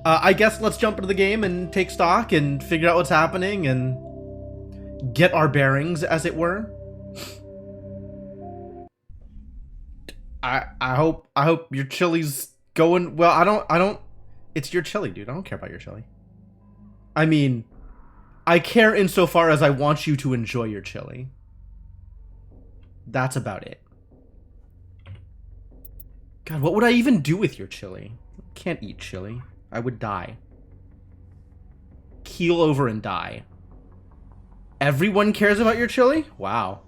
I guess let's jump into the game and take stock and figure out what's happening and get our bearings, as it were. I hope your chili's going well. I don't. It's your chili, dude. I don't care about your chili. I mean, I care insofar as I want you to enjoy your chili. That's about it. God, what would I even do with your chili? I can't eat chili. I would die. Keel over and die. Everyone cares about your chili? Wow.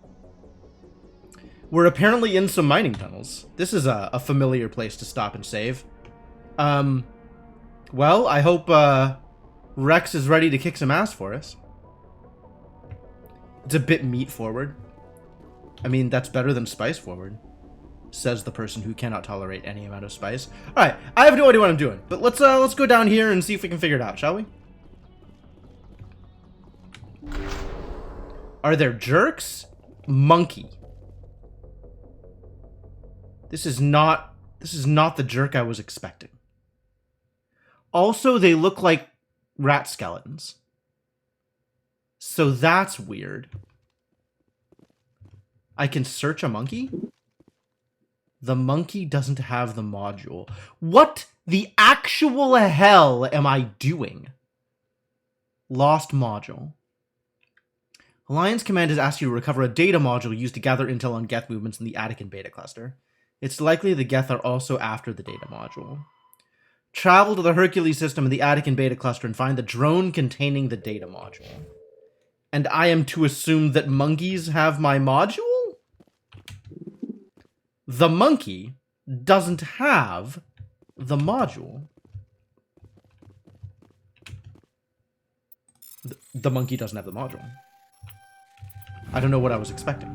We're apparently in some mining tunnels. This is a familiar place to stop and save. Well, I hope Rex is ready to kick some ass for us. It's a bit meat forward. I mean, that's better than spice forward, says the person who cannot tolerate any amount of spice. All right, I have no idea what I'm doing, but let's go down here and see if we can figure it out, shall we? Are there jerks? Monkey. This is not the jerk I was expecting. Also, they look like rat skeletons. So that's weird. I can search a monkey? The monkey doesn't have the module. What the actual hell am I doing? Lost module. Alliance Command has asked you to recover a data module used to gather intel on Geth movements in the Attican beta cluster. It's likely the Geth are also after the data module. Travel to the Hercules system in the Attican beta cluster and find the drone containing the data module. And I am to assume that monkeys have my module? The monkey doesn't have the module. The monkey doesn't have the module. I don't know what I was expecting.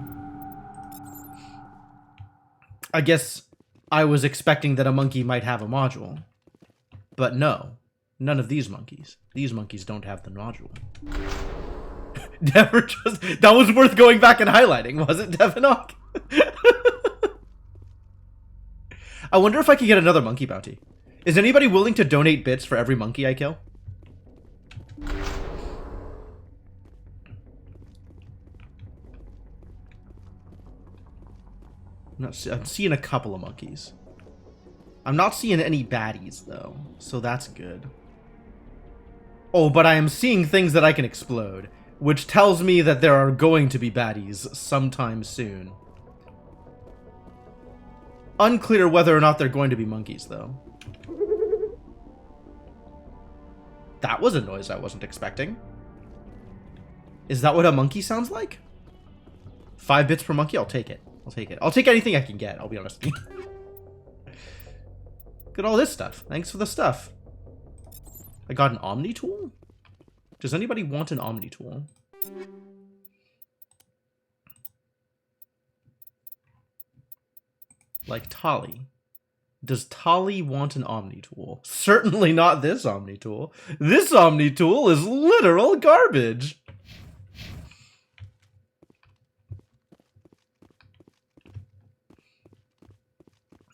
I guess I was expecting that a monkey might have a module. But no, none of these monkeys. These monkeys don't have the module. Never just... That was worth going back and highlighting, was it, Devinock? I wonder if I could get another monkey bounty. Is anybody willing to donate bits for every monkey I kill? I'm seeing a couple of monkeys. I'm not seeing any baddies, though, so that's good. Oh, but I am seeing things that I can explode, which tells me that there are going to be baddies sometime soon. Unclear whether or not they're going to be monkeys, though. That was a noise I wasn't expecting. Is that what a monkey sounds like? 5 bits per monkey? I'll take it. I'll take it. I'll take anything I can get, I'll be honest. Look at all this stuff. Thanks for the stuff. I got an Omni tool? Does anybody want an Omni tool? Like Tali. Does Tali want an Omni tool? Certainly not this Omni tool. This Omni tool is literal garbage.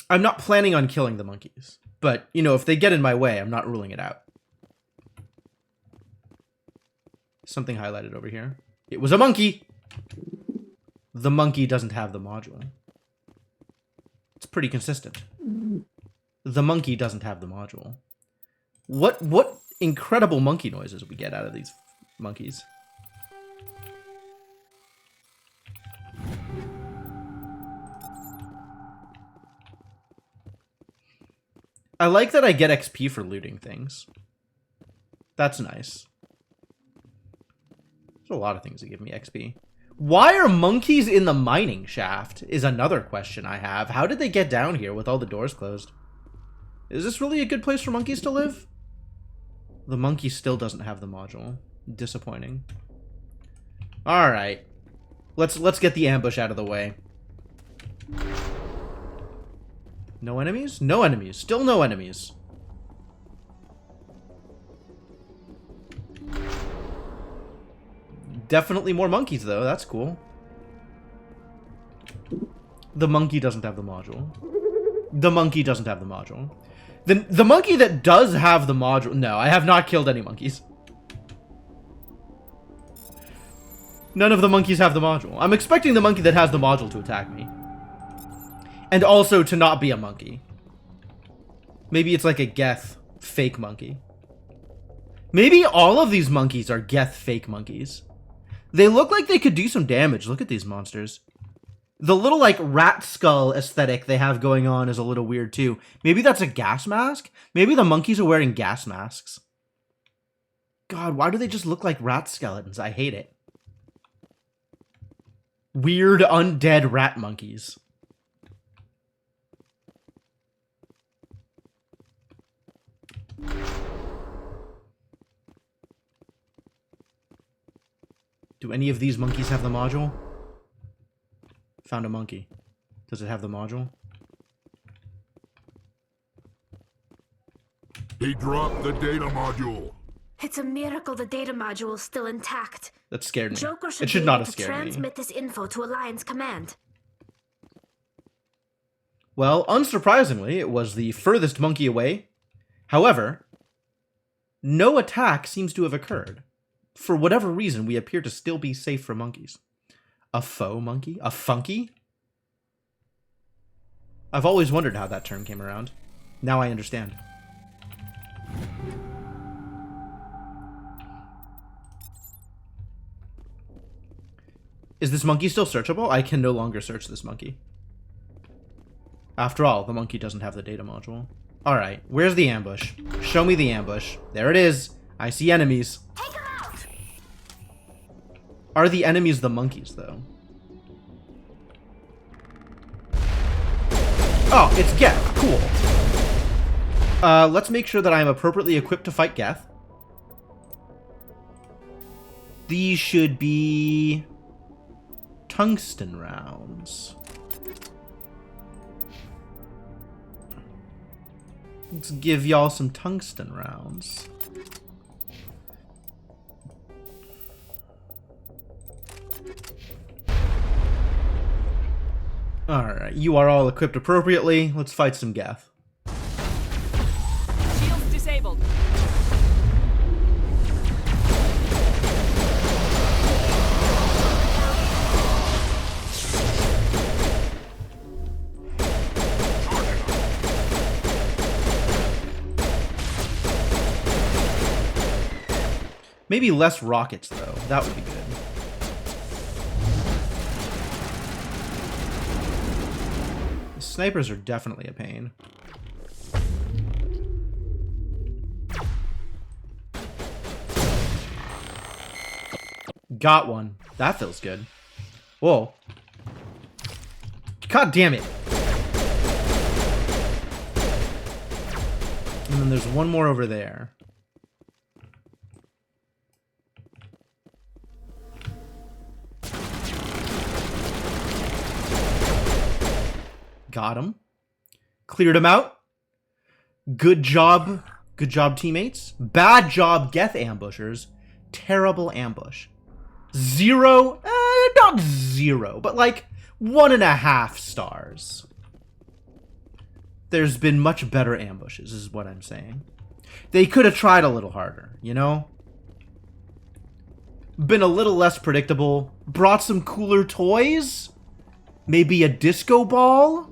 I'm not planning on killing the monkeys, but, you know, if they get in my way, I'm not ruling it out. Something highlighted over here. It was a monkey! The monkey doesn't have the module. It's pretty consistent. The monkey doesn't have the module. What incredible monkey noises we get out of these monkeys. I like that I get XP for looting things. That's nice. There's a lot of things that give me XP. Why are monkeys in the mining shaft is another question I have. How did they get down here with all the doors closed? Is this really a good place for monkeys to live? The monkey still doesn't have the module. Disappointing. Alright. Let's get the ambush out of the way. No enemies? No enemies. Still no enemies. Definitely more monkeys, though. That's cool. The monkey doesn't have the module. The monkey doesn't have the module. The monkey that does have the module... No, I have not killed any monkeys. None of the monkeys have the module. I'm expecting the monkey that has the module to attack me. And also to not be a monkey. Maybe it's like a Geth fake monkey. Maybe all of these monkeys are Geth fake monkeys. They look like they could do some damage. Look at these monsters. The little, like, rat skull aesthetic they have going on is a little weird, too. Maybe that's a gas mask? Maybe the monkeys are wearing gas masks. God, why do they just look like rat skeletons? I hate it. Weird, undead rat monkeys. Do any of these monkeys have the module? Found a monkey. Does it have the module? He dropped the data module. It's a miracle the data module is still intact. That scared me. Joker It should be not able have to scared me. transmit this info to Alliance Command. Well, unsurprisingly, it was the furthest monkey away. However, no attack seems to have occurred. For whatever reason, we appear to still be safe from monkeys. A faux monkey? A funky? I've always wondered how that term came around. Now I understand. Is this monkey still searchable? I can no longer search this monkey. After all, the monkey doesn't have the data module. Alright, where's the ambush? Show me the ambush. There it is. I see enemies. Take him out! Are the enemies the monkeys, though? Oh, it's Geth. Cool. Let's make sure that I am appropriately equipped to fight Geth. These should be tungsten rounds. Let's give y'all some tungsten rounds. Alright, you are all equipped appropriately. Let's fight some Geth. Shields disabled. Maybe less rockets, though. That would be good. The snipers are definitely a pain. Got one. That feels good. Whoa. God damn it. And then there's one more over there. Got him. Cleared him out. Good job. Good job, teammates. Bad job, Geth ambushers. Terrible ambush. Zero, not zero, but like 1.5 stars. There's been much better ambushes, is what I'm saying. They could have tried a little harder, you know? Been a little less predictable. Brought some cooler toys? Maybe a disco ball?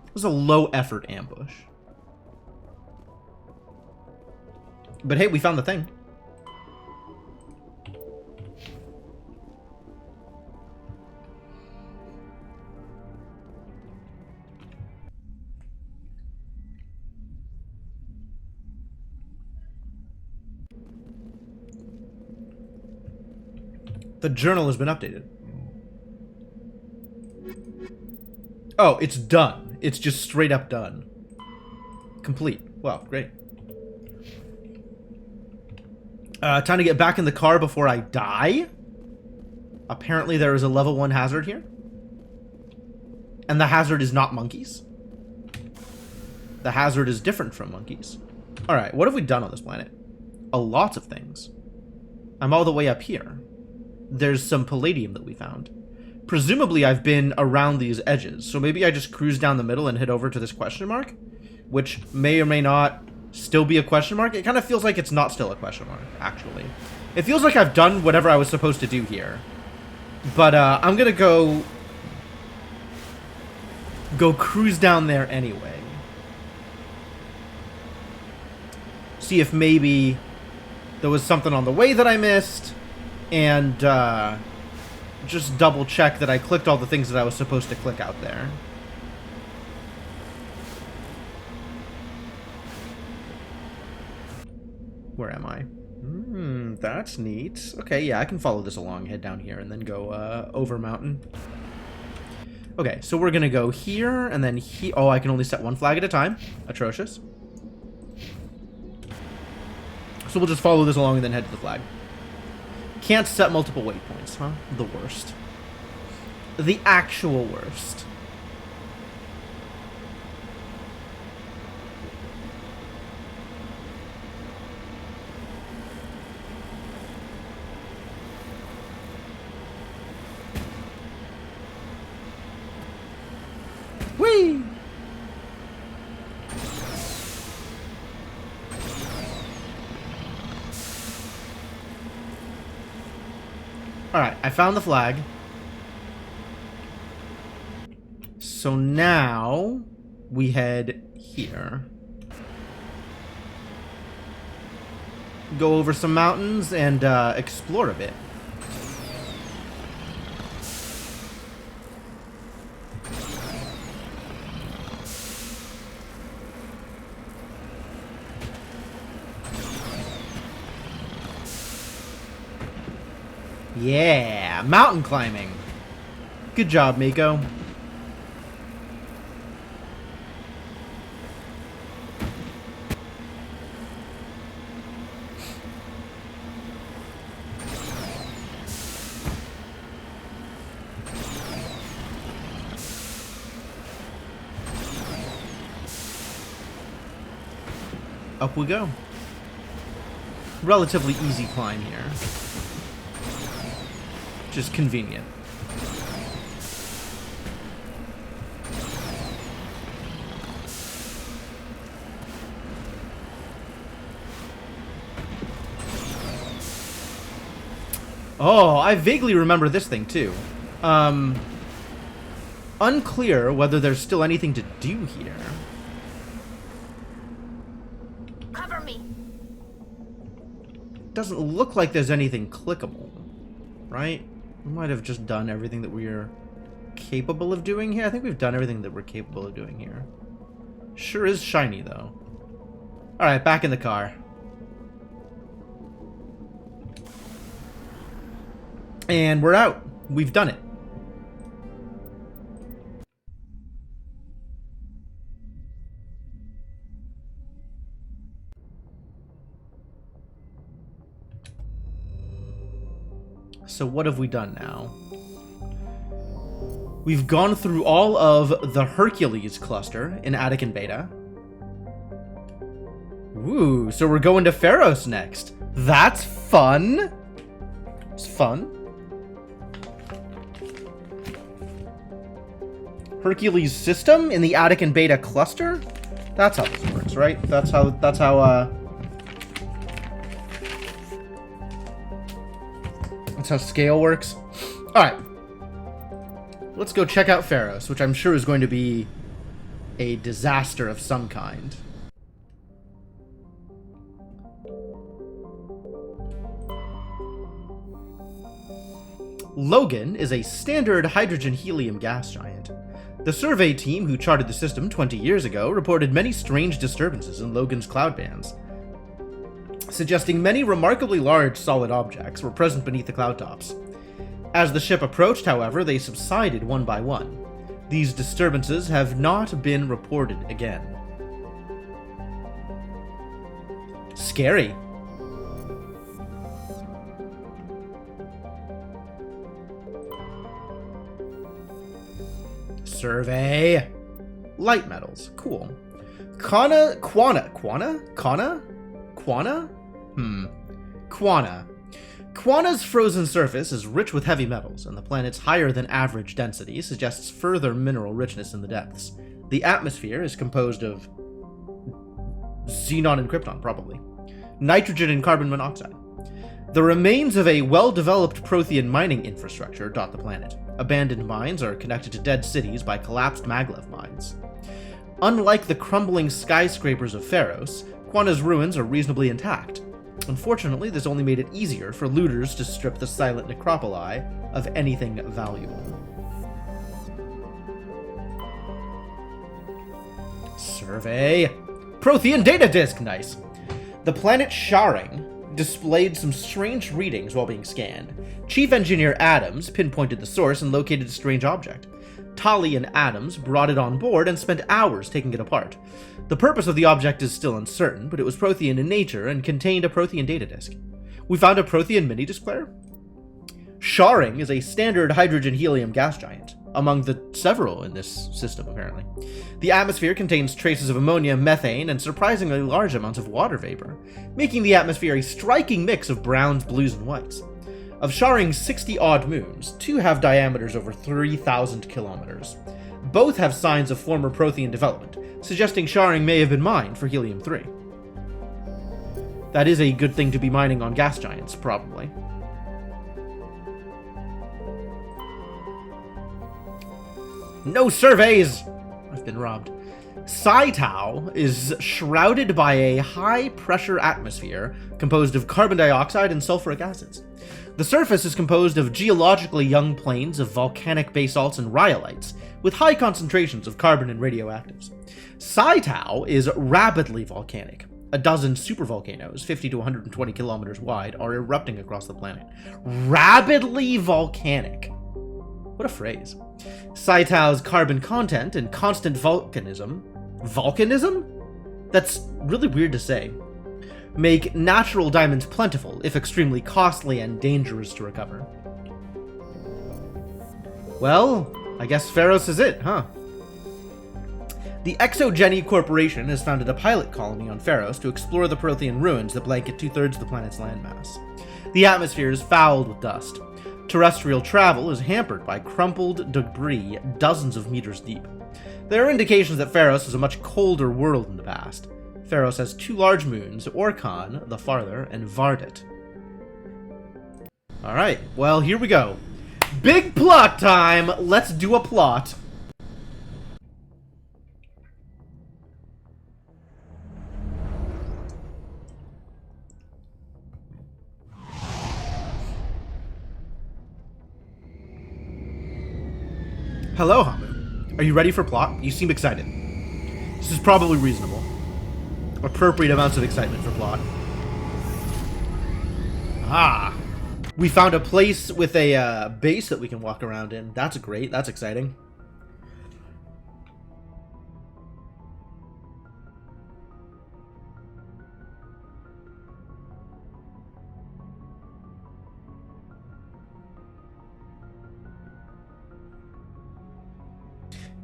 It was a low-effort ambush. But hey, we found the thing. The journal has been updated. Oh, it's done. It's just straight up done. Complete. Well, great. Time to get back in the car before I die. Apparently there is a level 1 hazard here. And the hazard is not monkeys. The hazard is different from monkeys. Alright, what have we done on this planet? A lot of things. I'm all the way up here. There's some palladium that we found. presumably I've been around these edges. So maybe I just cruise down the middle and head over to this question mark, which may or may not still be a question mark. It kind of feels like it's not still a question mark, actually. It feels like I've done whatever I was supposed to do here. But I'm going to go cruise down there anyway. See if maybe there was something on the way that I missed, and just double check that I clicked all the things that I was supposed to click out there. Where am I? That's neat. Okay, yeah, I can follow this along, head down here, and then go over mountain. Okay, so we're gonna go here, and then here. Oh, I can only set one flag at a time. Atrocious. So we'll just follow this along and then head to the flag. Can't set multiple waypoints, huh? The worst. The actual worst. Whee! Alright, I found the flag. So now we head here. Go over some mountains and explore a bit. Yeah, mountain climbing. Good job, Miko. Up we go. Relatively easy climb here. Just convenient. Oh, I vaguely remember this thing too. Unclear whether there's still anything to do here. Cover me. Doesn't look like there's anything clickable, right? We might have just done everything that we're capable of doing here. I think we've done everything that we're capable of doing here. Sure is shiny, though. Alright, back in the car. And we're out. We've done it. So what have we done now? We've gone through all of the Hercules cluster in Attic and Beta. Ooh, so we're going to Pharos next. That's fun. It's fun. Hercules system in the Attic and Beta cluster? That's how this works, right? That's how scale works. Alright. Let's go check out Pharos, which I'm sure is going to be a disaster of some kind. Logan is a standard hydrogen-helium gas giant. The survey team who charted the system 20 years ago reported many strange disturbances in Logan's cloud bands, suggesting many remarkably large solid objects were present beneath the cloud tops. As the ship approached, however, they subsided one by one. These disturbances have not been reported again. Scary. Survey. Light metals. Cool. Quana. Quana's frozen surface is rich with heavy metals, and the planet's higher than average density suggests further mineral richness in the depths. The atmosphere is composed of xenon and krypton, probably. Nitrogen and carbon monoxide. The remains of a well-developed Prothean mining infrastructure dot the planet. Abandoned mines are connected to dead cities by collapsed maglev mines. Unlike the crumbling skyscrapers of Pharos, Quana's ruins are reasonably intact. Unfortunately, this only made it easier for looters to strip the silent necropoli of anything valuable. Survey. Prothean data disk, nice. The planet Sharing displayed some strange readings while being scanned. Chief Engineer Adams pinpointed the source and located a strange object. Tali and Adams brought it on board and spent hours taking it apart. The purpose of the object is still uncertain, but it was Prothean in nature and contained a Prothean data disk. We found a Prothean mini-disc player? Sharing is a standard hydrogen-helium gas giant, among the several in this system, apparently. The atmosphere contains traces of ammonia, methane, and surprisingly large amounts of water vapor, making the atmosphere a striking mix of browns, blues, and whites. Of Sharing's 60-odd moons, 2 have diameters over 3,000 kilometers. Both have signs of former Prothean development, suggesting Sharing may have been mined for helium-3. That is a good thing to be mining on gas giants, probably. No surveys! I've been robbed. Saitao is shrouded by a high-pressure atmosphere composed of carbon dioxide and sulfuric acids. The surface is composed of geologically young plains of volcanic basalts and rhyolites, with high concentrations of carbon and radioactives. Saitao is rapidly volcanic. A dozen supervolcanoes, 50 to 120 kilometers wide, are erupting across the planet. Rapidly volcanic. What a phrase. Saitao's carbon content and constant volcanism? That's really weird to say. Make natural diamonds plentiful, if extremely costly and dangerous to recover. Well, I guess Pharos is it, huh? The Exogeny Corporation has founded a pilot colony on Pharos to explore the Prothean ruins that blanket 2/3 of the planet's landmass. The atmosphere is fouled with dust. Terrestrial travel is hampered by crumpled debris dozens of meters deep. There are indications that Pharos is a much colder world in the past. Pharos has 2 large moons, Orkan, the farther, and Vardit. Alright, well, here we go. Big plot time! Let's do a plot. Hello, Hamu. Are you ready for plot? You seem excited. This is probably reasonable. Appropriate amounts of excitement for plot. Ah! We found a place with a base that we can walk around in. That's great. That's exciting.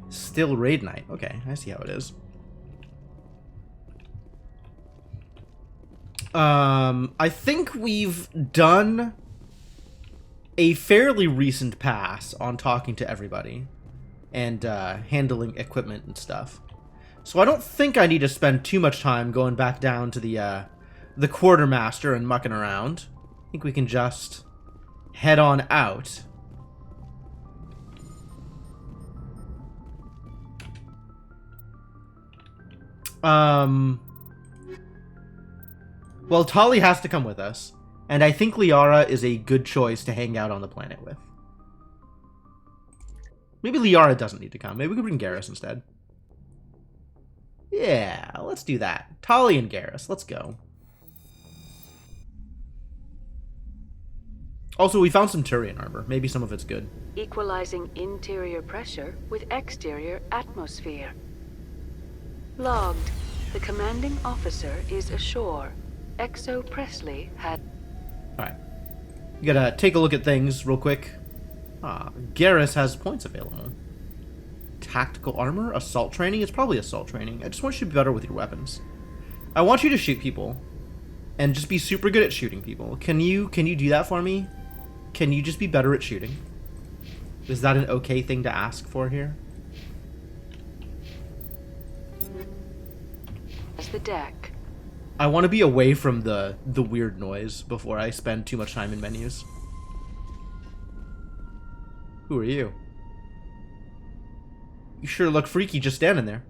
Still raid night. Okay, I see how it is. I think we've done a fairly recent pass on talking to everybody and handling equipment and stuff. So I don't think I need to spend too much time going back down to the quartermaster and mucking around. I think we can just head on out. Well, Tali has to come with us, and I think Liara is a good choice to hang out on the planet with. Maybe Liara doesn't need to come. Maybe we could bring Garrus instead. Yeah, let's do that. Tali and Garrus, let's go. Also, we found some Turian armor. Maybe some of it's good. Equalizing interior pressure with exterior atmosphere. Logged. The commanding officer is ashore. Exo Presley had... Alright. You gotta take a look at things real quick. Garrus has points available. Tactical armor? Assault training? It's probably assault training. I just want you to be better with your weapons. I want you to shoot people. and just be super good at shooting people. Can you do that for me? Can you just be better at shooting? Is that an okay thing to ask for here? As the deck. I want to be away from the weird noise before I spend too much time in menus. Who are you? You sure look freaky just standing there.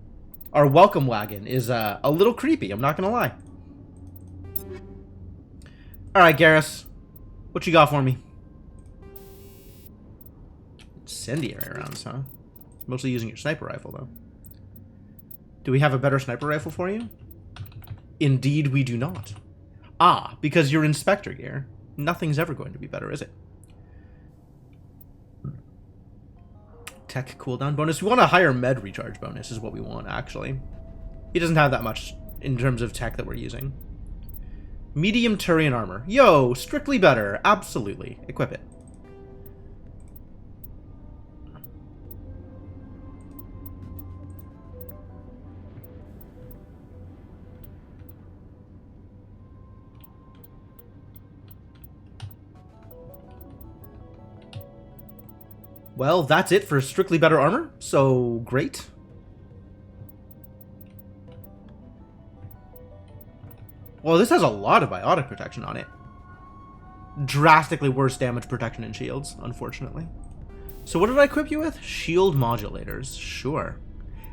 Our welcome wagon is a little creepy, I'm not gonna lie. Alright, Garrus. What you got for me? Incendiary rounds, huh? Mostly using your sniper rifle, though. Do we have a better sniper rifle for you? Indeed, we do not. Ah, because you're Inspector gear. Nothing's ever going to be better, is it? Tech cooldown bonus. We want a higher med recharge bonus is what we want, actually. He doesn't have that much in terms of tech that we're using. Medium Turian armor. Yo, strictly better. Absolutely. Equip it. Well, that's it for strictly better armor, so great. Well, this has a lot of biotic protection on it. Drastically worse damage protection and shields, unfortunately. So what did I equip you with? Shield modulators, sure.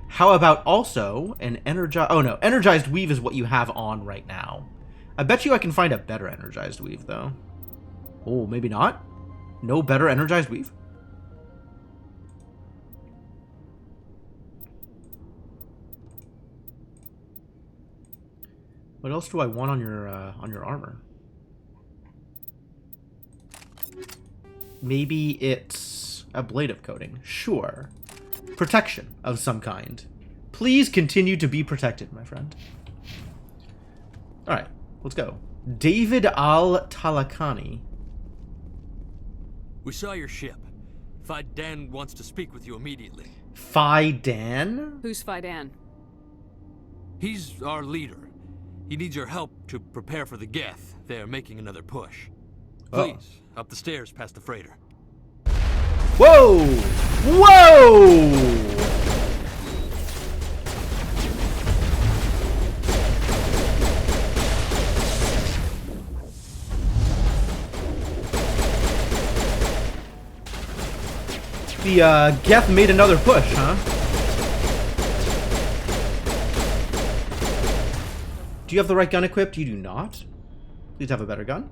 How about also an energized... Oh no, energized weave is what you have on right now. I bet you I can find a better energized weave, though. Oh, maybe not? No better energized weave? What else do I want on your armor? Maybe it's ablative coating. Sure. Protection of some kind. Please continue to be protected, my friend. Alright, let's go. David Al-Talakani. We saw your ship. Faidan wants to speak with you immediately. Faidan? Who's Faidan? He's our leader. He needs your help to prepare for the Geth. They're making another push. Please, up the stairs past the freighter. Whoa! Whoa! The Geth made another push, huh? Do you have the right gun equipped? You do not. Please have a better gun.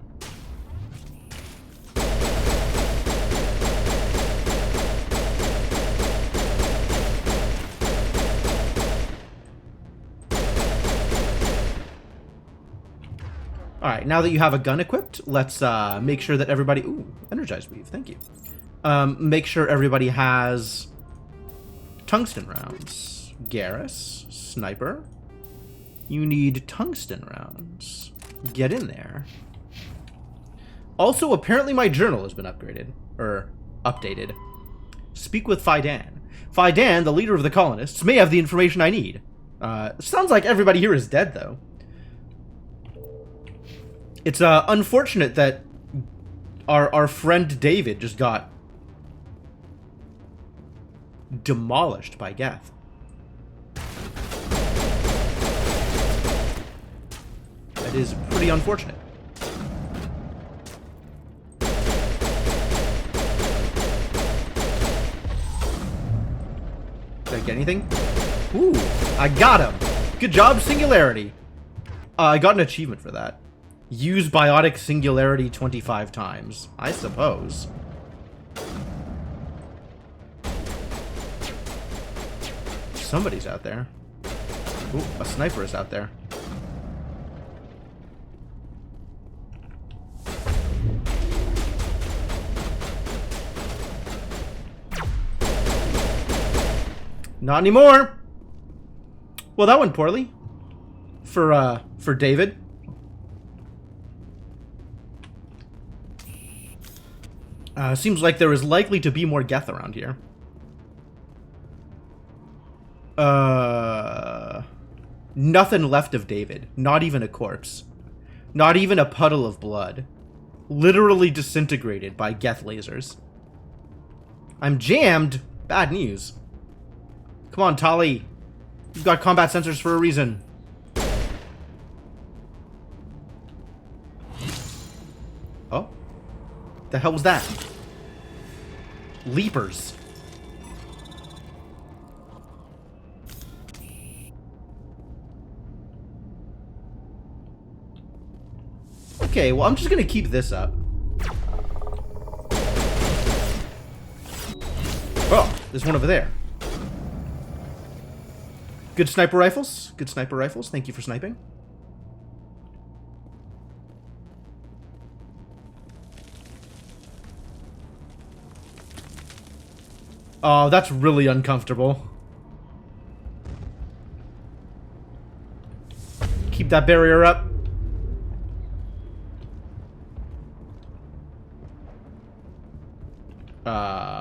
Alright, now that you have a gun equipped, let's make sure that everybody... Ooh, energized weave, thank you. Make sure everybody has tungsten rounds. Garrus, sniper. You need tungsten rounds. Get in there. Also, apparently my journal has been upgraded. Or, updated. Speak with Faidan. Faidan, the leader of the colonists, may have the information I need. Sounds like everybody here is dead, though. It's unfortunate that our friend David just got demolished by Geth. That is pretty unfortunate. Did I get anything? Ooh, I got him. Good job, Singularity. I got an achievement for that. Use Biotic Singularity 25 times, I suppose. Somebody's out there. Ooh, a sniper is out there. Not anymore. Well, that went poorly. For David. Seems like there is likely to be more Geth around here. Nothing left of David. Not even a corpse. Not even a puddle of blood. Literally disintegrated by Geth lasers. I'm jammed. Bad news. Come on, Tali. You've got combat sensors for a reason. Oh? The hell was that? Leapers. Okay, well, I'm just gonna keep this up. Oh, there's one over there. Good sniper rifles. Good sniper rifles. Thank you for sniping. Oh, that's really uncomfortable. Keep that barrier up.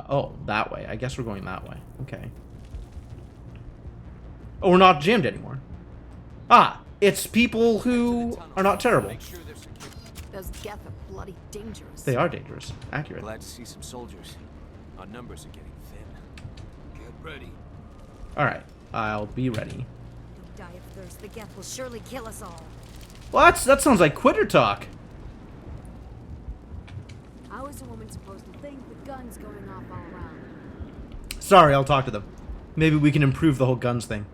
Oh, that way. I guess we're going that way. Okay. Oh, we're not jammed anymore. Ah, it's people who are not terrible. Those Geth are bloody dangerous. They are dangerous. Accurate. Glad to see some soldiers. Our numbers are getting thin. Get ready. Alright, I'll be ready. Don't die of thirst. The Geth will surely kill us all. Well, that sounds like quitter talk. How is a woman supposed to think with guns going off all around? Sorry, I'll talk to them. Maybe we can improve the whole guns thing.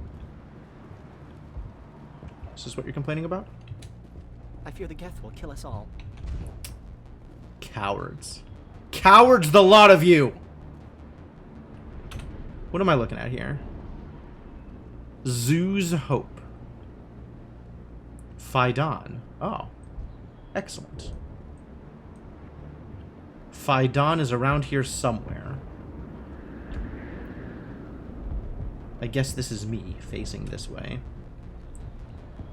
Is this what you're complaining about? I fear the Geth will kill us all. Cowards. Cowards, the lot of you! What am I looking at here? Zoo's Hope. Phaidon. Oh. Excellent. Phaidon is around here somewhere. I guess this is me facing this way.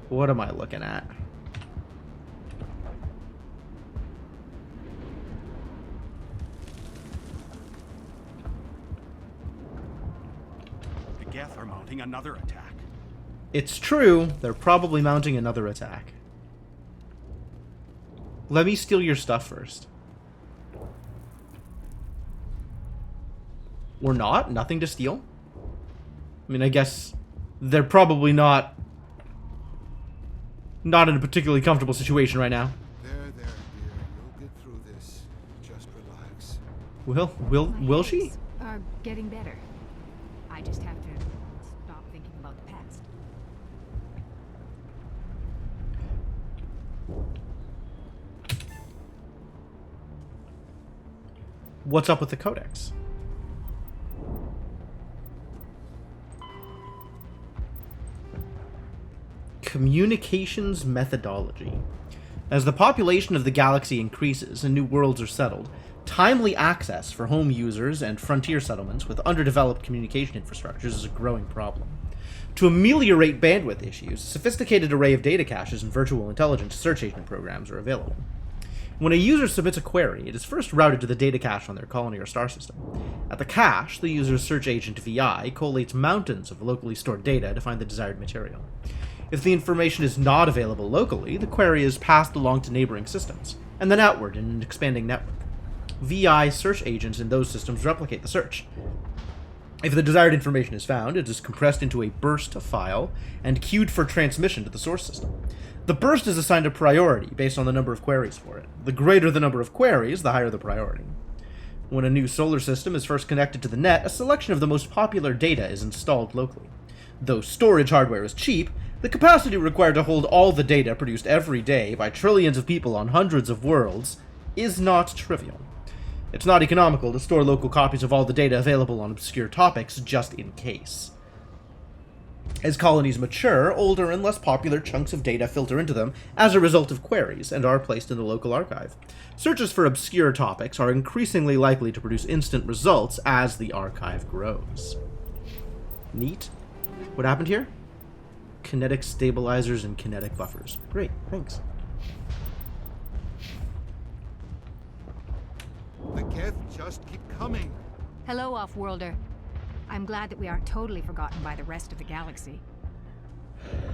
What am I looking at? The Geth are mounting another attack. It's true, they're probably mounting another attack. Let me steal your stuff first. Or not? Nothing to steal? I mean, I guess they're probably not in a particularly comfortable situation right now. There, dear. You'll get through this. Just relax. Will she? Are getting better. I just have to stop thinking about the past. What's up with the Codex? Communications methodology. As the population of the galaxy increases and new worlds are settled, timely access for home users and frontier settlements with underdeveloped communication infrastructures is a growing problem. To ameliorate bandwidth issues, a sophisticated array of data caches and virtual intelligence search agent programs are available. When a user submits a query, it is first routed to the data cache on their colony or star system. At the cache, the user's search agent VI collates mountains of locally stored data to find the desired material. If the information is not available locally, the query is passed along to neighboring systems, and then outward in an expanding network. VI search agents in those systems replicate the search. If the desired information is found, it is compressed into a burst file and queued for transmission to the source system. The burst is assigned a priority based on the number of queries for it. The greater the number of queries, the higher the priority. When a new solar system is first connected to the net, a selection of the most popular data is installed locally. Though storage hardware is cheap, the capacity required to hold all the data produced every day by trillions of people on hundreds of worlds is not trivial. It's not economical to store local copies of all the data available on obscure topics just in case. As colonies mature, older and less popular chunks of data filter into them as a result of queries and are placed in the local archive. Searches for obscure topics are increasingly likely to produce instant results as the archive grows. Neat. What happened here? Kinetic stabilizers and kinetic buffers. Great, thanks. The Geth just keep coming. Hello, Off-Worlder. I'm glad that we aren't totally forgotten by the rest of the galaxy.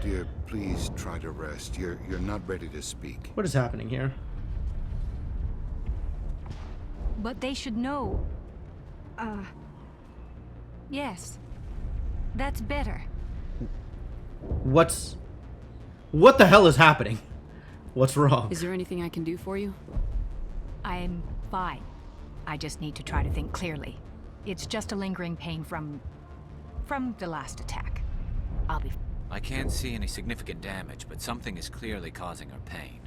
Dear, please try to rest. You're not ready to speak. What is happening here? But they should know. Yes. That's better. What the hell is happening? What's wrong? Is there anything I can do for you? I'm fine. I just need to try to think clearly. It's just a lingering pain from the last attack. I'll be... I can't see any significant damage, but something is clearly causing her pain.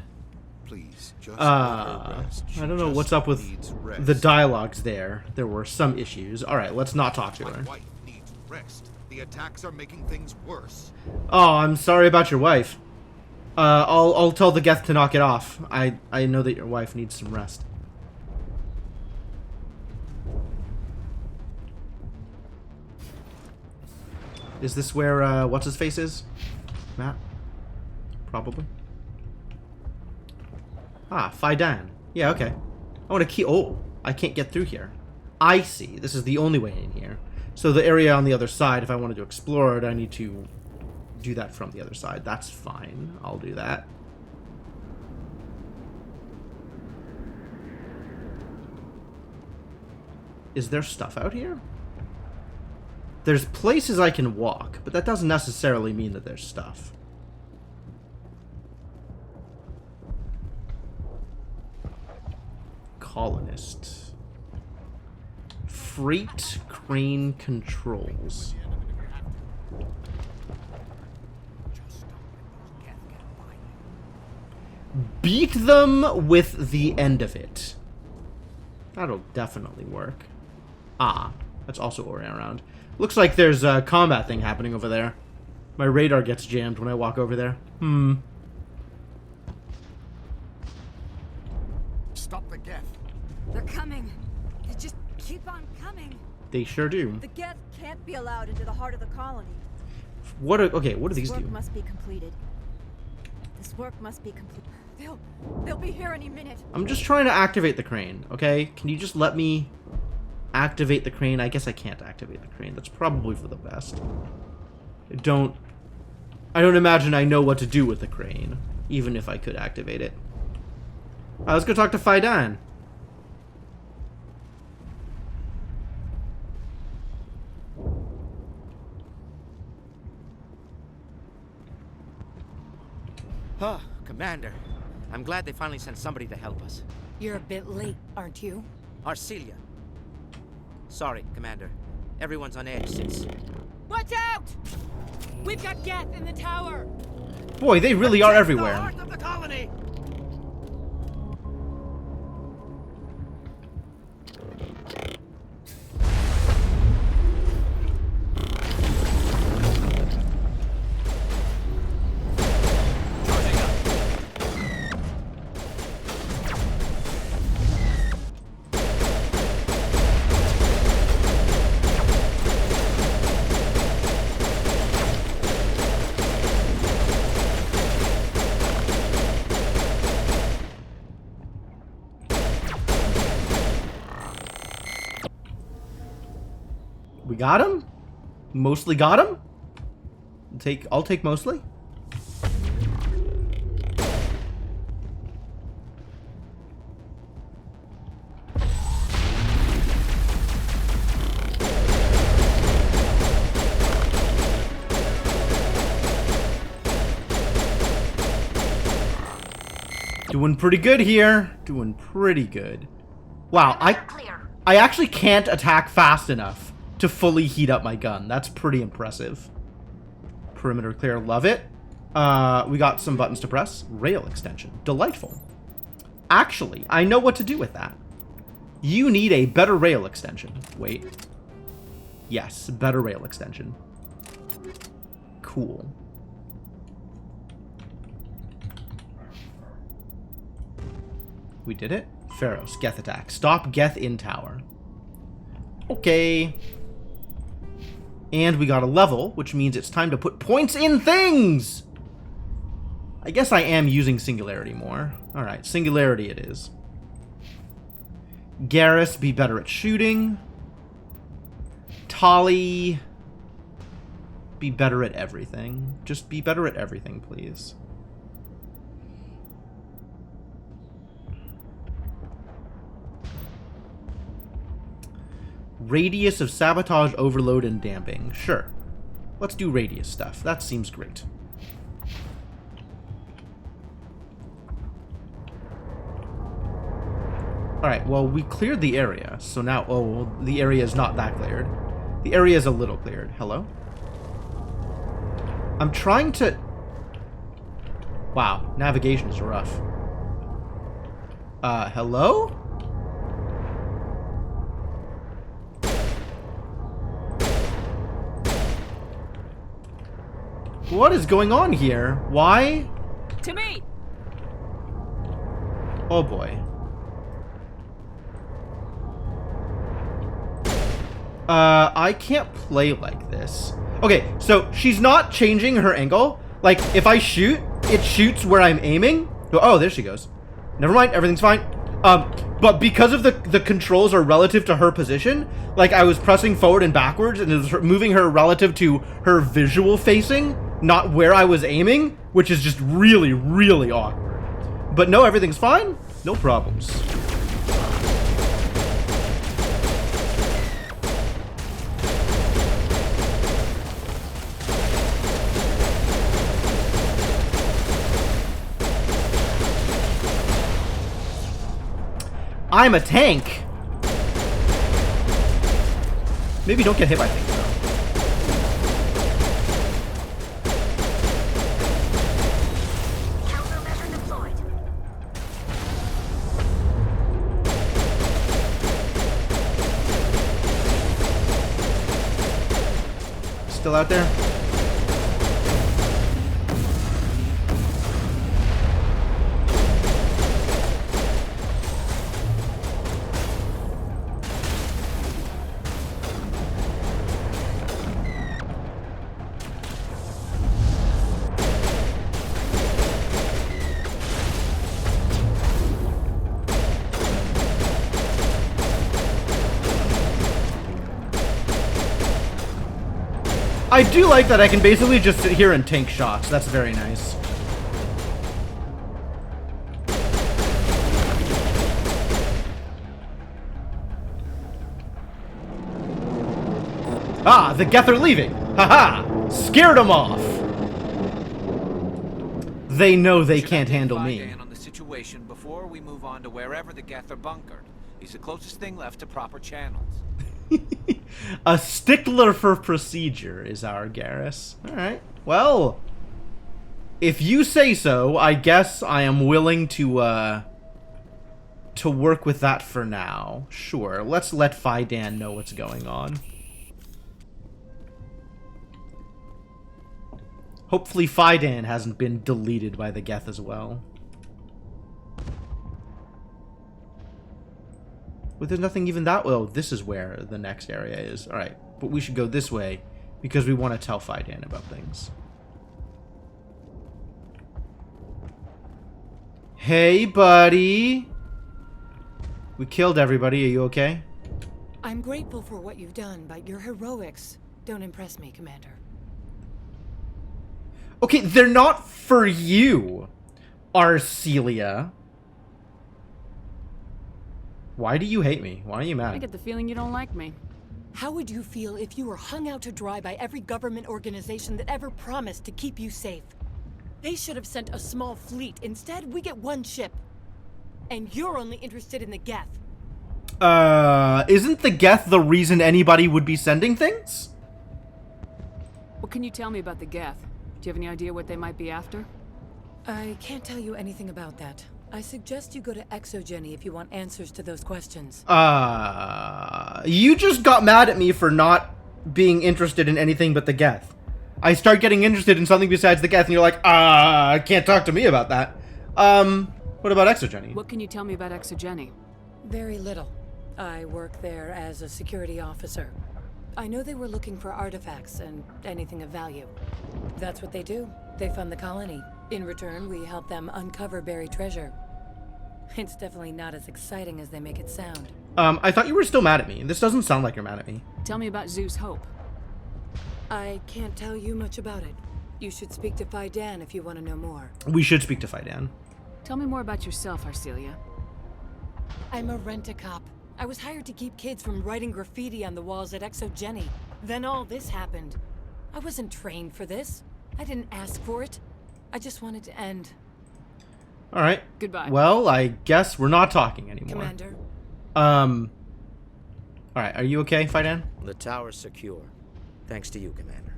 Please, just let her rest. She I don't know just what's up with needs rest. the dialogues there. There were some issues. All right, let's not talk to My her. wife needs rest. The attacks are making things worse. Oh, I'm sorry about your wife. I'll tell the Geth to knock it off. I know that your wife needs some rest. Is this where what's his face is? Matt? Probably. Ah, Faidan. Yeah, okay. I want to keep... Oh, I can't get through here. I see. This is the only way in here. So the area on the other side, if I wanted to explore it, I need to do that from the other side. That's fine. I'll do that. Is there stuff out here? There's places I can walk, but that doesn't necessarily mean that there's stuff. Colonist. Freight crane controls. Beat them with the end of it. That'll definitely work. Ah, that's also going around. Looks like there's a combat thing happening over there. My radar gets jammed when I walk over there. Stop the Geth. They're coming. They just keep on coming. They sure do. The Geth can't be allowed into the heart of the colony. What are, okay, what do these This do? work must be completed. This work must be complete. They'll be here any minute. I'm just trying to activate the crane, okay? Can you just let me activate the crane? I guess I can't activate the crane. That's probably for the best. I don't imagine I know what to do with the crane, even if I could activate it. Let's go talk to Faidan. Huh, Commander. I'm glad they finally sent somebody to help us. You're a bit late, aren't you? Arcelia. Sorry, Commander. Everyone's on edge since... Watch out! We've got Geth in the tower! Boy, they really are everywhere. The heart of the colony! We got him? Mostly got him? I'll take mostly. Doing pretty good here. Doing pretty good. Wow, I actually can't attack fast enough to fully heat up my gun. That's pretty impressive. Perimeter clear, love it. We got some buttons to press. Rail extension, delightful. Actually, I know what to do with that. You need a better rail extension. Wait. Yes, better rail extension. Cool. We did it. Pharos, Geth attack. Stop Geth in tower. Okay. And we got a level, which means it's time to put points in things! I guess I am using Singularity more. Alright, Singularity it is. Garrus, be better at shooting. Tali... be better at everything. Just be better at everything, please. Radius of sabotage, overload, and damping. Sure. Let's do radius stuff. That seems great. Alright, well, we cleared the area. So now, oh, well, the area is not that cleared. The area is a little cleared. Hello? I'm trying to... Wow, navigation is rough. Hello? What is going on here? Why? To me! Oh boy. I can't play like this. Okay, so she's not changing her angle. Like, if I shoot, it shoots where I'm aiming. Oh, there she goes. Never mind, everything's fine. But because of the controls are relative to her position, like I was pressing forward and backwards and it was moving her relative to her visual facing, not where I was aiming, which is just really, really awkward. But no, everything's fine. No problems. I'm a tank. Maybe don't get hit by things, though. Countermeasure deployed. Still out there? I do like that I can basically just sit here and tank shots. That's very nice. Ah, the Geth are leaving. Haha! Scared them off. They know they can't handle me. On the situation before we move on to wherever the Geth are bunkered. He's the closest thing left to proper channels. A stickler for procedure is our Garrus. Alright. Well, if you say so, I guess I am willing to work with that for now. Sure, let's let Faidan know what's going on. Hopefully Faidan hasn't been deleted by the Geth as well. But there's nothing even that well. This is where the next area is. Alright, but we should go this way because we want to tell Faidan about things. Hey, buddy. We killed everybody. Are you okay? I'm grateful for what you've done, but your heroics don't impress me, Commander. Okay, they're not for you, Arcelia. Why do you hate me? Why are you mad? I get the feeling you don't like me. How would you feel if you were hung out to dry by every government organization that ever promised to keep you safe? They should have sent a small fleet. Instead, we get one ship. And you're only interested in the Geth. Isn't the Geth the reason anybody would be sending things? What can you tell me about the Geth? Do you have any idea what they might be after? I can't tell you anything about that. I suggest you go to Exogeny if you want answers to those questions. You just got mad at me for not being interested in anything but the Geth. I start getting interested in something besides the Geth, and you're like, can't talk to me about that. What about Exogeny? What can you tell me about Exogeny? Very little. I work there as a security officer. I know they were looking for artifacts and anything of value. That's what they do. They fund the colony. In return, we help them uncover buried treasure. It's definitely not as exciting as they make it sound. I thought you were still mad at me. This doesn't sound like you're mad at me. Tell me about Zeus Hope. I can't tell you much about it. You should speak to Faidan if you want to know more. We should speak to Faidan. Tell me more about yourself, Arcelia. I'm a rent-a-cop. I was hired to keep kids from writing graffiti on the walls at Exogeny. Then all this happened. I wasn't trained for this. I didn't ask for it. I just wanted to end. All right. Goodbye. Well, I guess we're not talking anymore. Commander. All right. Are you okay, Faidan? The tower's secure. Thanks to you, Commander.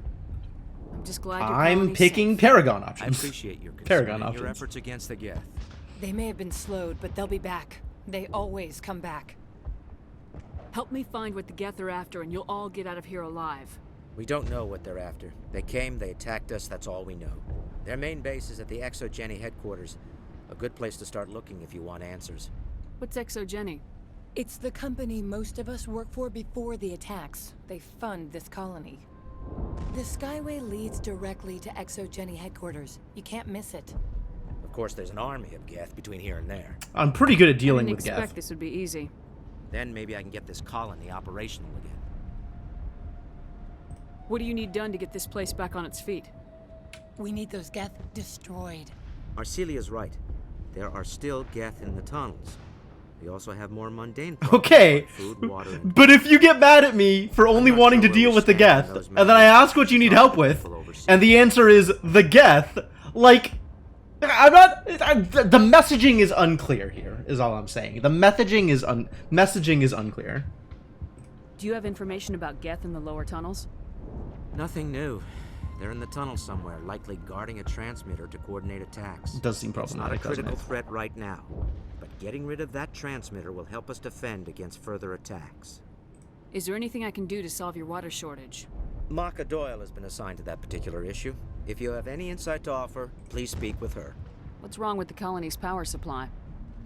I'm just glad you're I'm picking Paragon options. I appreciate your Paragon concern and options. your efforts against the Geth. They may have been slowed, but they'll be back. They always come back. Help me find what the Geth are after, and you'll all get out of here alive. We don't know what they're after. They came, they attacked us, that's all we know. Their main base is at the Exogeny headquarters. A good place to start looking if you want answers. What's Exogeny? It's the company most of us work for before the attacks. They fund this colony. The Skyway leads directly to Exogeny headquarters. You can't miss it. Of course, there's an army of Geth between here and there. I'm pretty good at dealing I with didn't expect Geth. this would be easy. Then maybe I can get this colony operational again. What do you need done to get this place back on its feet? We need those Geth destroyed. Arcelia's right. There are still Geth in the tunnels. We also have more mundane problems Okay, like food, water, and but if you get mad at me for only wanting to deal with the Geth, and then I ask what you need help with, and the answer is the Geth, like, I'm not. The messaging is unclear here. Is all I'm saying. The messaging is unclear. Do you have information about Geth in the lower tunnels? Nothing new. They're in the tunnel somewhere, likely guarding a transmitter to coordinate attacks. It does seem It's not a problematic, doesn't critical it? threat right now, but getting rid of that transmitter will help us defend against further attacks. Is there anything I can do to solve your water shortage? Maka Doyle has been assigned to that particular issue. If you have any insight to offer, please speak with her. What's wrong with the colony's power supply?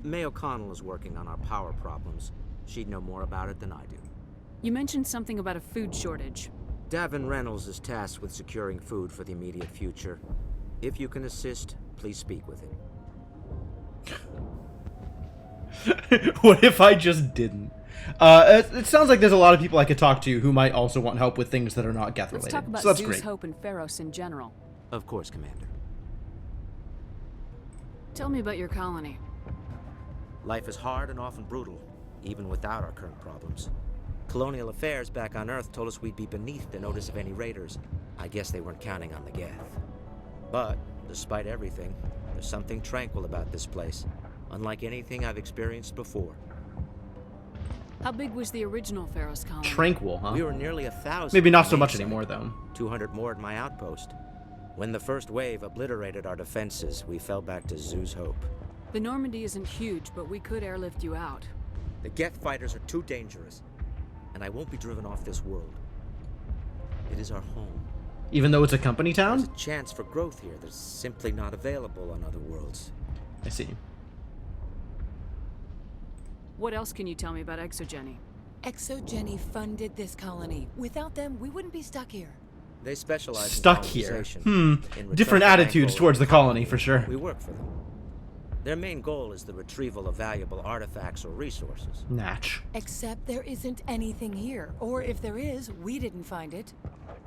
May O'Connell is working on our power problems. She'd know more about it than I do. You mentioned something about a food shortage. Davin Reynolds is tasked with securing food for the immediate future. If you can assist, please speak with him. What if I just didn't? It sounds like there's a lot of people I could talk to who might also want help with things that are not Geth related. Let's talk about So that's Zeus, great. Hope, and Pharos in general. Of course, Commander. Tell me about your colony. Life is hard and often brutal, even without our current problems. Colonial affairs back on Earth told us we'd be beneath the notice of any raiders. I guess they weren't counting on the Geth. But, despite everything, there's something tranquil about this place, unlike anything I've experienced before. How big was the original Pharos colony? Tranquil, huh? We were nearly 1,000. Maybe not so on much the main anymore, site. though. 200 more at my outpost. When the first wave obliterated our defenses, we fell back to Zeus Hope. The Normandy isn't huge, but we could airlift you out. The Geth fighters are too dangerous, and I won't be driven off this world. It is our home. Even though it's a company town? There's a chance for growth here that's simply not available on other worlds. I see. What else can you tell me about Exogeny? Exogeny funded this colony. Without them, we wouldn't be stuck here. They specialize Stuck in here. colonization. Hmm. In return Different for attitudes bankroll towards the and colony, for sure. We work for them. Their main goal is the retrieval of valuable artifacts or resources. Natch. Except there isn't anything here. Or if there is, we didn't find it.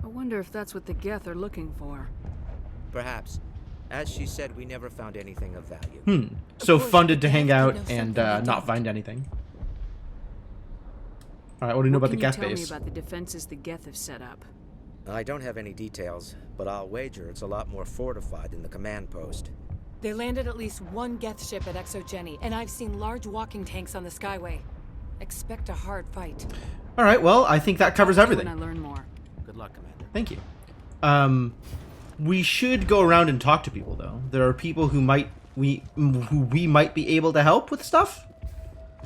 I wonder if that's what the Geth are looking for. Perhaps. As she said, we never found anything of value. Hmm. So course, funded to the hang Geth out know and something we not don't. find anything. Alright, what do you know about the Geth Tell me base? about the defenses the Geth have set up. I don't have any details, but I'll wager it's a lot more fortified than the command post. They landed at least one Geth ship at Exogeny, and I've seen large walking tanks on the Skyway. Expect a hard fight. Alright, well, I think that covers everything. When I learn more. Good luck, Commander. Thank you. We should go around and talk to people, though. There are people who we might be able to help with stuff.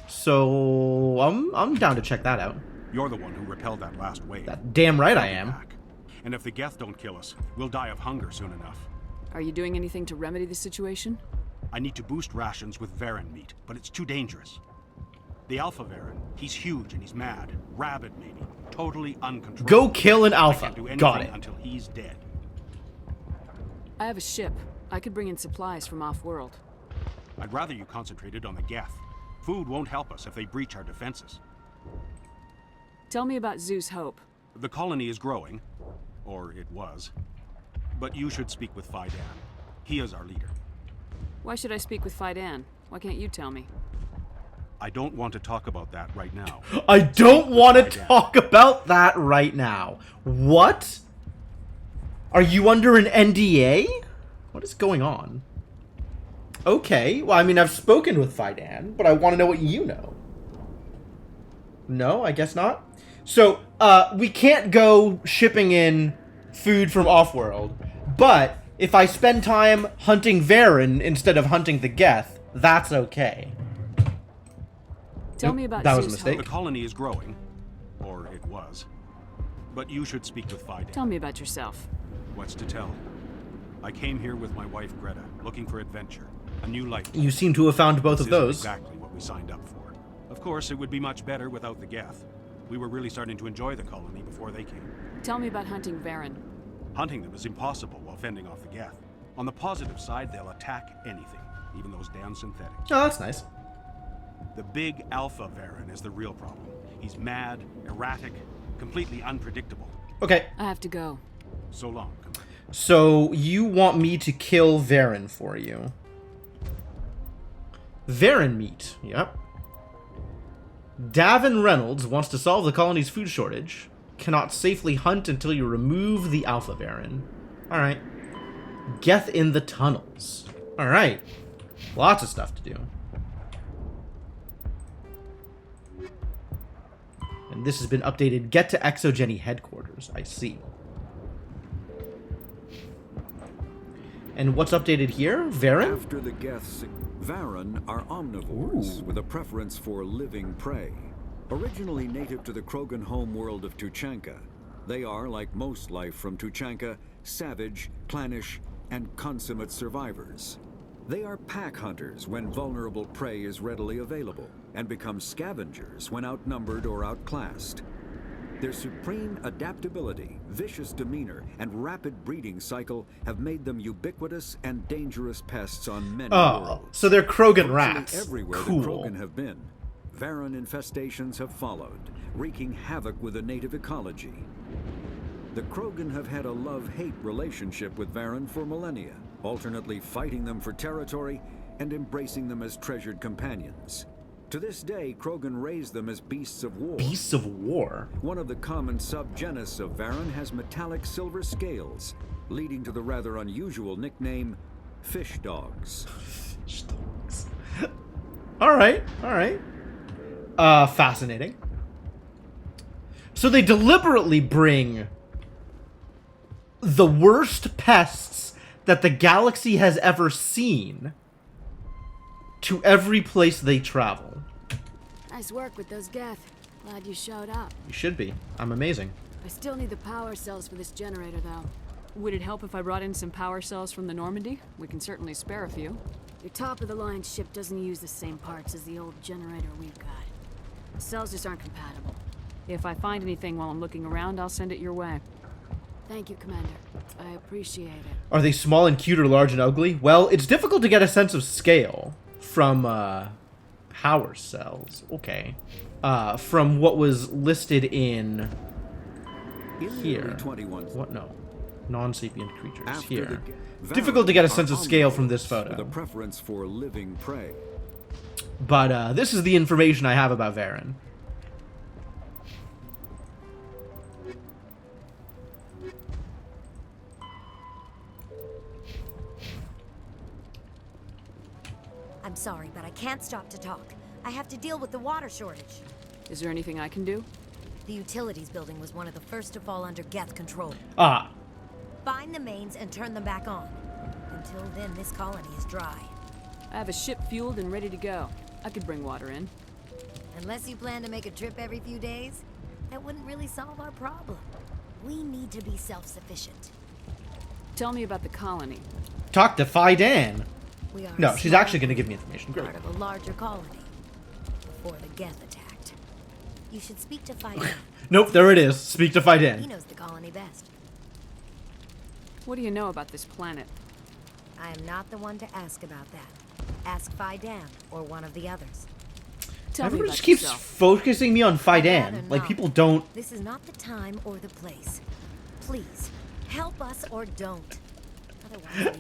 So I'm down to check that out. You're the one who repelled that last wave. That damn right I I'll be am. back. And if the Geth don't kill us, we'll die of hunger soon enough. Are you doing anything to remedy the situation? I need to boost rations with Varen meat, but it's too dangerous. The Alpha Varen, he's huge and he's mad. Rabid, maybe. Totally uncontrollable. Go kill an I alpha. can't do anything Got it. until he's dead. I have a ship. I could bring in supplies from off-world. I'd rather you concentrated on the Geth. Food won't help us if they breach our defenses. Tell me about Zeus Hope. The colony is growing. or it was. But you should speak with Faidan. He is our leader. Why should I speak with Faidan? Why can't you tell me? I don't want to talk about that right now. I don't want to talk about that right now. What? Are you under an NDA? What is going on? Okay, well, I mean, I've spoken with Faidan, but I want to know what you know. No, I guess not. So, we can't go shipping in food from Offworld, but if I spend time hunting Varen instead of hunting the Geth, that's okay. Tell me about that was a Zeus mistake. The colony is growing, or it was. But you should speak with Faidan. Tell me about yourself. What's to tell? I came here with my wife Greta, looking for adventure, a new life. You seem to have found both This of those. isn't exactly what we signed up for. Of course, it would be much better without the Geth. We were really starting to enjoy the colony before they came. Tell me about hunting Varen. Hunting them is impossible while fending off the Geth. On the positive side, they'll attack anything, even those damn synthetics. Oh, that's nice. The big Alpha Varen is the real problem. He's mad, erratic, completely unpredictable. Okay. I have to go. So long. So, you want me to kill Varen for you. Varen meat. Yep. Davin Reynolds wants to solve the colony's food shortage. Cannot safely hunt until you remove the Alpha Varen. Alright. Geth in the tunnels. Alright. Lots of stuff to do. And this has been updated. Get to Exogeny headquarters. I see. And what's updated here? Varen? After the Geths, Varen are omnivores with a preference for living prey. Originally native to the Krogan homeworld of Tuchanka, they are, like most life from Tuchanka, savage, clannish, and consummate survivors. They are pack hunters when vulnerable prey is readily available, and become scavengers when outnumbered or outclassed. Their supreme adaptability, vicious demeanor, and rapid breeding cycle have made them ubiquitous and dangerous pests on many worlds. So they're Krogan Virtually rats. everywhere Cool. the Krogan have been, Varen infestations have followed, wreaking havoc with the native ecology. The Krogan have had a love-hate relationship with Varen for millennia, alternately fighting them for territory and embracing them as treasured companions. To this day, Krogan raise them as beasts of war. Beasts of war? One of the common subgenus of Varen has metallic silver scales, leading to the rather unusual nickname, fish dogs. Fish dogs. Alright, alright. Fascinating. So they deliberately bring the worst pests that the galaxy has ever seen to every place they travel. Nice work with those Geth. Glad you showed up. You should be. I'm amazing. I still need the power cells for this generator, though. Would it help if I brought in some power cells from the Normandy? We can certainly spare a few. Your top-of-the-line ship doesn't use the same parts as the old generator we've got. The cells just aren't compatible. If I find anything while I'm looking around, I'll send it your way. Thank you, Commander. I appreciate it. Are they small and cute or large and ugly? Well, it's difficult to get a sense of scale from power cells. Okay. From what was listed in here. What? No. Non-sapient creatures. After Here. the Difficult to get a Varen sense are of scale from omnivores this photo. with a preference for living prey. But this is the information I have about Varen. I'm sorry, but I can't stop to talk. I have to deal with the water shortage. Is there anything I can do? The utilities building was one of the first to fall under Geth control. Ah. Find the mains and turn them back on. Until then, this colony is dry. I have a ship fueled and ready to go. I could bring water in. Unless you plan to make a trip every few days, that wouldn't really solve our problem. We need to be self-sufficient. Tell me about the colony. Talk to Faidan. We are No, she's small, actually going to give me information. Great. part of a larger colony. Before the Geth attacked. You should speak to Faidan. Nope, there it is. Speak to He Faidan. knows the colony best. What do you know about this planet? I am not the one to ask about that. Ask Faidan or one of the others. Tell me Everyone about just keeps yourself. focusing me on I'd rather Faidan. Like, not. people don't... This is not the time or the place. Please, help us or don't. Otherwise,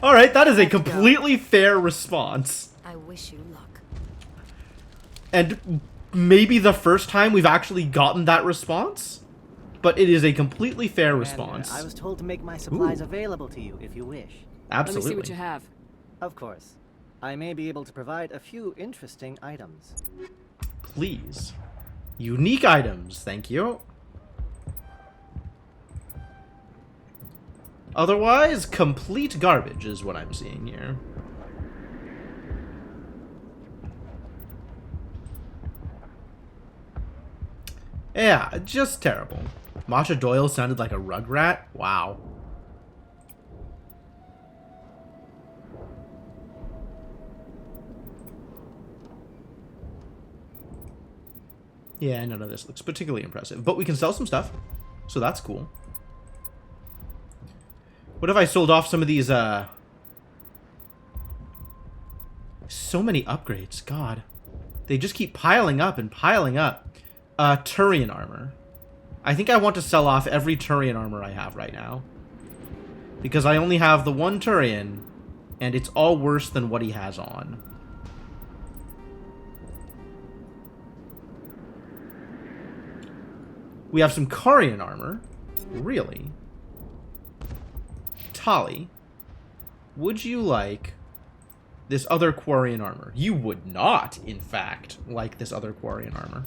All right, that is a completely fair response. I wish you luck. And maybe the first time we've actually gotten that response, but it is a completely fair response. I was told to make my supplies available to you if you wish. Absolutely. Let me see what you have. Of course. I may be able to provide a few interesting items. Please. Unique items, thank you. Otherwise, complete garbage is what I'm seeing here. Yeah, just terrible. Masha Doyle sounded like a rugrat? Wow. Yeah, none of this looks particularly impressive. But we can sell some stuff, so that's cool. What if I sold off some of these, so many upgrades, God. They just keep piling up and piling up. Turian armor. I think I want to sell off every Turian armor I have right now. Because I only have the one Turian, and it's all worse than what he has on. We have some Carian armor. Really? Tali, would you like this other Quarian armor? You would not, in fact, like this other Quarian armor.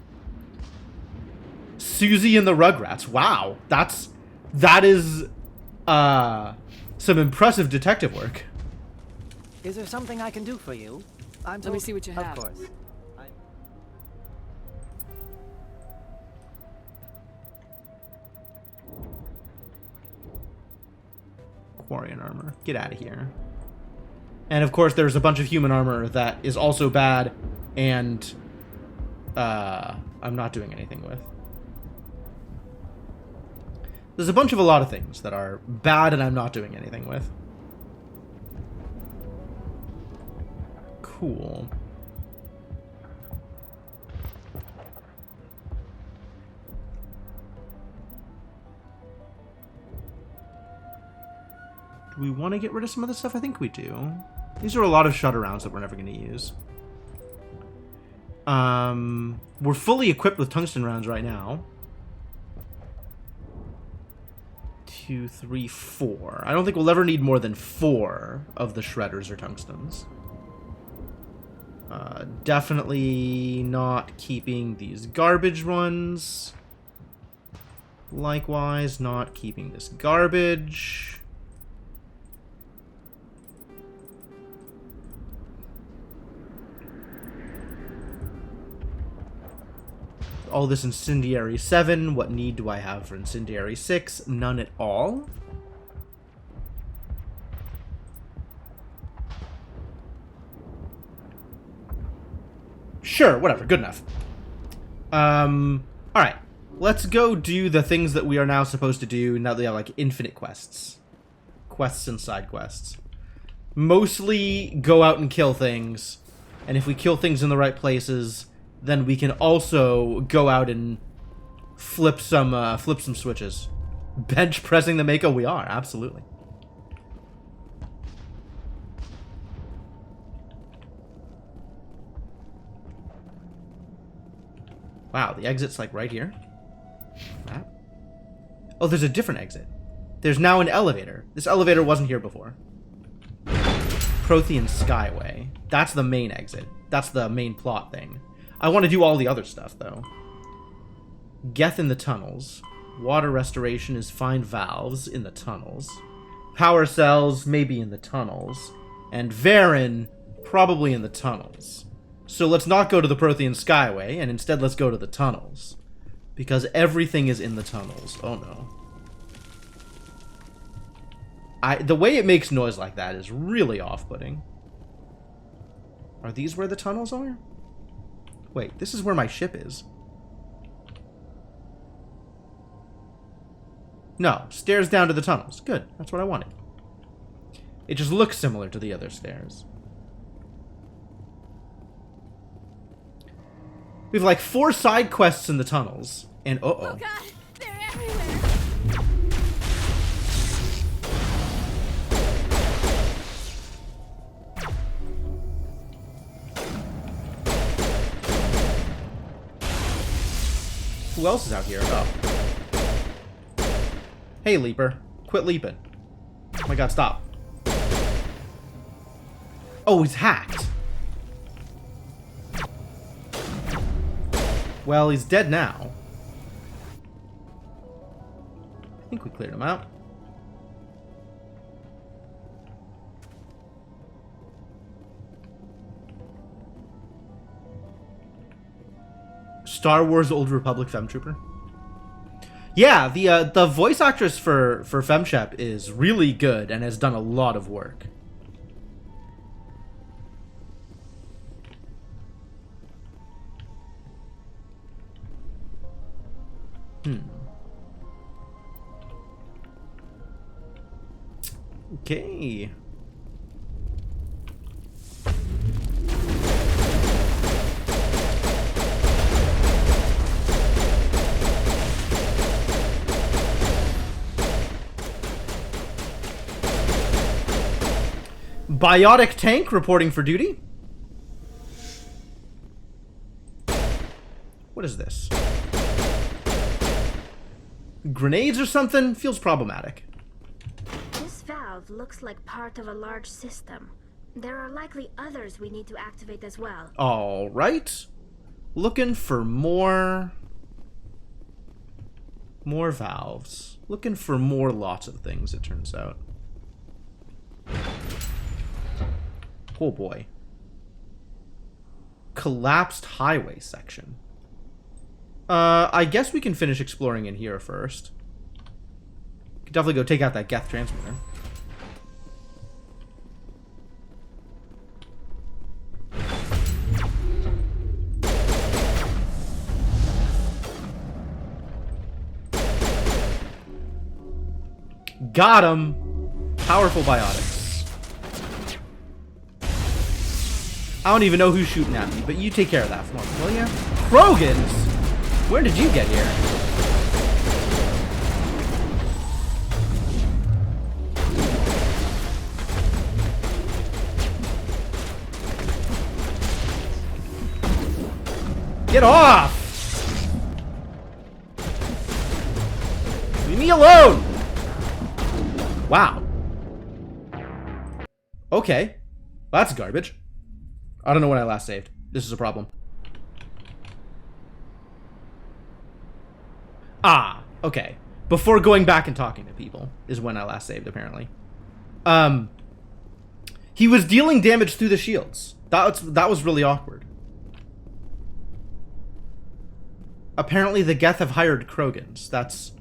Susie and the Rugrats. Wow, that is some impressive detective work. Is there something I can do for you? Let me see what you have. Of course. Quarian armor. Get out of here. And of course, there's a bunch of human armor that is also bad, and I'm not doing anything with. There's a bunch of a lot of things that are bad and I'm not doing anything with. Cool. Do we want to get rid of some of this stuff? I think we do. These are a lot of shutter rounds that we're never going to use. We're fully equipped with tungsten rounds right now. 2, 3, 4. I don't think we'll ever need more than 4 of the shredders or tungstens. Definitely not keeping these garbage ones. Likewise, not keeping this garbage. All this Incendiary 7. What need do I have for Incendiary 6? None at all. Sure, whatever. Good enough. Alright. Let's go do the things that we are now supposed to do now that we have, like, infinite quests. Quests and side quests. Mostly go out and kill things. And if we kill things in the right places, then we can also go out and flip some switches. Bench pressing the Mako, we are, absolutely. Wow, the exit's like right here. That. Oh, there's a different exit. There's now an elevator. This elevator wasn't here before. Prothean Skyway. That's the main exit. That's the main plot thing. I want to do all the other stuff, though. Geth in the tunnels. Water restoration is find valves in the tunnels. Power cells, maybe in the tunnels. And Varen, probably in the tunnels. So let's not go to the Prothean Skyway, and instead let's go to the tunnels. Because everything is in the tunnels. Oh no. The way it makes noise like that is really off-putting. Are these where the tunnels are? Wait, this is where my ship is. No, stairs down to the tunnels. Good, that's what I wanted. It just looks similar to the other stairs. We have like 4 side quests in the tunnels. And Oh god, they're everywhere. Who else is out here? Oh. Hey, Leaper. Quit leaping. Oh my god, stop. Oh, he's hacked. Well, he's dead now. I think we cleared him out. Star Wars Old Republic Femtrooper. Yeah, the voice actress for Femshep is really good and has done a lot of work. Okay. Biotic tank reporting for duty. What is this? Grenades or something? Feels problematic. This valve looks like part of a large system. There are likely others we need to activate as well. All right. Looking for more valves. Looking for more lots of things, it turns out. Oh boy. Collapsed highway section. I guess we can finish exploring in here first. Could definitely go take out that Geth transmitter. Got him! Powerful biotics. I don't even know who's shooting at me, but you take care of that for me, will ya? Krogans! Where did you get here? Get off! Leave me alone! Wow. Okay. That's garbage. I don't know when I last saved. This is a problem. Ah, okay. Before going back and talking to people is when I last saved, apparently. He was dealing damage through the shields. That was really awkward. Apparently the Geth have hired Krogans. That's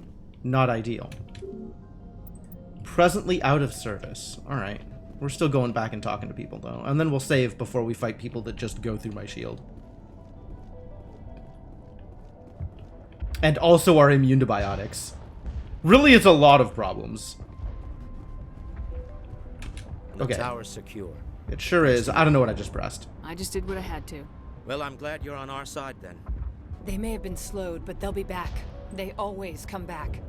not ideal. Presently out of service. Alright. We're still going back and talking to people, though. And then we'll save before we fight people that just go through my shield. And also are immune to biotics. Really, it's a lot of problems. The tower's secure. It sure is. I don't know what I just pressed. I just did what I had to. Well, I'm glad you're on our side, then. They may have been slowed, but they'll be back. They always come back.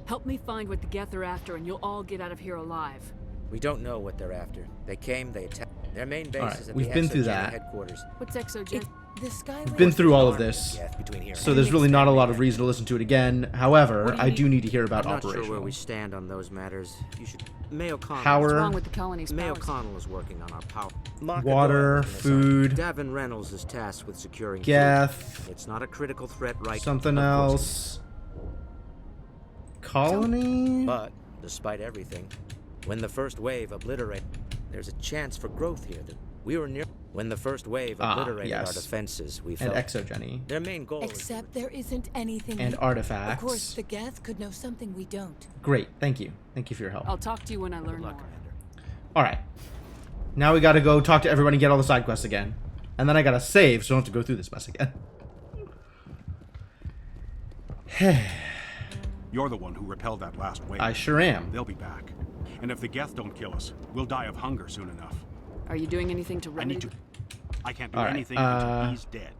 Help me find what the Geth are after, and you'll all get out of here alive. We don't know what they're after. They came, they attacked. Their main base is at we've the been through Exogen that. headquarters. What's Exogen? We've been through all of this, so there's really not a lot of reason to listen to it again. However, I do need to hear about I'm not operational. sure where we stand on those matters. You should. May O'Connell. Power. What's wrong with the colony's May powers? O'Connell is working on our power. Water, food. Davin Reynolds is tasked with securing. Geth. Food. It's not a critical threat, right? Something else. Colony. But despite everything, when the first wave obliterated, there's a chance for growth here. That we were near. When the first wave obliterated our defenses, we felt. And Exogeny. Their main goal. Except there isn't anything. And artifacts. Of course, the Geth could know something we don't. Great, thank you. Thank you for your help. I'll talk to you when I learn more. Alright. Now we gotta go talk to everyone and get all the side quests again. And then I gotta save so I don't have to go through this mess again. You're the one who repelled that last wave. I sure am. They'll be back. And if the Geth don't kill us, we'll die of hunger soon enough. Are you doing anything to remedy? I can't do anything until he's dead.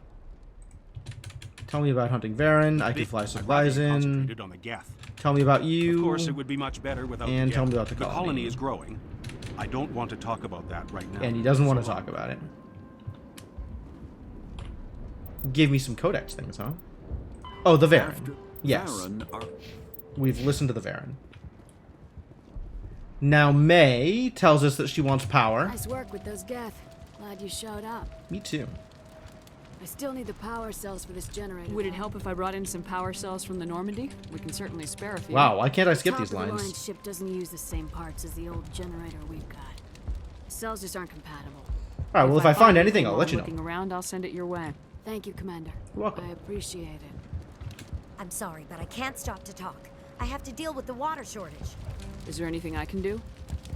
Tell me about hunting Varen. I could fly supplies in. On the Geth. Tell me about you. Of course, it would be much better without and the tell Geth. me about the The colony. colony is growing. I don't want to talk about that right now. And he doesn't want to talk about it. Give me some codex things, huh? Oh, the Varen. After Yes. Varen are... We've listened to the Varen. Now May tells us that she wants power. Nice work with those Geth. Glad you showed up. Me too. I still need the power cells for this generator. Would it help if I brought in some power cells from the Normandy? We can certainly spare a few. Wow, why can't I skip these Top-of-the-line lines? ship doesn't use the same parts as the old generator we've got. Cells just aren't compatible. Alright, well if I find anything, while I'll let I'm you know. Looking around, I'll send it your way. Thank you, Commander. You're welcome. I appreciate it. I'm sorry, but I can't stop to talk. I have to deal with the water shortage. Is there anything I can do?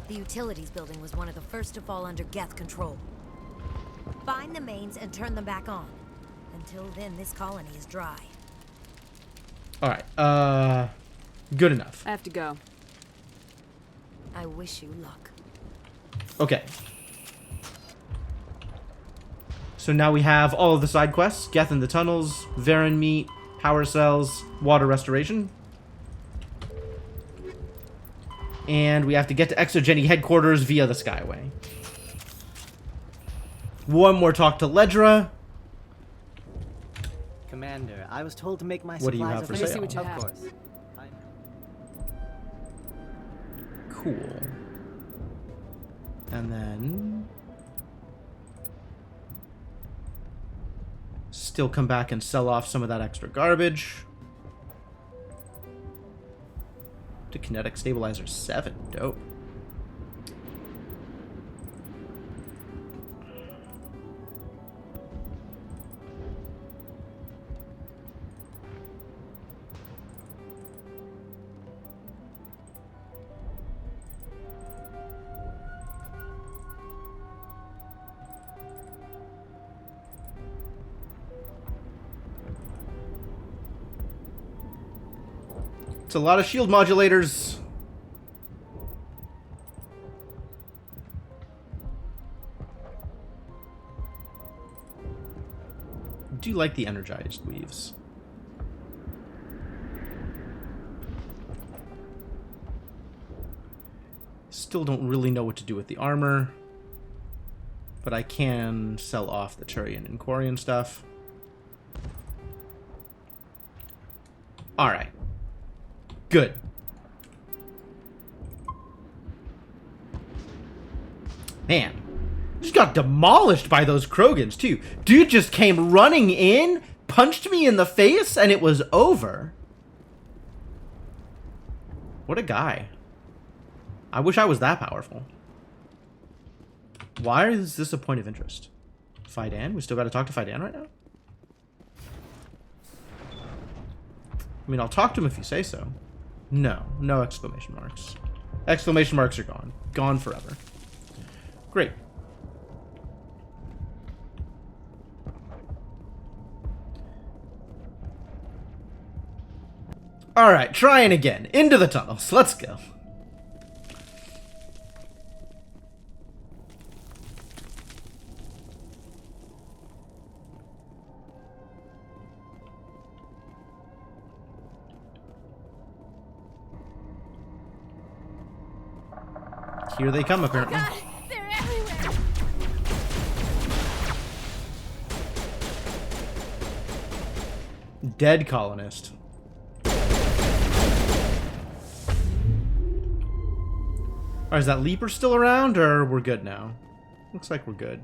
The utilities building was one of the first to fall under Geth control. Find the mains and turn them back on. Until then, this colony is dry. Alright, good enough. I have to go. I wish you luck. Okay. So now we have all of the side quests. Geth in the tunnels, Varen meat, power cells, water restoration. And we have to get to Exogeny headquarters via the Skyway. One more talk to Ledra. Commander, I was told to make my What do you supplies have for available. sale? Of course. Cool. And then... still come back and sell off some of that extra garbage. To Kinetic Stabilizer 7. Dope. It's a lot of shield modulators. Do you like the energized weaves? Still don't really know what to do with the armor, but I can sell off the Turian and Quarian stuff. Alright. Good. Man. Just got demolished by those Krogans, too. Dude just came running in, punched me in the face, and it was over. What a guy. I wish I was that powerful. Why is this a point of interest? Fidan? We still got to talk to Fidan right now? I mean, I'll talk to him if you say so. No. No exclamation marks. Exclamation marks are gone. Gone forever. Great. Alright, trying again. Into the tunnels. Let's go. Here they come, apparently. God, they're everywhere. Dead colonist. Alright, is that Leaper still around, or we're good now? Looks like we're good.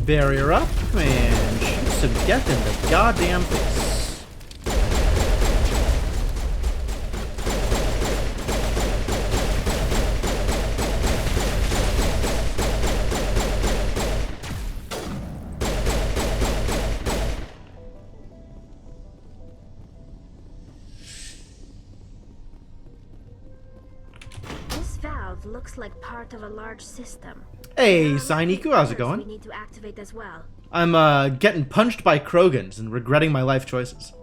Barrier up and shoot some death in the goddamn face. This valve looks like part of a large system. Hey, Sainiku, how's it going? We need to activate as well. I'm getting punched by Krogans and regretting my life choices.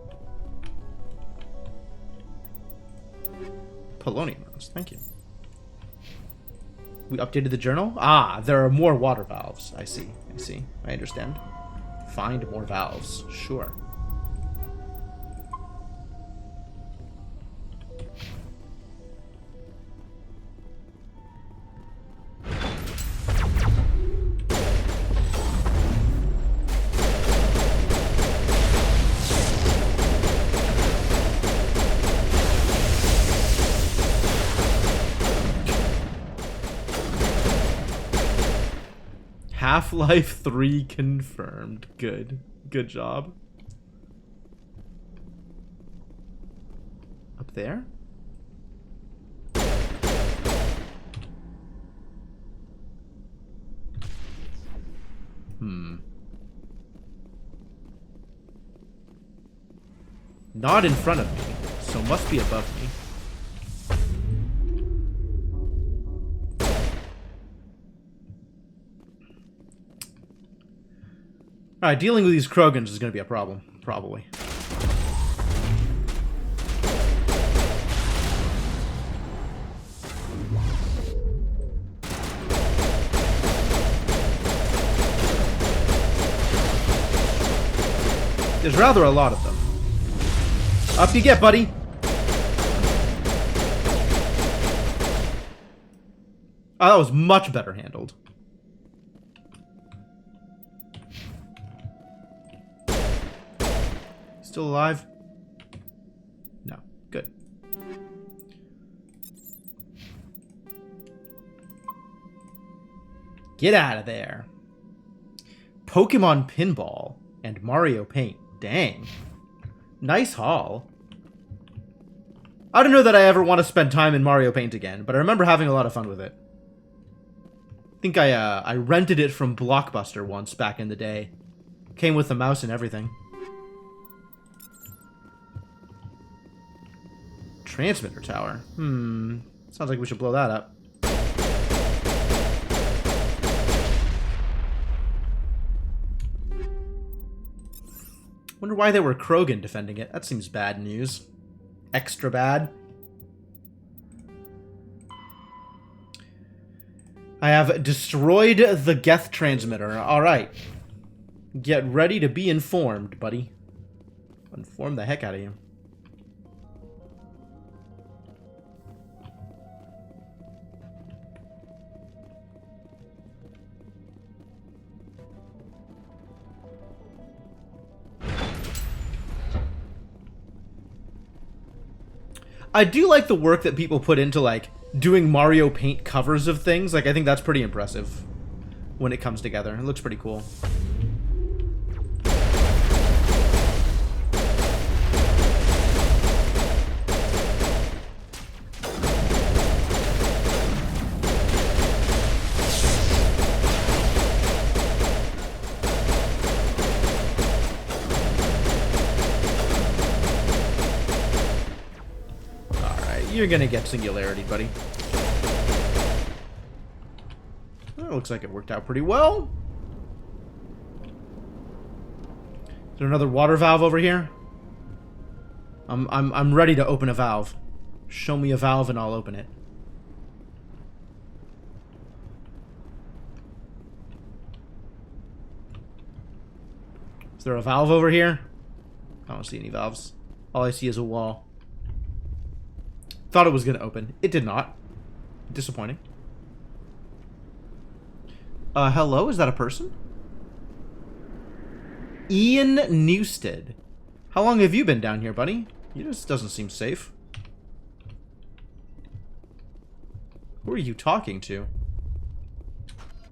Polonium roast, thank you. We updated the journal? Ah, there are more water valves. I see. I understand. Find more valves. Sure. Half-Life 3 confirmed. Good. Good job. Up there? Not in front of me, so must be above me. Alright, dealing with these Krogans is going to be a problem, probably. There's rather a lot of them. Up you get, buddy! Oh, that was much better handled. Still alive? No. Good. Get out of there. Pokemon Pinball and Mario Paint. Dang. Nice haul. I don't know that I ever want to spend time in Mario Paint again, but I remember having a lot of fun with it. I think I rented it from Blockbuster once back in the day. Came with the mouse and everything. Transmitter tower. Sounds like we should blow that up. Wonder why there were Krogan defending it. That seems bad news. Extra bad. I have destroyed the Geth transmitter. Alright. Get ready to be informed, buddy. Inform the heck out of you. I do like the work that people put into, like, doing Mario Paint covers of things. Like, I think that's pretty impressive when it comes together. It looks pretty cool. You're gonna get Singularity, buddy. That looks like it worked out pretty well. Is there another water valve over here? I'm ready to open a valve. Show me a valve and I'll open it. Is there a valve over here? I don't see any valves. All I see is a wall. Thought it was going to open. It did not. Disappointing. Hello? Is that a person? Ian Newstead. How long have you been down here, buddy? You just doesn't seem safe. Who are you talking to?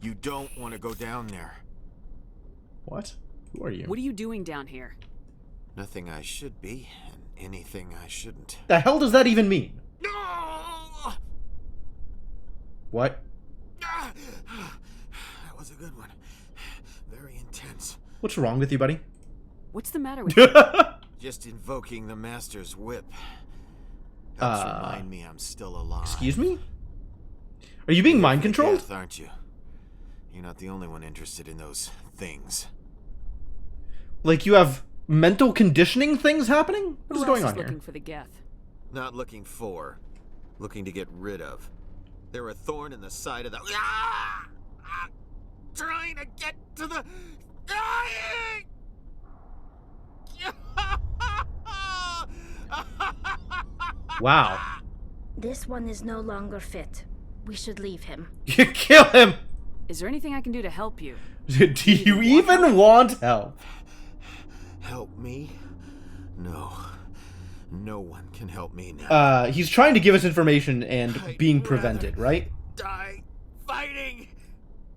You don't want to go down there. What? Who are you? What are you doing down here? Nothing I should be, and anything I shouldn't. The hell does that even mean? No! What? That was a good one. Very intense. What's wrong with you, buddy? What's the matter with you? Just invoking the Master's whip. Helps remind me I'm still alive. Excuse me? Are you being mind controlled? Death, aren't you? You're not the only one interested in those things. Like you have mental conditioning things happening? What is going on here? Looking for the Geth. Not looking for. Looking to get rid of. They're a thorn in the side of the... Ah! I'm trying to get to the... Wow. This one is no longer fit. We should leave him. You kill him! Is there anything I can do to help you? Do you even want help? Help me? No. No one can help me now. He's trying to give us information and being prevented, right? Die fighting!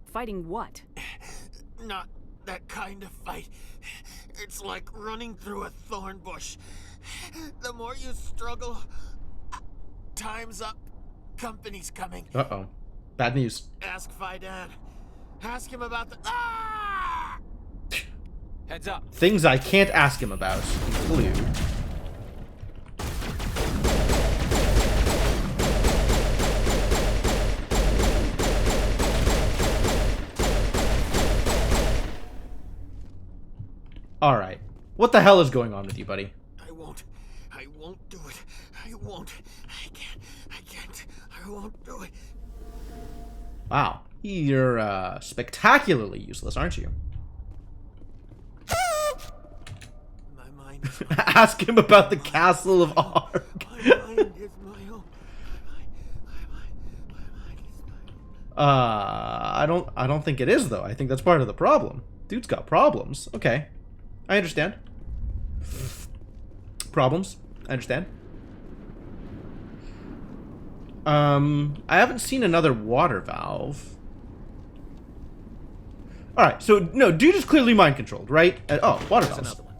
Fighting what? Not that kind of fight. It's like running through a thorn bush. The more you struggle, time's up. Company's coming. Uh-oh. Bad news. Ask Faidan. Ask him about the... Ah! Heads up. Things I can't ask him about include... Alright. What the hell is going on with you, buddy? I won't do it. I won't do it. Wow. You're, spectacularly useless, aren't you? My mind is Ask him about the Castle of Ark. my mind is my own. I don't think it is, though. I think that's part of the problem. Dude's got problems. Okay. I understand. Problems. I understand. I haven't seen another water valve. Alright, so, no, dude is clearly mind-controlled, right? Oh, water There's valves. another one.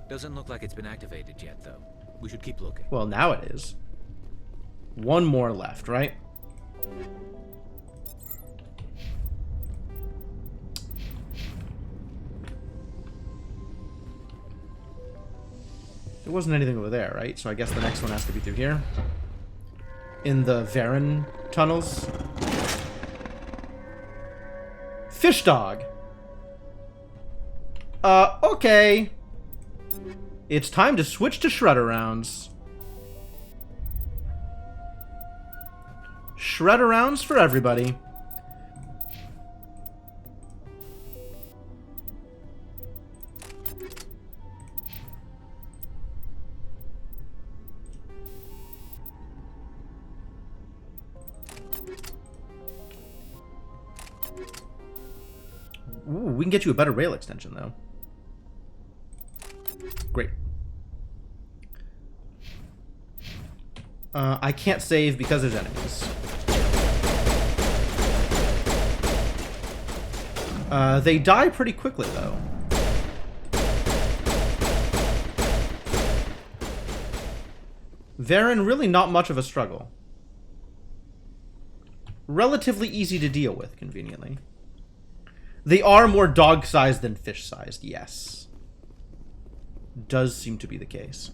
Doesn't look like it's been activated yet, though. We should keep looking. Well, now it is. One more left, right? There wasn't anything over there, right? So I guess the next one has to be through here. In the Varen tunnels. Fish dog. Okay. It's time to switch to shredder rounds. Shredder rounds for everybody. Ooh, we can get you a better rail extension, though. Great. I can't save because there's enemies. They die pretty quickly, though. Varen, really not much of a struggle. Relatively easy to deal with, conveniently. They are more dog-sized than fish-sized, yes. Does seem to be the case.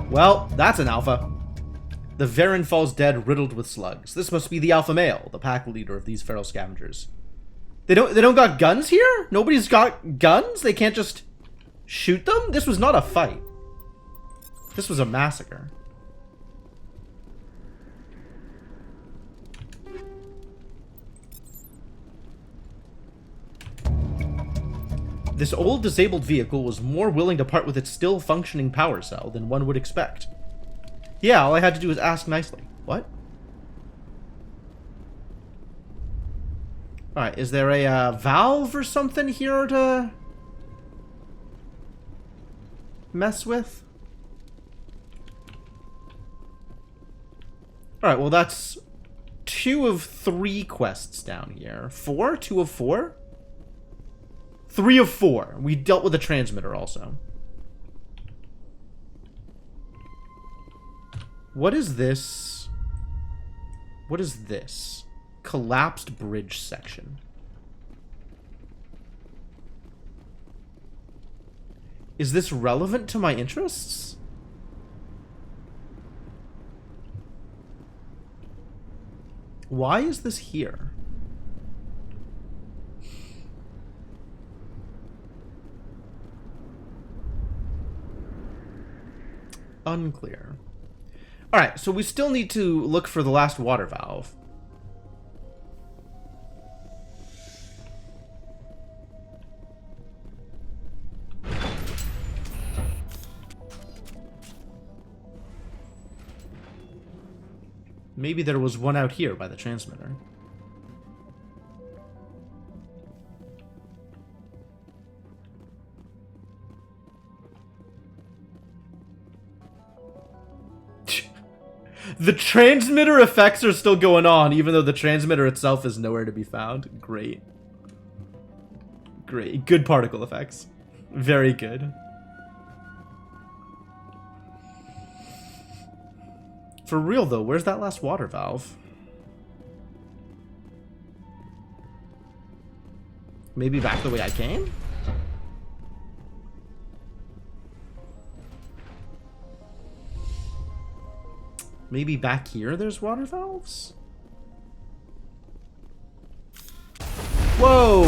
Well, that's an alpha. The Varen falls dead, riddled with slugs. This must be the alpha male, the pack leader of these feral scavengers. They don't got guns here? Nobody's got guns? They can't just shoot them? This was not a fight. This was a massacre. This old disabled vehicle was more willing to part with its still functioning power cell than one would expect. Yeah, all I had to do was ask nicely. What? Alright, is there a valve or something here to mess with? Alright, well that's 2 of 3 quests down here. 4? 2 of 4? 3 of 4. We dealt with the transmitter also. What is this? What is this? Collapsed bridge section. Is this relevant to my interests? Why is this here? Unclear. Alright, so we still need to look for the last water valve. Maybe there was one out here by the transmitter. The transmitter effects are still going on, even though the transmitter itself is nowhere to be found. Great. Great. Good particle effects. Very good. For real, though, where's that last water valve? Maybe back the way I came? Maybe back here there's water valves? Whoa!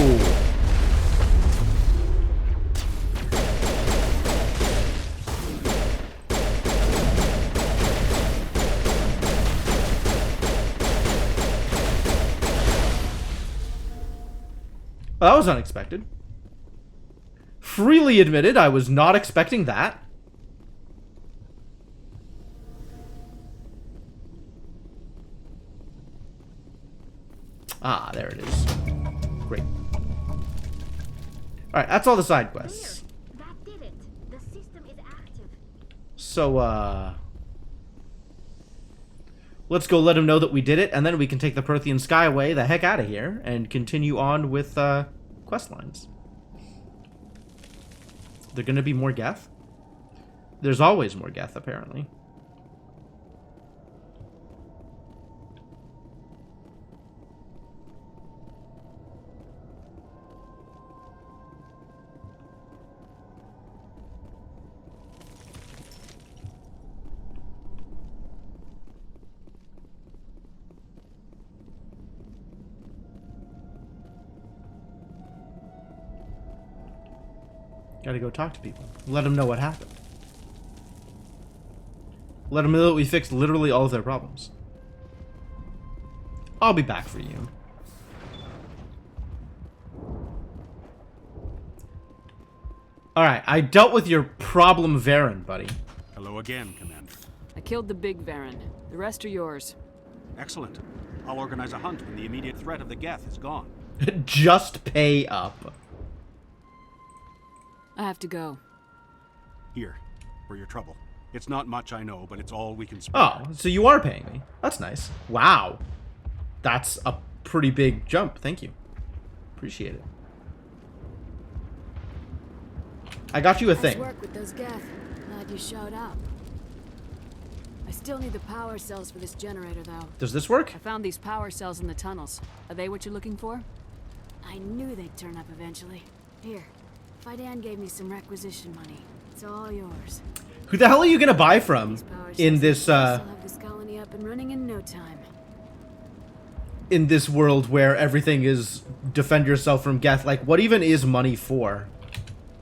Well, that was unexpected. Freely admitted, I was not expecting that. Ah, there it is. Great. Alright, that's all the side quests. That did it. The system is active. So, let's go let him know that we did it, and then we can take the Prothean Skyway the heck out of here and continue on with, quest lines. There gonna be more Geth? There's always more Geth, apparently. Gotta go talk to people. Let them know what happened. Let them know that we fixed literally all of their problems. I'll be back for you. Alright, I dealt with your problem Varen, buddy. Hello again, Commander. I killed the big Varen. The rest are yours. Excellent. I'll organize a hunt when the immediate threat of the Geth is gone. Just pay up. I have to go. Here, for your trouble. It's not much, I know, but it's all we can spare. Oh, so you are paying me. That's nice. Wow. That's a pretty big jump. Thank you. Appreciate it. I got you a thing. Nice work with those Geth. Glad you showed up. I still need the power cells for this generator, though. Does this work? I found these power cells in the tunnels. Are they what you're looking for? I knew they'd turn up eventually. Here, Fidan gave me some requisition money. It's all yours. Who the hell are you gonna buy from in this I'll have this colony up and running in no time. in this world where everything is defend yourself from Geth? Like, what even is money for?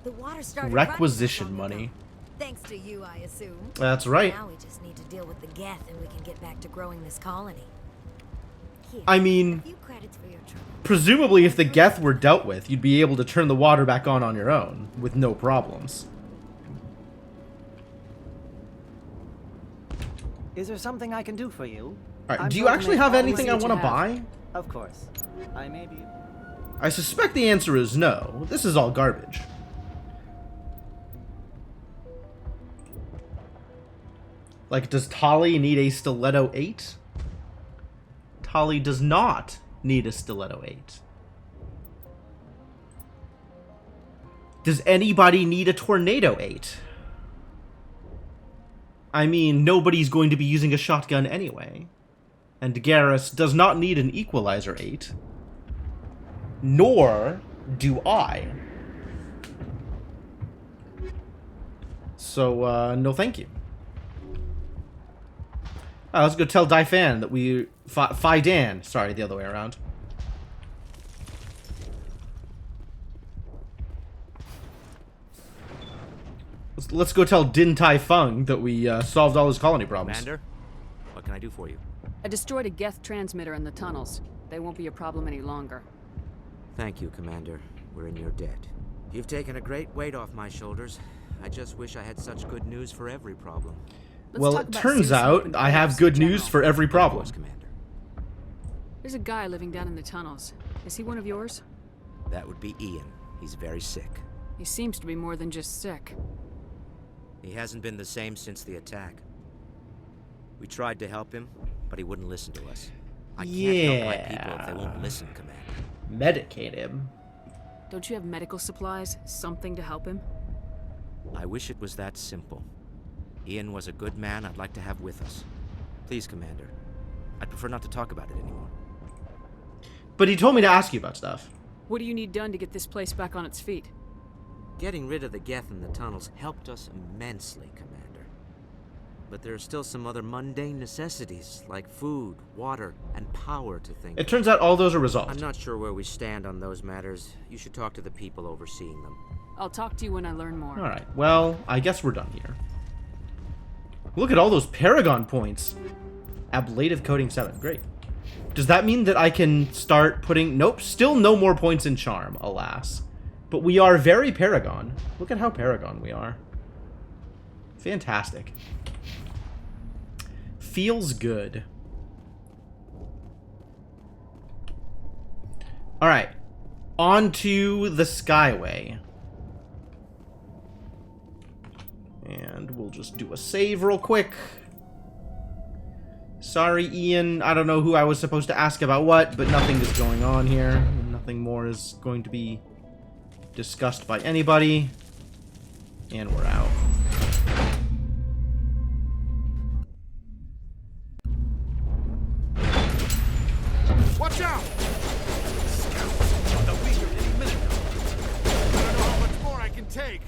The water started Requisition money. Thanks to you, I assume. That's right. Now we just need to deal with the Geth and we can get back to growing this colony. Here, I mean, a few credits for your trouble. presumably if the Geth were dealt with, you'd be able to turn the water back on your own with no problems. Is there something I can do for you? Alright, do you actually have anything I want to buy? Of course. I may be... I suspect the answer is no. This is all garbage. Like, does Tali need a Stiletto 8? Tali does not need a Stiletto 8. Does anybody need a Tornado 8? I mean, nobody's going to be using a shotgun anyway. And Garrus does not need an Equalizer 8. Nor do I. So, no thank you. Let's go tell Daifan that we... Fidan. Sorry, the other way around. Let's go tell Din Tai Fung that we solved all his colony problems. Commander, I do for you? I destroyed a Geth transmitter in the tunnels. They won't be a problem any longer. Thank you, Commander. We're in your debt. You've taken a great weight off my shoulders. I just wish I had such good news for every problem. Well, it turns out I have good news for every problem. There's a guy living down in the tunnels. Is he one of yours? That would be Ian. He's very sick. He seems to be more than just sick. He hasn't been the same since the attack. We tried to help him, but he wouldn't listen to us. I can't help my people if they won't listen, Commander. Medicate him. Don't you have medical supplies? Something to help him? I wish it was that simple. Ian was a good man I'd like to have with us. Please, Commander. I'd prefer not to talk about it anymore. But he told me to ask you about stuff. What do you need done to get this place back on its feet? Getting rid of the Geth in the tunnels helped us immensely, Commander. But there are still some other mundane necessities, like food, water, and power to think of. It turns out all those are resolved. I'm not sure where we stand on those matters. You should talk to the people overseeing them. I'll talk to you when I learn more. Alright, well, I guess we're done here. Look at all those Paragon points. Ablative Coating 7, great. Does that mean that I can start putting... Nope, still no more points in Charm, alas. But we are very Paragon. Look at how Paragon we are. Fantastic. Feels good. Alright. On to the Skyway. And we'll just do a save real quick. Sorry, Ian. I don't know who I was supposed to ask about what, but nothing is going on here. Nothing more is going to be discussed by anybody. And we're out. Watch out! They'll be here any minute now. I don't know how much more I can take.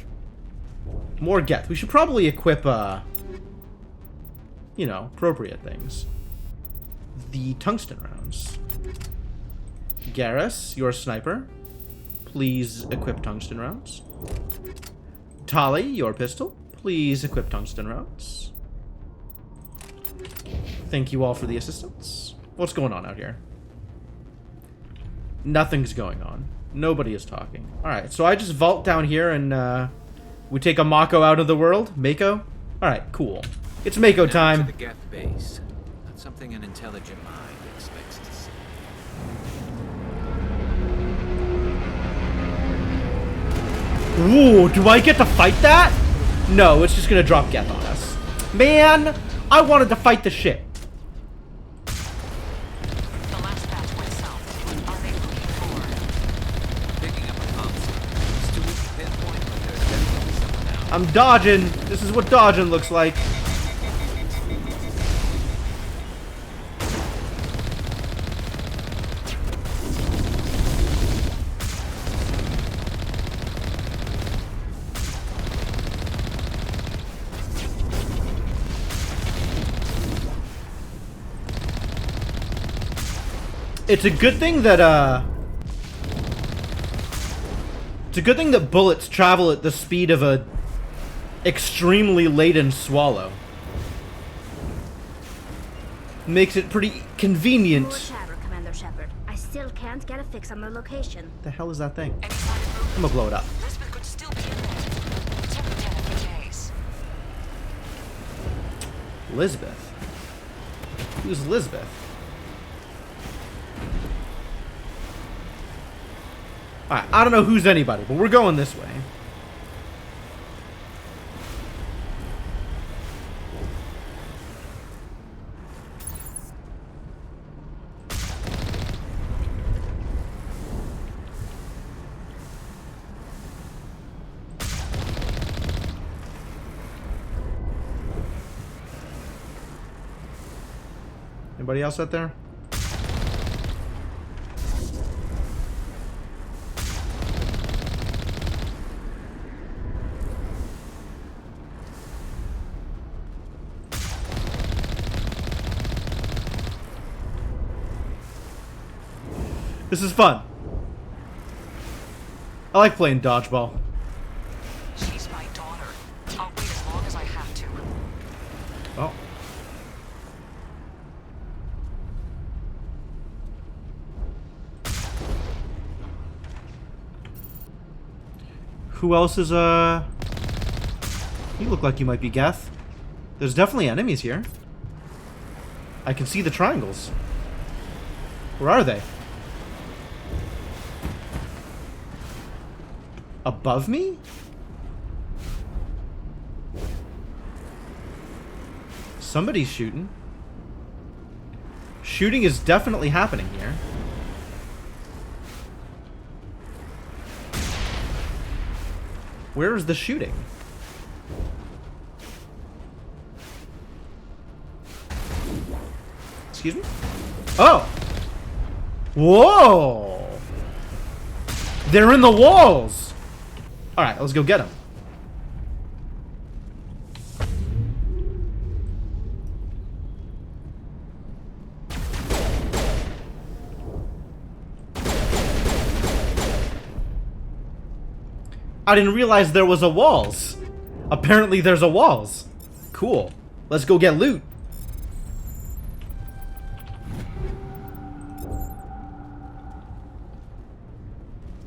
More Geth. We should probably equip, you know, appropriate things. The tungsten rounds. Garrus, your sniper. Please equip tungsten rounds. Tali, your pistol. Please equip tungsten rounds. Thank you all for the assistance. What's going on out here? Nothing's going on. Nobody is talking. Alright, so I just vault down here and, we take a Mako out of the world? Mako? Alright, cool. It's Mako time. To the Geth base. Not something an intelligent mind expects to see. Ooh, do I get to fight that? No, it's just gonna drop Geth on us. Man, I wanted to fight the ship. I'm dodging. This is what dodging looks like. It's a good thing that, it's a good thing that bullets travel at the speed of a extremely laden swallow. Makes it pretty convenient. More chatter, Commander Shepard. I still can't get a fix on the location. The hell is that thing? I'm gonna blow it up. Lisbeth could still be in there. Check the data for days. Lisbeth? Who's Lisbeth? Alright, I don't know who's anybody, but we're going this way. Anybody else out there? This is fun. I like playing dodgeball. She's my daughter. I'll wait as long as I have to. Oh. Who else is, You look like you might be Geth. There's definitely enemies here. I can see the triangles. Where are they? Above me? Somebody's shooting. Shooting is definitely happening here. Where is the shooting? Excuse me? Oh! Whoa! They're in the walls! Alright, let's go get them. I didn't realize there was a walls. Apparently there's a walls. Cool. Let's go get loot.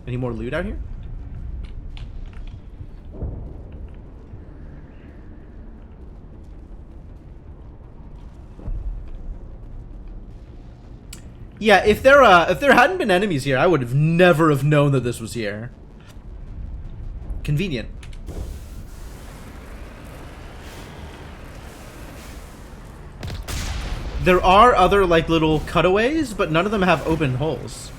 Any more loot out here? Yeah, if there hadn't been enemies here, I would have never have known that this was here. Convenient. There are other, like, little cutaways, but none of them have open holes.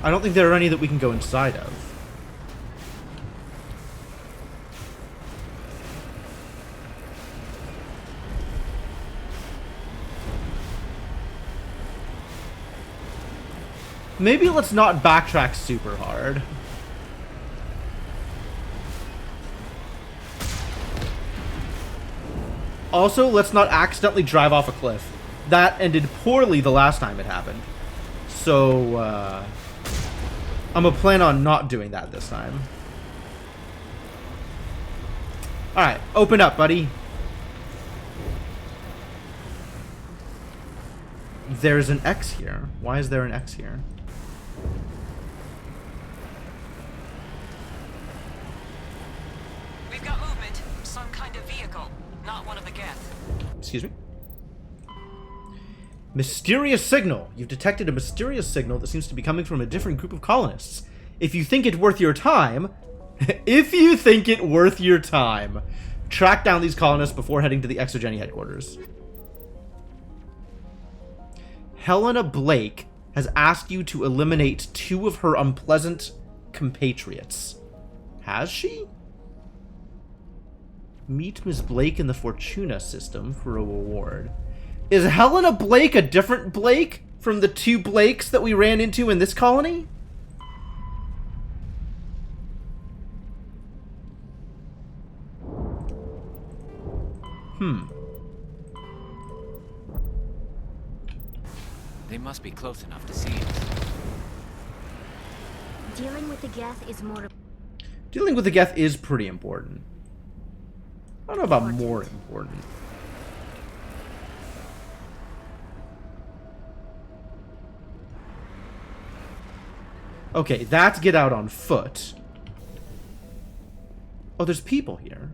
I don't think there are any that we can go inside of. Maybe let's not backtrack super hard. Also, let's not accidentally drive off a cliff. That ended poorly the last time it happened. So, I'm gonna plan on not doing that this time. Alright, open up, buddy. There's an X here. Why is there an X here? We've got movement. Some kind of vehicle. Not one of the Geth. Excuse me? Mysterious signal. You've detected a mysterious signal that seems to be coming from a different group of colonists. If you think it worth your time, track down these colonists before heading to the Exogeny headquarters. Helena Blake has asked you to eliminate 2 of her unpleasant compatriots. Has she? Meet Ms. Blake in the Fortuna system for a reward. Is Helena Blake a different Blake from the 2 Blakes that we ran into in this colony? They must be close enough to see us. Dealing with the Geth is more... Dealing with the Geth is pretty important. I don't know about more important. Okay, that's get out on foot. Oh, there's people here.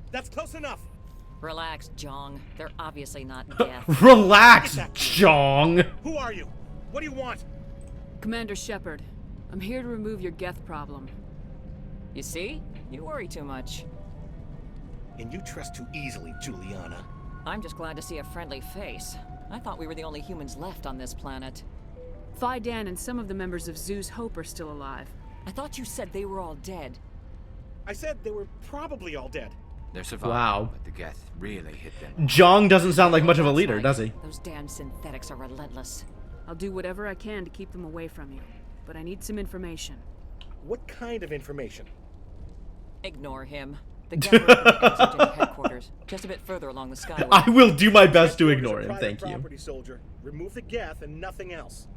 That's close enough. Relax, Jong. They're obviously not Geth. Relax, Jong. Who are you? What do you want? Commander Shepard, I'm here to remove your Geth problem. You see? You worry too much. And you trust too easily, Juliana. I'm just glad to see a friendly face. I thought we were the only humans left on this planet. Phi-Dan and some of the members of Zoo's Hope are still alive. I thought you said they were all dead. I said they were probably all dead. They're surviving, Wow. but the Geth really hit them. Jong doesn't sound like much of a leader, does he? Those damn synthetics are relentless. I'll do whatever I can to keep them away from you, but I need some information. What kind of information? Ignore him. The Geth are at the Exogeny headquarters, just a bit further along the skyway. I will do my best to ignore him, thank you. Property, soldier. Remove the Geth and nothing else.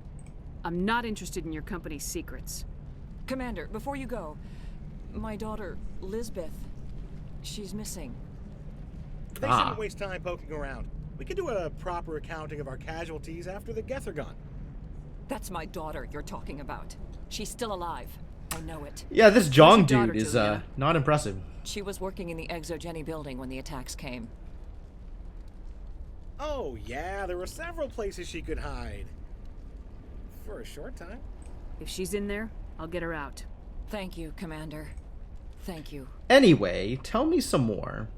I'm not interested in your company's secrets. Commander, before you go, my daughter, Lisbeth, she's missing. They shouldn't waste time poking around. We could do a proper accounting of our casualties after the Geth are gone. That's my daughter you're talking about. She's still alive. I know it. Yeah, this Jong Where's your daughter, dude is Juliana? not impressive. She was working in the Exogeny building when the attacks came. Oh, yeah, there were several places she could hide. For a short time. If she's in there, I'll get her out. Thank you, Commander. Thank you. Anyway, tell me some more.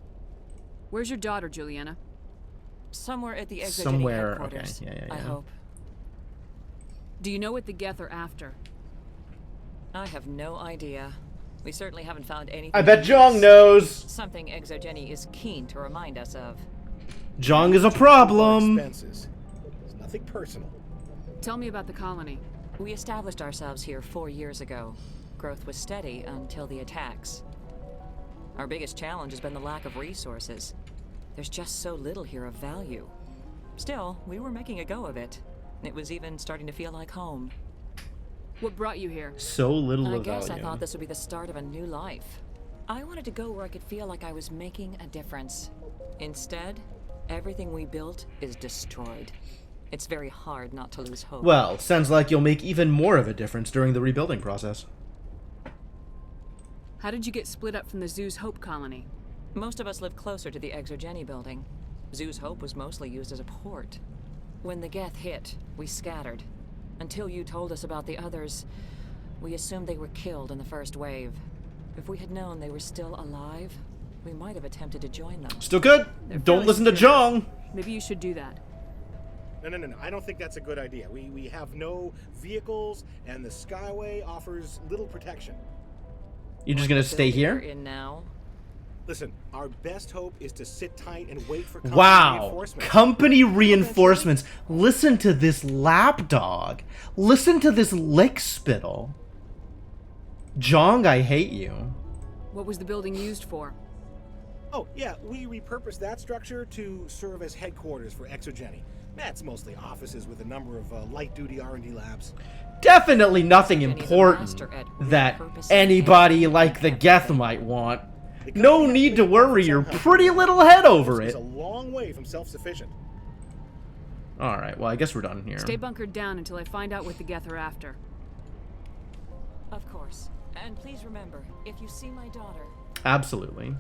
Where's your daughter, Juliana? Somewhere at the Exogeny Somewhere, headquarters. okay. Yeah. I hope. Do you know what the Geth are after? I have no idea. We certainly haven't found anything. I bet Jong knows. Something Exogeny is keen to remind us of. Jong is a problem. Expenses. It's nothing personal. Tell me about the colony. We established ourselves here 4 years ago. Growth was steady until the attacks. Our biggest challenge has been the lack of resources. There's just so little here of value. Still, we were making a go of it. It was even starting to feel like home. What brought you here? So little I of guess value. I thought this would be the start of a new life. I wanted to go where I could feel like I was making a difference. Instead, everything we built is destroyed. It's very hard not to lose hope. Well, sounds like you'll make even more of a difference during the rebuilding process. How did you get split up from the Zoo's Hope colony? Most of us lived closer to the Exogeny building. Zoo's Hope was mostly used as a port. When the Geth hit, we scattered. Until you told us about the others, we assumed they were killed in the first wave. If we had known they were still alive, we might have attempted to join them. Still good. Don't listen to Jong. Maybe you should do that. No. I don't think that's a good idea. We have no vehicles, and the Skyway offers little protection. You're just gonna stay here? In now. Listen, our best hope is to sit tight and wait for company Wow. reinforcements. Company reinforcements. Listen to this lapdog. Listen to this lick spittle. Jong, I hate you. What was the building used for? Oh, yeah, we repurposed that structure to serve as headquarters for Exogeny. That's mostly offices with a number of light-duty R&D labs. Definitely nothing important that anybody like the Geth might want. No need to worry your pretty little head over It's it. a long way from self-sufficient. Alright, well, I guess we're done here. Stay bunkered down until I find out what the Geth are after. Of course. And please remember, if you see my daughter... Absolutely.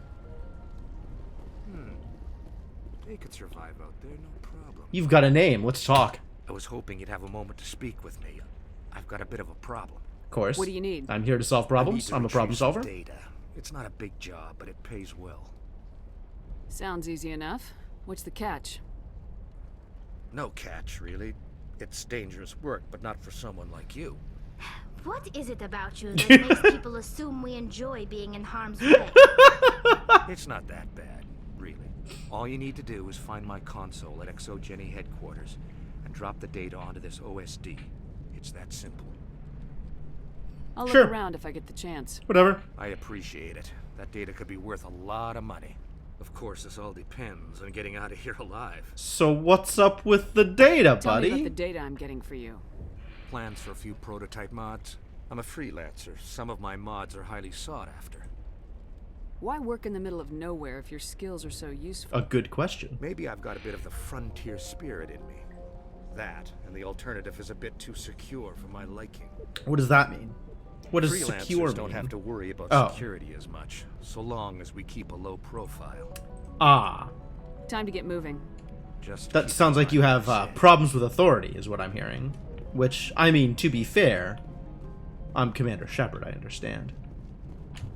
They could survive out there, no problem. You've got a name. Let's talk. I was hoping you'd have a moment to speak with me. I've got a bit of a problem. Of course. What do you need? I'm here to solve problems. I'm a problem solver. Data. It's not a big job, but it pays well. Sounds easy enough. What's the catch? No catch, really. It's dangerous work, but not for someone like you. What is it about you that makes people assume we enjoy being in harm's way? It's not that bad, really. All you need to do is find my console at Exogeny headquarters and drop the data onto this OSD. It's that simple. I'll Sure. look around if I get the chance. Whatever. I appreciate it. That data could be worth a lot of money. Of course, this all depends on getting out of here alive. So what's up with the data, Tell me about buddy? the data I'm getting for you. Plans for a few prototype mods. I'm a freelancer. Some of my mods are highly sought after. Why work in the middle of nowhere if your skills are so useful? A good question. Maybe I've got a bit of the frontier spirit in me. That, and the alternative is a bit too secure for my liking. What does that mean? What does Freelancers secure mean? don't have to worry about Oh. security as much, so long as we keep a low profile. Ah. Time to get moving. Just That keep sounds in like you mind have what I say. problems with authority, is what I'm hearing. Which, I mean, to be fair, I'm Commander Shepard, I understand.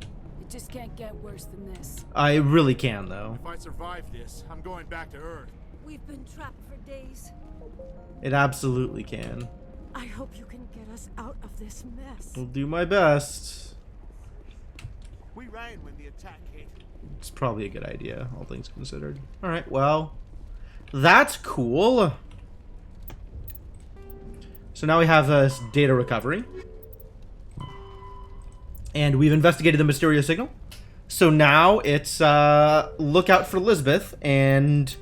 It just can't get worse than this. I really can, though. If I survive this, I'm going back to Earth. We've been trapped for days. It absolutely can. I hope you can get us out of this mess. I'll do my best. We ran when the attack hit. It's probably a good idea, all things considered. Alright, well, that's cool. So now we have data recovery. And we've investigated the mysterious signal. So now it's look out for Lisbeth and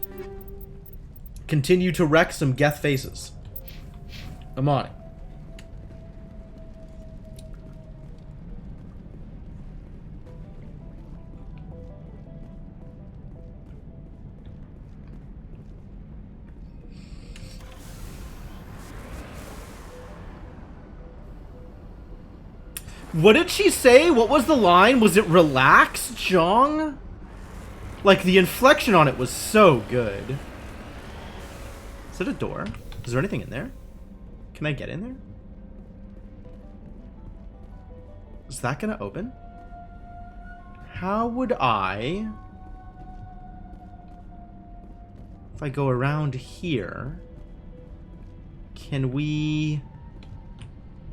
continue to wreck some Geth faces. I'm on it. What did she say? What was the line? Was it relax, Jong? Like, the inflection on it was so good. Is it a door? Is there anything in there? Can I get in there? Is that gonna open? How would I... If I go around here... Can we...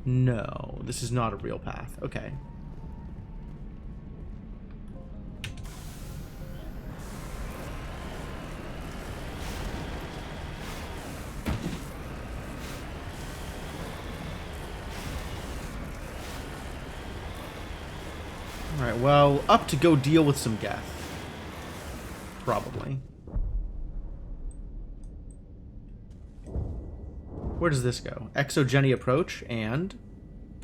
No, this is not a real path. Okay. Alright, well, up to go deal with some Geth. Probably. Where does this go? Exogeny approach and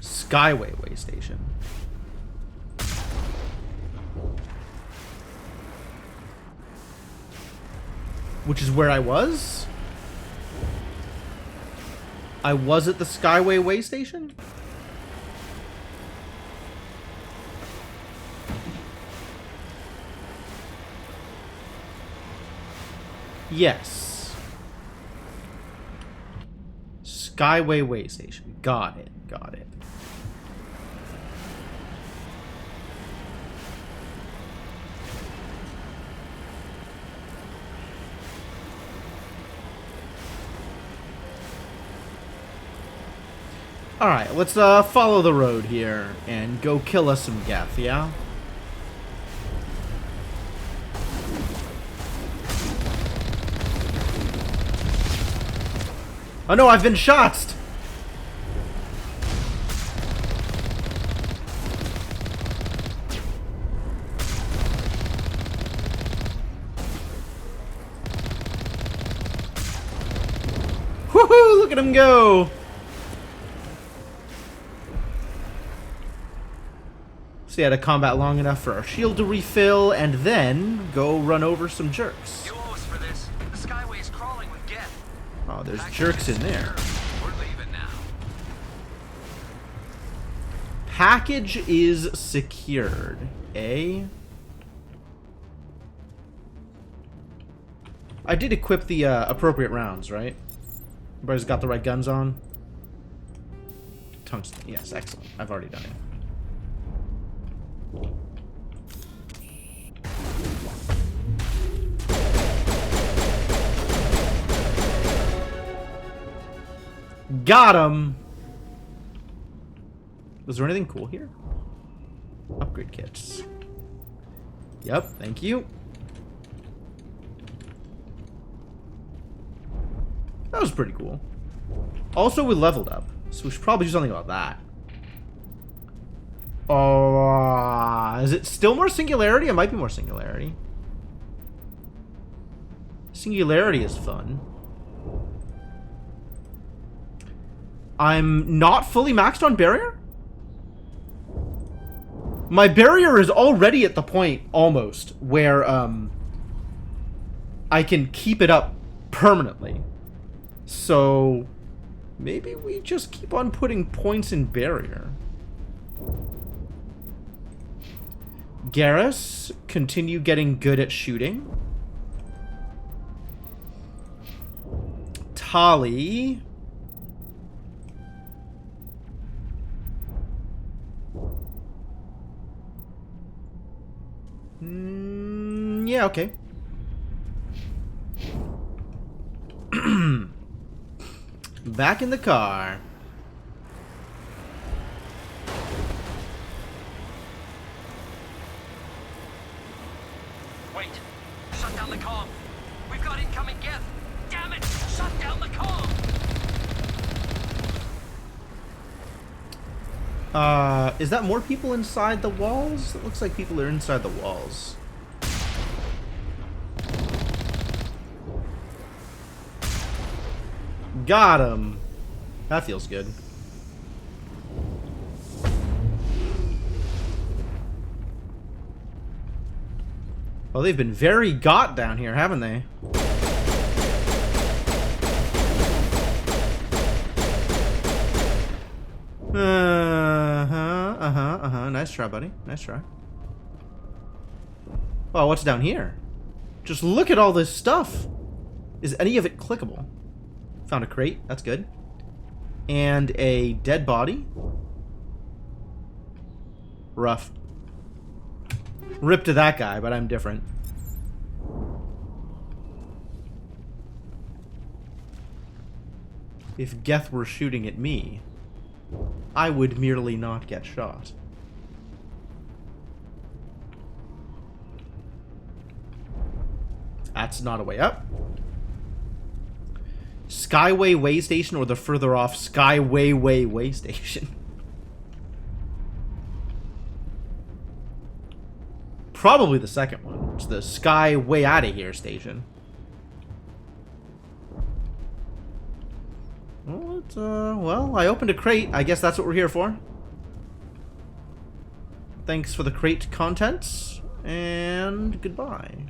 Skyway way station. Which is where I was? I was at the Skyway way station? Yes. Skyway way station. Got it. Got it. Alright, let's follow the road here and go kill us some Geth, yeah? Oh no, I've been shot! Woohoo! Look at him go! Stay out of combat long enough for our shield to refill, and then go run over some jerks. You owe us for this. The Skyway is crawling with Geth. Oh, there's jerks in there. We're leaving now. Package is secured. Eh? I did equip the appropriate rounds, right? Everybody's got the right guns on? Tungsten. Yes, excellent. I've already done it. Got him! Was there anything cool here? Upgrade kits. Yep, thank you. That was pretty cool. Also, we leveled up, so we should probably do something about that. Is it still more Singularity? It might be more Singularity. Singularity is fun. I'm not fully maxed on Barrier? My Barrier is already at the point, almost, where, I can keep it up permanently. So, maybe we just keep on putting points in Barrier. Garrus, continue getting good at shooting. Tali. Yeah, okay. Back in the car. Wait. Shut down the comm. We've got incoming Geth. Damn it! Shut down the comm. Is that more people inside the walls? It looks like people are inside the walls. Got him. That feels good. Well, they've been very got down here, haven't they? Nice try, buddy. Nice try. Oh, what's down here? Just look at all this stuff. Is any of it clickable? Found a crate. That's good. And a dead body. Rough. Rip to that guy, but I'm different. If Geth were shooting at me, I would merely not get shot. That's not a way up. Skyway Way Station or the further off Skyway Way Station? Probably the second one. It's the Skyway Outta Here station. Well, I opened a crate. I guess that's what we're here for. Thanks for the crate contents, and goodbye.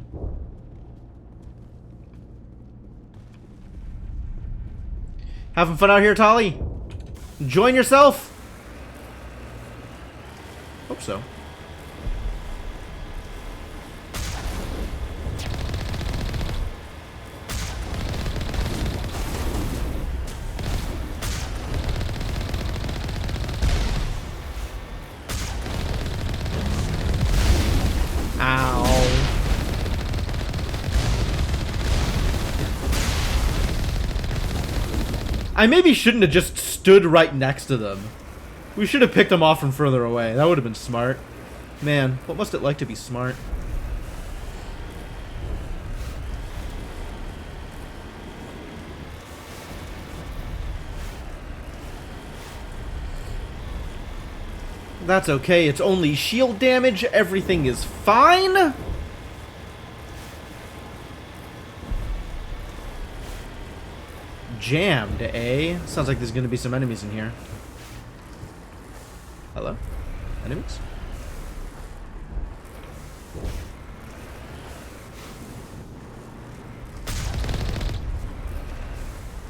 Having fun out here, Tali? Enjoying yourself? Hope so. I maybe shouldn't have just stood right next to them. We should have picked them off from further away. That would have been smart. Man, what must it like to be smart? That's okay. It's only shield damage. Everything is fine. Jammed, eh? Sounds like there's gonna be some enemies in here. Hello? Enemies?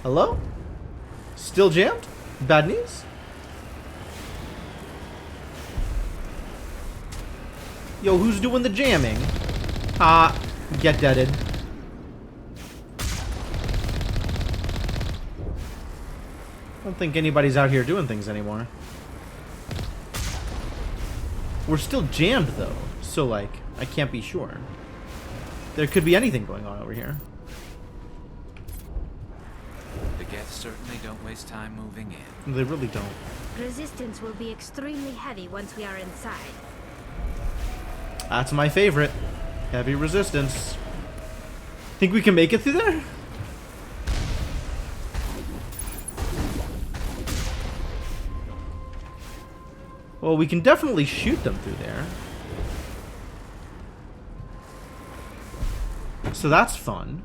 Hello? Still jammed? Bad news? Yo, who's doing the jamming? Ah, get deaded. I don't think anybody's out here doing things anymore. We're still jammed though, so like, I can't be sure. There could be anything going on over here. The Geth certainly don't waste time moving in. They really don't. Resistance will be extremely heavy once we are inside. That's my favorite. Heavy resistance. Think we can make it through there? Well, we can definitely shoot them through there. So that's fun.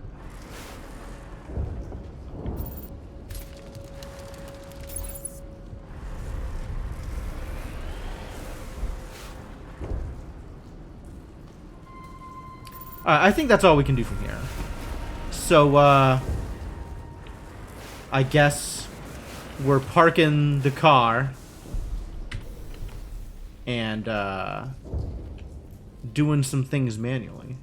I think that's all we can do from here. So, I guess we're parking the car and doing some things manually.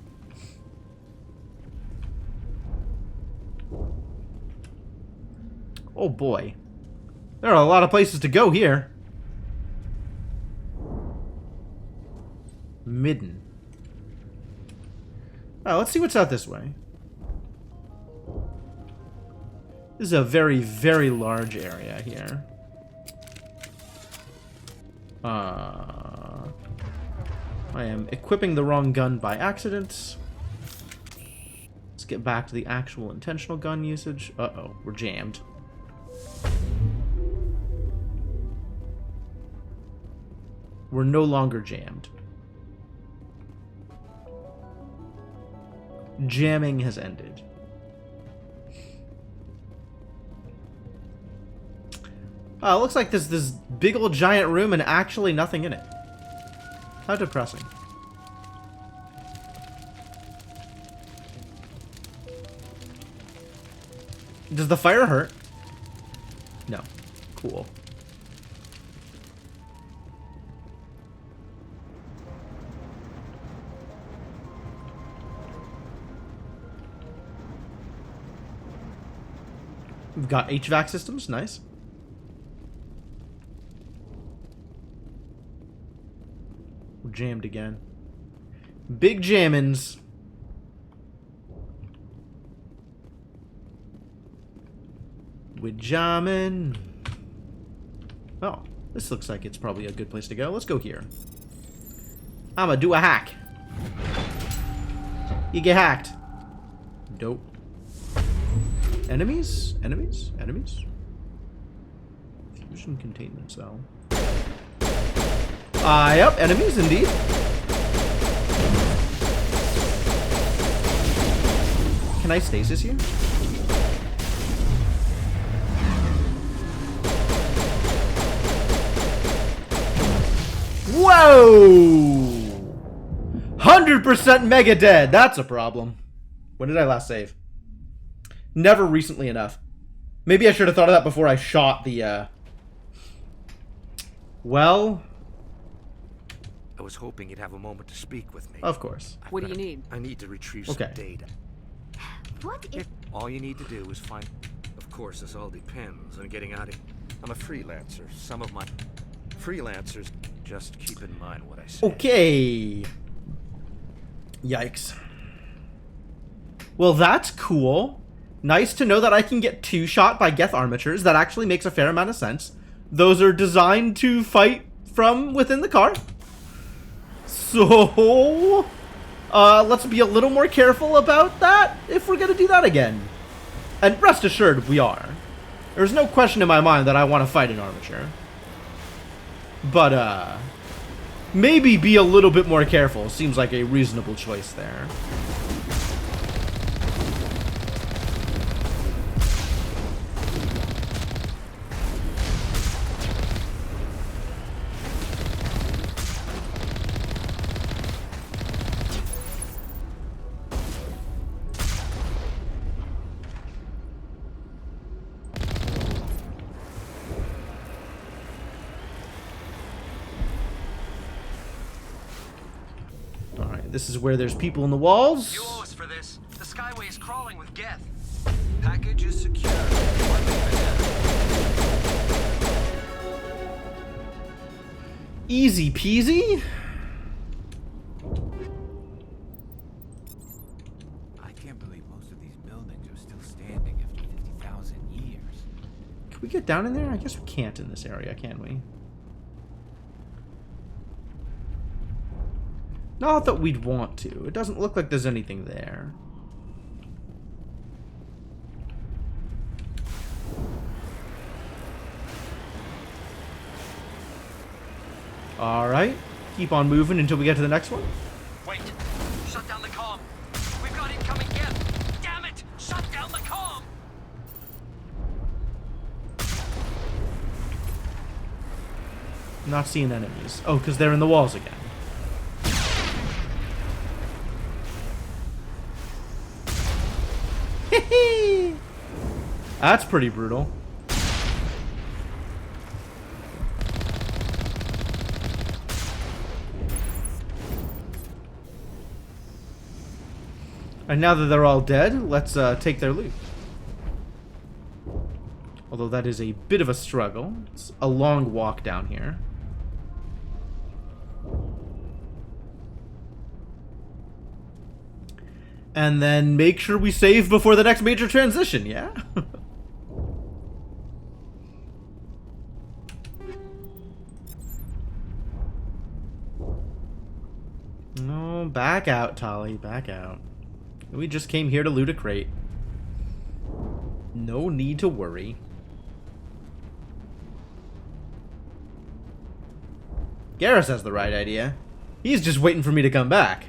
Oh boy. There are a lot of places to go here. Midden. Let's see what's out this way. This is a very, very large area here. I am equipping the wrong gun by accident. Let's get back to the actual intentional gun usage. Uh-oh, we're jammed. We're no longer jammed. Jamming has ended. Looks like there's this big old giant room and actually nothing in it. How depressing. Does the fire hurt? No. Cool. We've got HVAC systems. Nice. We're jammed again. Big jammins. We're jamming. Oh, this looks like it's probably a good place to go. Let's go here. I'ma do a hack. You get hacked. Dope. Enemies? Enemies? Enemies? Fusion containment cell. Yep, enemies indeed. Can I stasis here? Whoa! 100% mega dead. That's a problem. When did I last save? Never recently enough. Maybe I should have thought of that before I shot the, Well... I was hoping you'd have a moment to speak with me. Of course. What do you need? I need to retrieve Okay. some data. What if... All you need to do is find... Of course, this all depends on getting out of... I'm a freelancer. Some of my... Freelancers, just keep in mind what I say. Okay. Yikes. Well, that's cool. Nice to know that I can get two-shot by Geth armatures. That actually makes a fair amount of sense. Those are designed to fight from within the car. So, let's be a little more careful about that if we're going to do that again. And rest assured, we are. There's no question in my mind that I want to fight an armature. But, maybe be a little bit more careful. Seems like a reasonable choice there. This is where there's people in the walls. You owe us for this. The Skyway is crawling with Geth. Package is secure. Easy peasy. I can't believe most of these buildings are still standing after 50,000 years. Can we get down in there? I guess we can't in this area, can we? Not that we'd want to. It doesn't look like there's anything there. Alright. Keep on moving until we get to the next one. Wait. Shut down the comm. We've got incoming Geth. Damn it! Shut down the comm! Not seeing enemies. Oh, because they're in the walls again. That's pretty brutal. And now that they're all dead, let's take their loot. Although that is a bit of a struggle. It's a long walk down here. And then make sure we save before the next major transition, yeah? No, back out, Tali, back out. We just came here to loot a crate. No need to worry. Garrus has the right idea. He's just waiting for me to come back.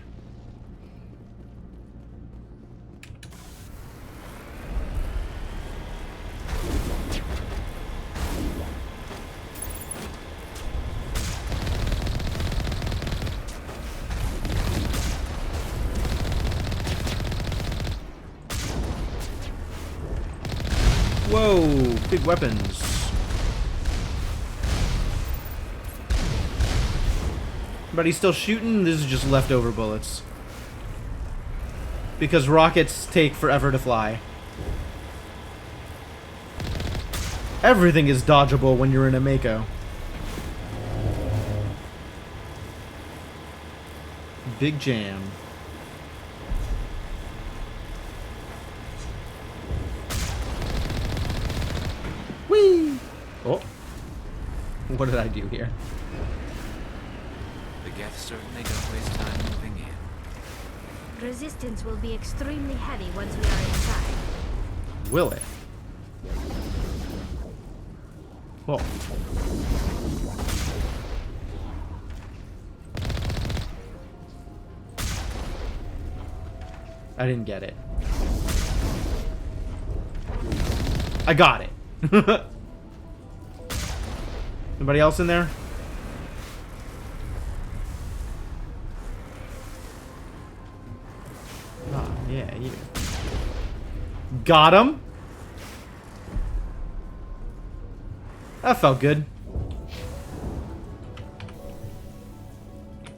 Whoa, big weapons. But he's still shooting. This is just leftover bullets. Because rockets take forever to fly. Everything is dodgeable when you're in a Mako. Big jam. Whee! Oh. What did I do here? The Geth certainly don't waste time moving in. Resistance will be extremely heavy once we are inside. Will it? Whoa. I didn't get it. I got it. Anybody else in there? Ah, yeah, you. Got him. That felt good.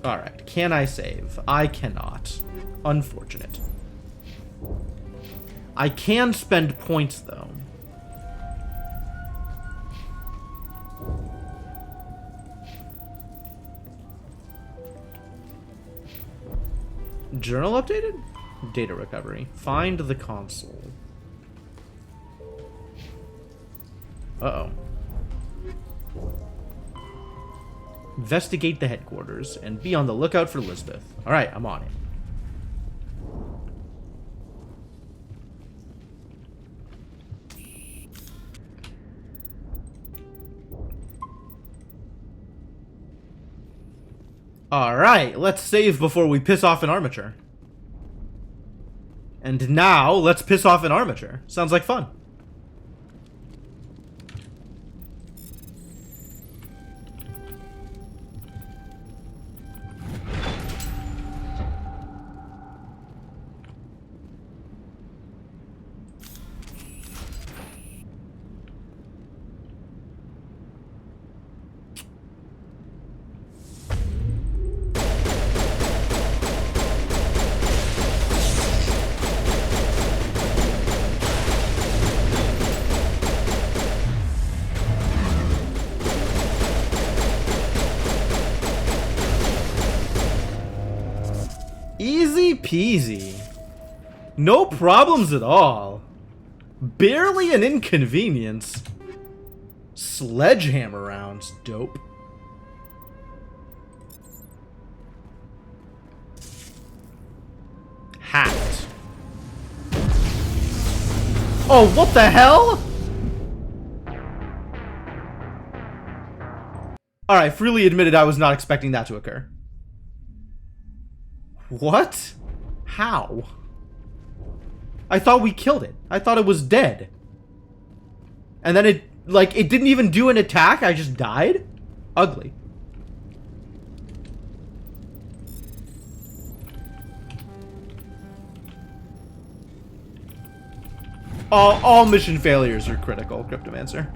Alright, can I save? I cannot. Unfortunate. I can spend points, though. Journal updated? Data recovery. Find the console. Uh-oh. Investigate the headquarters and be on the lookout for Elizabeth. Alright, I'm on it. Alright, let's save before we piss off an armature. And now, let's piss off an armature. Sounds like fun. Easy peasy. No problems at all. Barely an inconvenience. Sledgehammer rounds. Dope. Hacked. Oh, what the hell? Alright, freely admitted I was not expecting that to occur. What? How? I thought we killed it. I thought it was dead. And then it, like, it didn't even do an attack. I just died? Ugly. All mission failures are critical, Cryptomancer.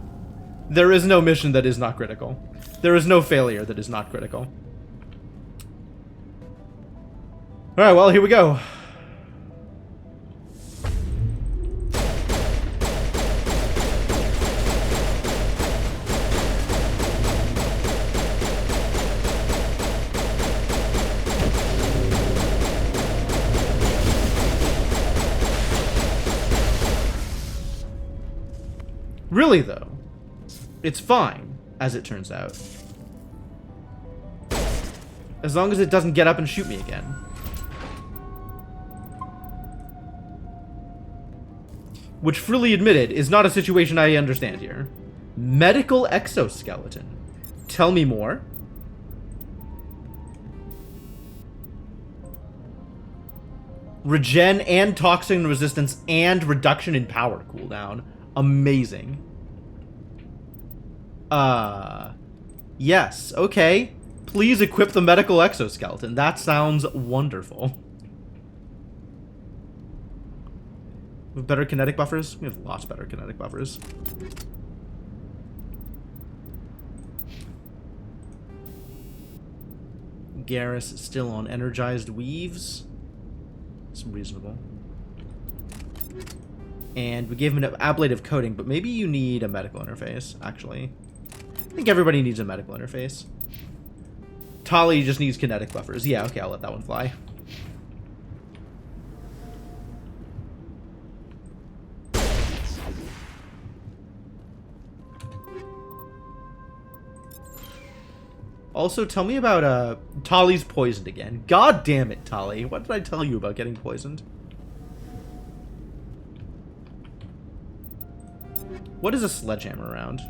There is no mission that is not critical. There is no failure that is not critical. Alright, well, here we go. Really, though, it's fine, as it turns out. As long as it doesn't get up and shoot me again. Which, freely admitted, is not a situation I understand here. Medical exoskeleton. Tell me more. Regen and toxin resistance and reduction in power cooldown. Amazing. Yes, okay. Please equip the medical exoskeleton. That sounds wonderful. We have better kinetic buffers? We have lots better kinetic buffers. Garrus still on energized weaves. It's reasonable. And we gave him an ablative coating, but maybe you need a medical interface, actually. I think everybody needs a medical interface. Tali just needs kinetic buffers. Yeah, okay, I'll let that one fly. Also, tell me about, Tali's poisoned again. God damn it, Tali. What did I tell you about getting poisoned? What is a sledgehammer around?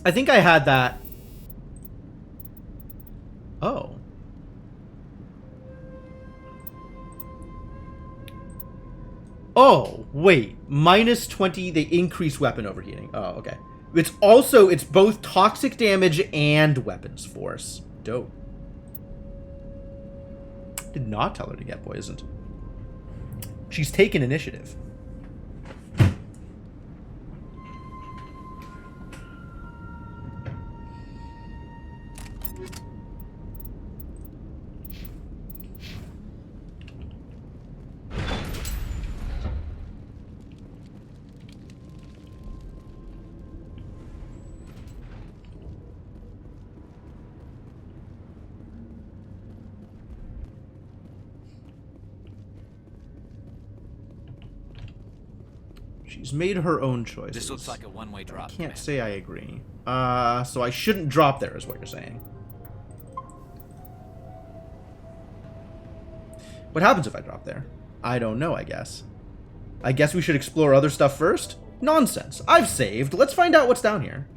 I think I had that. Oh. Oh, wait. Minus 20, they increase weapon overheating. Oh, okay. It's both toxic damage and weapons force. Dope. Did not tell her to get poisoned. She's taken initiative. She's made her own choices. This looks like a one-way drop. Can't say I agree. So I shouldn't drop there, is what you're saying. What happens if I drop there? I don't know, I guess. I guess we should explore other stuff first? Nonsense. I've saved. Let's find out what's down here.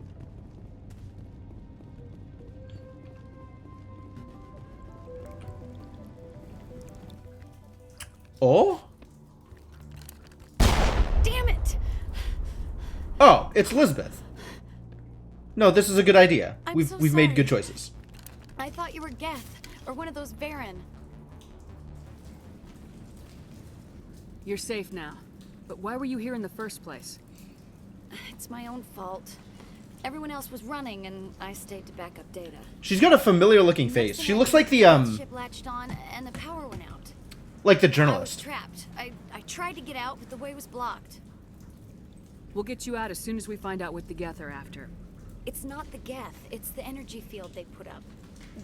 Oh? Damn it! Oh, it's Lisbeth. No, this is a good idea. I'm We've so made sorry. good choices. I thought you were Geth, or one of those Varen. You're safe now. But why were you here in the first place? It's my own fault. Everyone else was running, and I stayed to back up data. She's got a familiar looking face. She looks like the Ship latched on, and the power went out. like the I was journalist. trapped. I tried to get out, but the way was blocked. We'll get you out as soon as we find out what the Geth are after. It's not the Geth. It's the energy field they put up.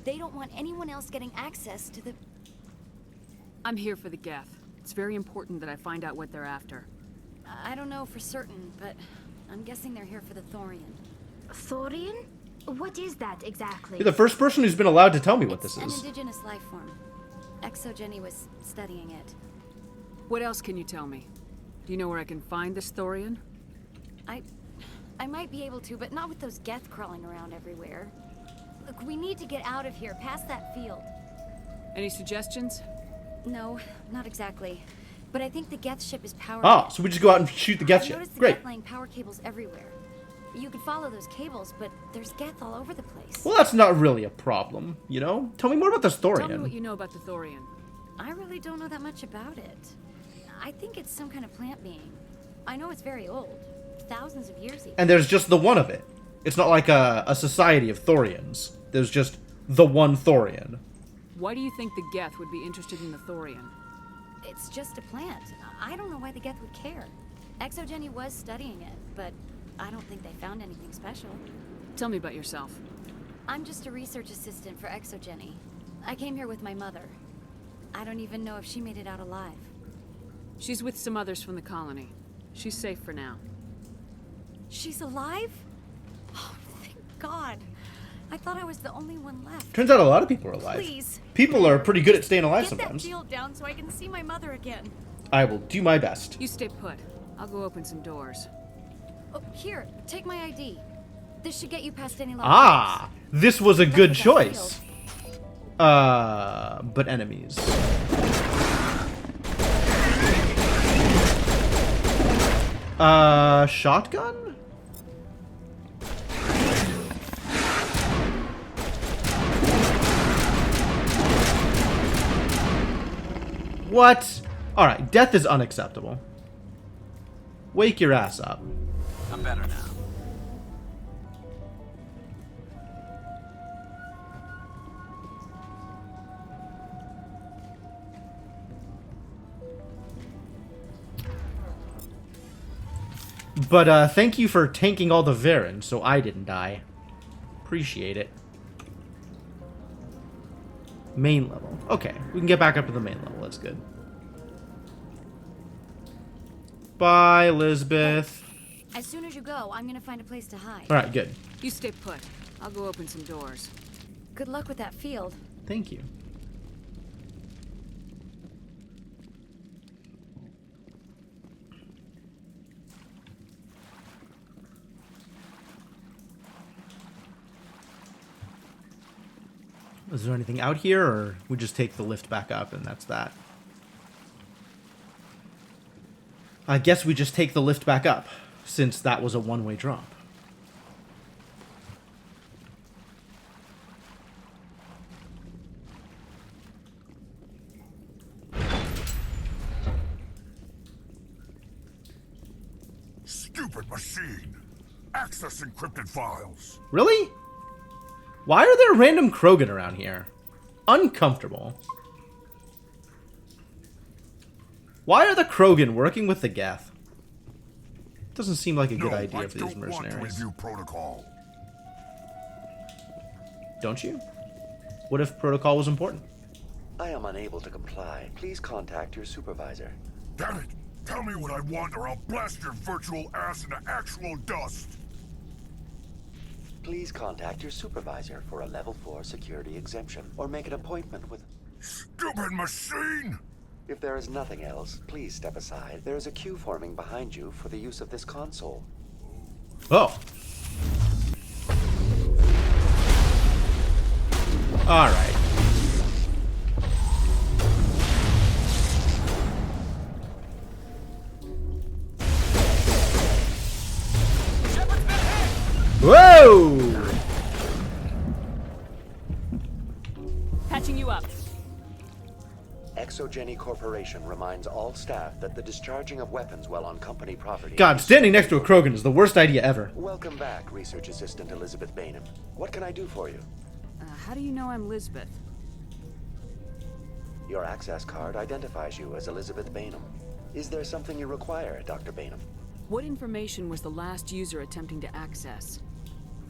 They don't want anyone else getting access to the... I'm here for the Geth. It's very important that I find out what they're after. I don't know for certain, but I'm guessing they're here for the Thorian. Thorian? What is that exactly? You're the first person who's been allowed to tell me what this An is. indigenous life form. ExoGeni was studying it. What else can you tell me? Do you know where I can find this Thorian? I might be able to, but not with those Geth crawling around everywhere. Look, we need to get out of here, past that field. Any suggestions? No, not exactly. But I think the Geth ship is powered. Oh, so we just go out and shoot the Geth I've ship. noticed the Great. Geth laying power cables everywhere. You could follow those cables, but there's Geth all over the place. Well, that's not really a problem, you know? Tell me more about this Tell me Thorian. what you know about the Thorian. I really don't know that much about it. I think it's some kind of plant being. I know it's very old. Thousands of years even. And there's just the one of it. It's not like a society of Thorians. There's just the one Thorian. Why do you think the Geth would be interested in the Thorian? It's just a plant. I don't know why the Geth would care. ExoGeni was studying it, but I don't think they found anything special. Tell me about yourself. I'm just a research assistant for ExoGeni. I came here with my mother. I don't even know if she made it out alive. She's with some others from the colony. She's safe for now. She's alive? Oh, thank God. I thought I was the only one left. Turns out a lot of people are alive. Please. People are pretty good at staying alive Get sometimes. that field down so I can see my mother again. I will do my best. You stay put. I'll go open some doors. Oh, here, take my ID. This should get you past any lockdowns. Ah, this was a good choice. But enemies. Shotgun? What? Alright, death is unacceptable. Wake your ass up. I'm better now. But thank you for tanking all the Varen so I didn't die. Appreciate it. Main level. Okay, we can get back up to the main level. That's good. Bye, Elizabeth. As soon as you go, I'm gonna find a place to hide. Alright, good. You stay put. I'll go open some doors. Good luck with that field. Thank you. Is there anything out here, or we just take the lift back up and that's that? I guess we just take the lift back up, since that was a one-way drop. Stupid machine! Access encrypted files. Really? Why are there random Krogan around here? Uncomfortable. Why are the Krogan working with the Geth? Doesn't seem like a good idea for these mercenaries. Review protocol. Don't you? What if protocol was important? I am unable to comply. Please contact your supervisor. Damn it! Tell me what I want or I'll blast your virtual ass into actual dust! Please contact your supervisor for a level 4 security exemption, or make an appointment with... Stupid machine! If there is nothing else, please step aside. There is a queue forming behind you for the use of this console. Oh. Alright. Whoa! Patching you up. Exogeny Corporation reminds all staff that the discharging of weapons while on company property... God, standing next to a Krogan is the worst idea ever. Welcome back, Research Assistant Elizabeth Bainham. What can I do for you? How do you know I'm Lisbeth? Your access card identifies you as Elizabeth Bainham. Is there something you require, Dr. Bainham? What information was the last user attempting to access?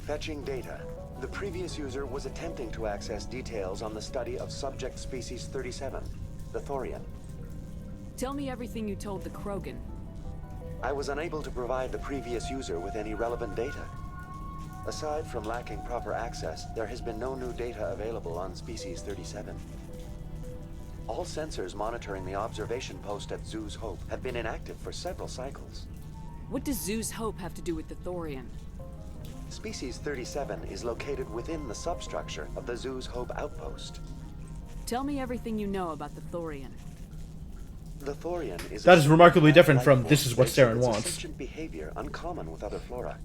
Fetching data. The previous user was attempting to access details on the study of subject species 37, the Thorian. Tell me everything you told the Krogan. I was unable to provide the previous user with any relevant data. Aside from lacking proper access, there has been no new data available on species 37. All sensors monitoring the observation post at Zoo's Hope have been inactive for several cycles. What does Zoo's Hope have to do with the Thorian? Species 37 is located within the substructure of the Zoo's Hope outpost. Tell me everything you know about the Thorian. The Thorian is... That is remarkably different from this is what Saren wants. Sentient behavior uncommon with other flora.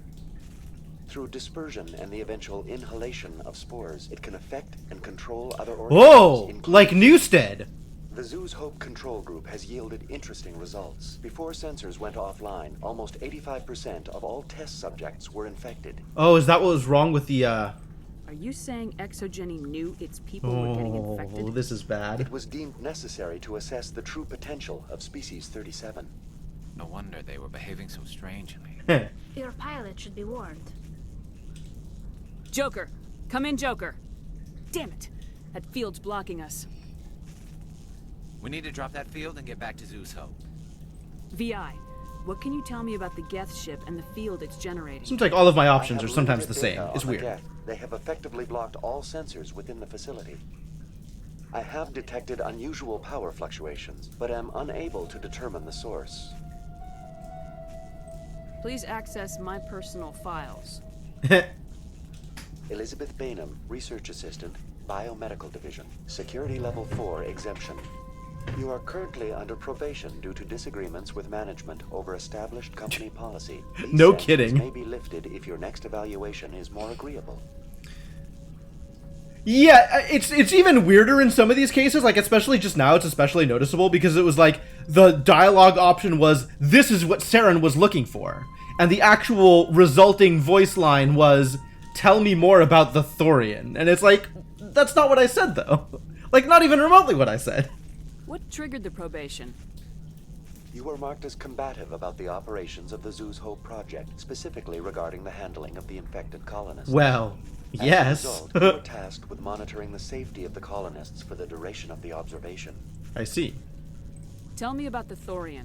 Through dispersion and the eventual inhalation of spores, it can affect and control other organisms. Whoa! Like Newstead! The Zoo's Hope control group has yielded interesting results. Before sensors went offline, almost 85% of all test subjects were infected. Oh, is that what was wrong with the, Are you saying Exogeny knew its people were getting infected? Oh, this is bad. It was deemed necessary to assess the true potential of species 37. No wonder they were behaving so strangely. Your pilot should be warned. Joker! Come in, Joker! Damn it! That field's blocking us. We need to drop that field and get back to Zoo's Hope. VI, what can you tell me about the Geth ship and the field it's generating? Seems like all of my options are sometimes the same. Data It's on the weird. Geth. They have effectively blocked all sensors within the facility. I have detected unusual power fluctuations, but am unable to determine the source. Please access my personal files. Elizabeth Bainham, Research Assistant, Biomedical Division. Security Level 4 exemption. You are currently under probation due to disagreements with management over established company policy. These No sanctions kidding. may be lifted if your next evaluation is more agreeable. Yeah, it's even weirder in some of these cases, like especially just now, it's especially noticeable because it was like the dialogue option was, this is what Saren was looking for. And the actual resulting voice line was, tell me more about the Thorian. And it's like, that's not what I said though. Like not even remotely what I said. What triggered the probation? You were marked as combative about the operations of the Zeus Hope project, specifically regarding the handling of the infected colonists. Well, yes. As a result, you were tasked with monitoring the safety of the colonists for the duration of the observation. I see. Tell me about the Thorian.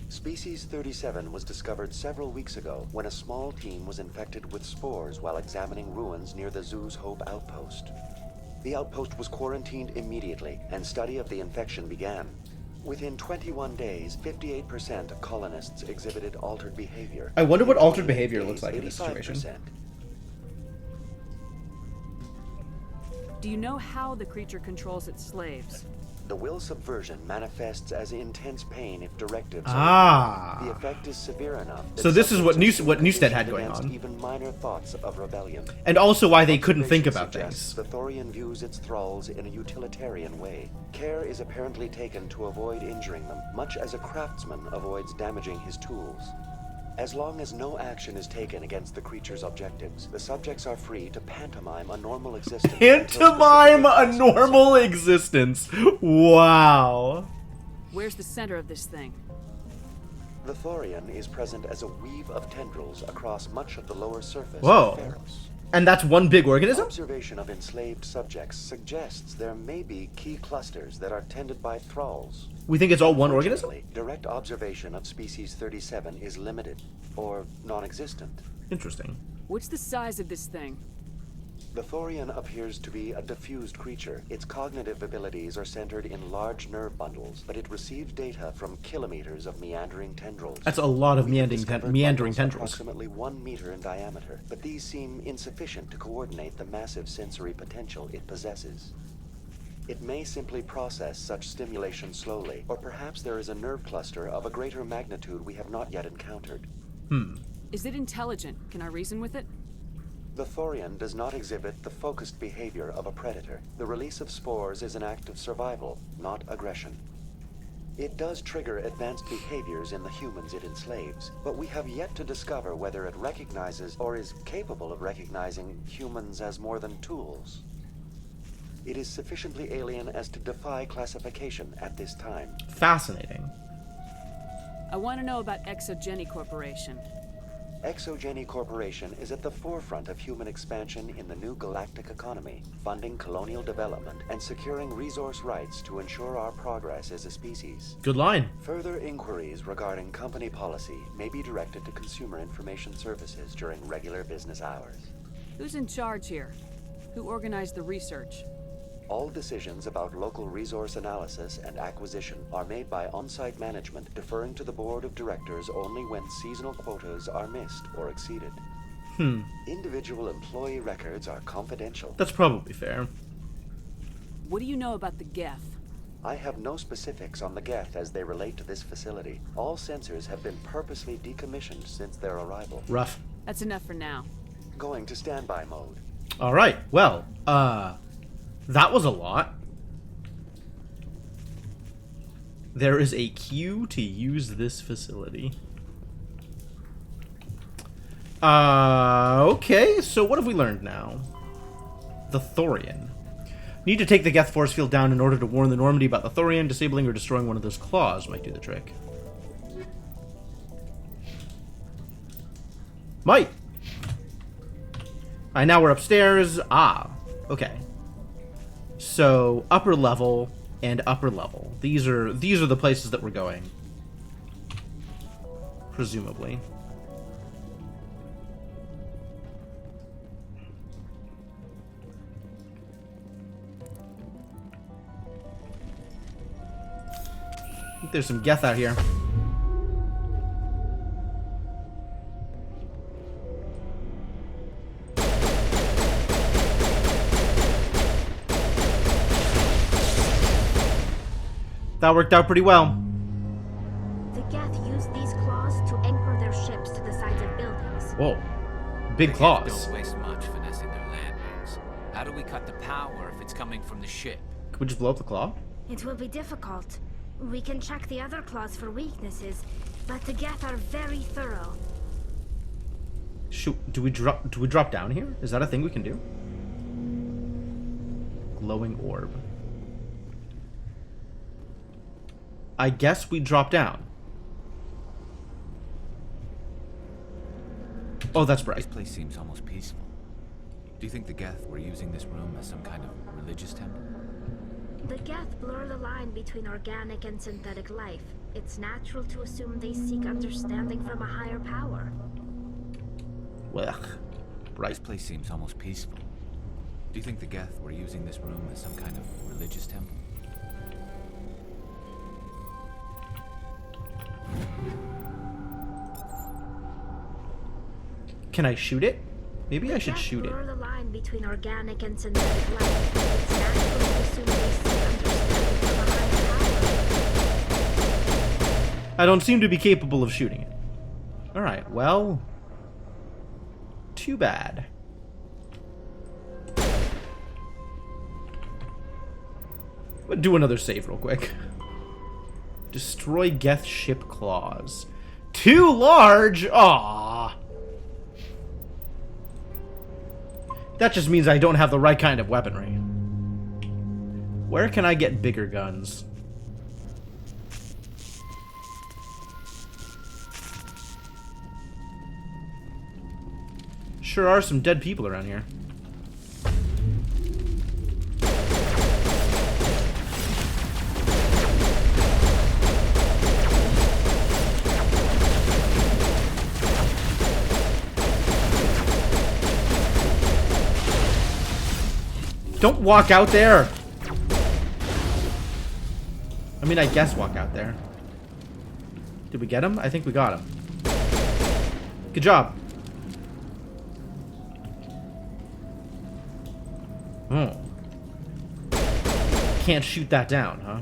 Species 37 was discovered several weeks ago when a small team was infected with spores while examining ruins near the Zeus Hope outpost. The outpost was quarantined immediately, and study of the infection began. Within 21 days, 58% of colonists exhibited altered behavior. I wonder what altered behavior looks like in this situation. 85%. Do you know how the creature controls its slaves? The will subversion manifests as intense pain if directives Ah. are ignored. The effect is severe enough. So this is what Newstead had going on. Even minor thoughts of rebellion. And also why they couldn't think about Suggests things. The Thorian views its thralls in a utilitarian way. Care is apparently taken to avoid injuring them, much as a craftsman avoids damaging his tools. As long as no action is taken against the creature's objectives, the subjects are free to pantomime a normal existence. Pantomime a normal existence. Wow. Where's the center of this thing? The Thorian is present as a weave of tendrils across much of the lower surface Whoa. of Pharos. And that's one big organism? Observation of enslaved subjects suggests there may be key clusters that are tended by thralls. We think it's all one organism? Unfortunately, direct observation of species 37 is limited, or non-existent. Interesting. What's the size of this thing? The Thorian appears to be a diffused creature. Its cognitive abilities are centered in large nerve bundles, but it receives data from kilometers of meandering tendrils. That's a lot of We have meandering discovered tendrils. approximately 1 meter in diameter, but these seem insufficient to coordinate the massive sensory potential it possesses. It may simply process such stimulation slowly, or perhaps there is a nerve cluster of a greater magnitude we have not yet encountered. Is it intelligent? Can I reason with it? The Thorian does not exhibit the focused behavior of a predator. The release of spores is an act of survival, not aggression. It does trigger advanced behaviors in the humans it enslaves, but we have yet to discover whether it recognizes or is capable of recognizing humans as more than tools. It is sufficiently alien as to defy classification at this time. Fascinating. I want to know about Exogeny Corporation. Exogeny Corporation is at the forefront of human expansion in the new galactic economy, funding colonial development and securing resource rights to ensure our progress as a species. Good line. Further inquiries regarding company policy may be directed to Consumer Information Services during regular business hours. Who's in charge here? Who organized the research? All decisions about local resource analysis and acquisition are made by on-site management, deferring to the board of directors only when seasonal quotas are missed or exceeded. Individual employee records are confidential. That's probably fair. What do you know about the Geth? I have no specifics on the Geth as they relate to this facility. All sensors have been purposely decommissioned since their arrival. Rough. That's enough for now. Going to standby mode. Alright, well, that was a lot. There is a queue to use this facility. Okay, so what have we learned now? The Thorian. Need to take the Geth force field down in order to warn the Normandy about the Thorian. Disabling or destroying one of those claws might do the trick. Might. Alright, now we're upstairs. Ah, okay. So, upper level and upper level. These are the places that we're going. Presumably. I think there's some Geth out here. That worked out pretty well. The Geth use these claws to anchor their ships to the sides of buildings. Whoa. Big claws. Don't waste much finessing their landings. How do we cut the power if it's coming from the ship? Could we just blow up the claw? It will be difficult. We can check the other claws for weaknesses, but the Geth are very thorough. Shoot, do we drop down here? Is that a thing we can do? Glowing orb. I guess we drop down. Oh, that's bright. This place seems almost peaceful. Do you think the Geth were using this room as some kind of religious temple? The Geth blur the line between organic and synthetic life. It's natural to assume they seek understanding from a higher power. Well, right. This place seems almost peaceful. Do you think the Geth were using this room as some kind of religious temple? Can I shoot it? Maybe I should Geth shoot it. blur the line between organic and synthetic life. It's natural to assume they seek understanding from a higher power. I don't seem to be capable of shooting it. Alright, well... too bad. Let's do another save real quick. Destroy Geth ship claws. Too large? Aww. That just means I don't have the right kind of weaponry. Where can I get bigger guns? Sure are some dead people around here. Don't walk out there! I mean, I guess walk out there. Did we get him? I think we got him. Good job. Oh. Can't shoot that down, huh?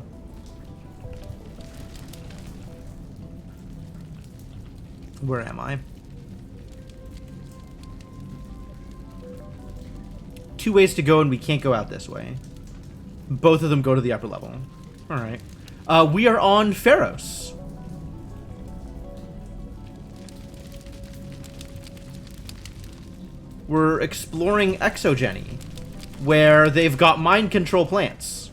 Where am I? Two ways to go, and we can't go out this way. Both of them go to the upper level. Alright. We are on Pharos. We're exploring Exogeny, where they've got mind control plants.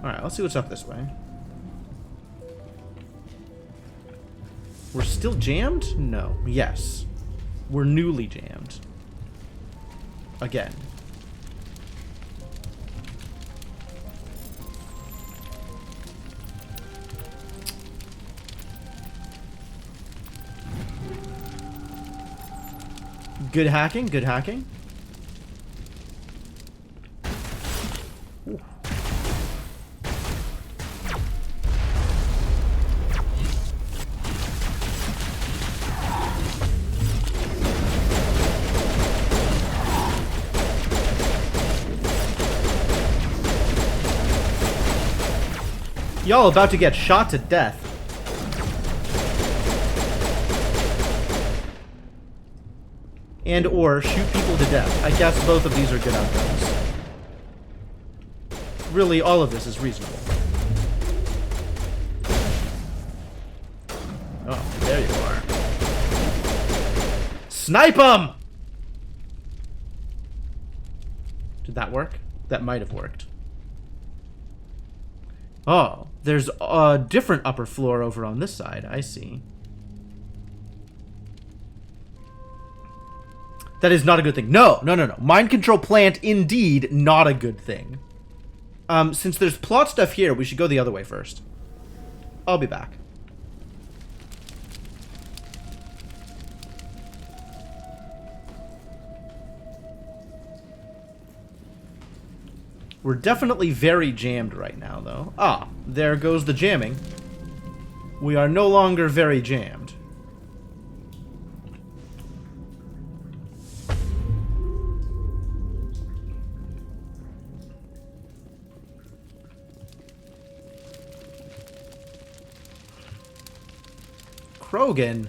Alright, let's see what's up this way. We're still jammed? No. Yes. We're newly jammed. Again. Good hacking, good hacking. Ooh. Y'all about to get shot to death. And or shoot people to death. I guess both of these are good outcomes. Really, all of this is reasonable. Oh, there you are. Snipe 'em! Did that work? That might have worked. Oh, there's a different upper floor over on this side. I see. That is not a good thing. No, no, no, no. Mind control plant, indeed, not a good thing. Since there's plot stuff here, we should go the other way first. I'll be back. We're definitely very jammed right now, though. Ah, there goes the jamming. We are no longer very jammed. Krogan.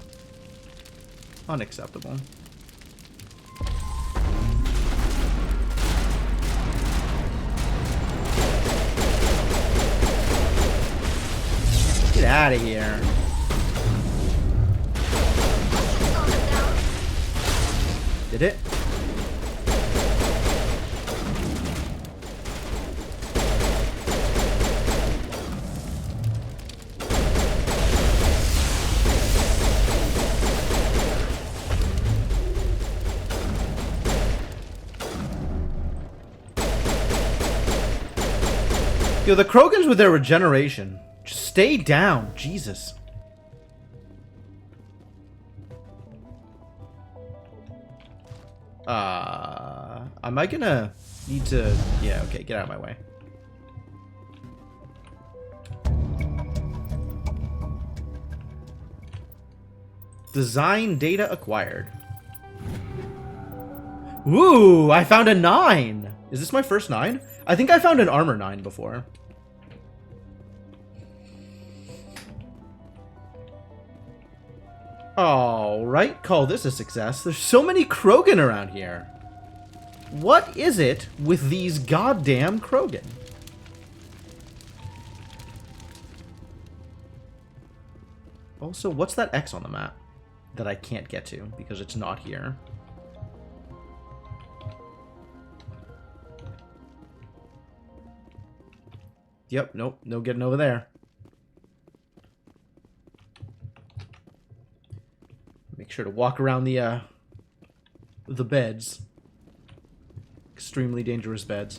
Unacceptable. Get out of here. Did it? Yo, the Krogans with their regeneration. Just stay down. Jesus. Am I gonna need to... Yeah, okay, get out of my way. Design data acquired. Ooh, I found a 9! Is this my first 9? I think I found an armor 9 before. Alright, call this a success. There's so many Krogan around here. What is it with these goddamn Krogan? Also, what's that X on the map that I can't get to because it's not here? Yep, nope, no getting over there. Make sure to walk around the beds. Extremely dangerous beds.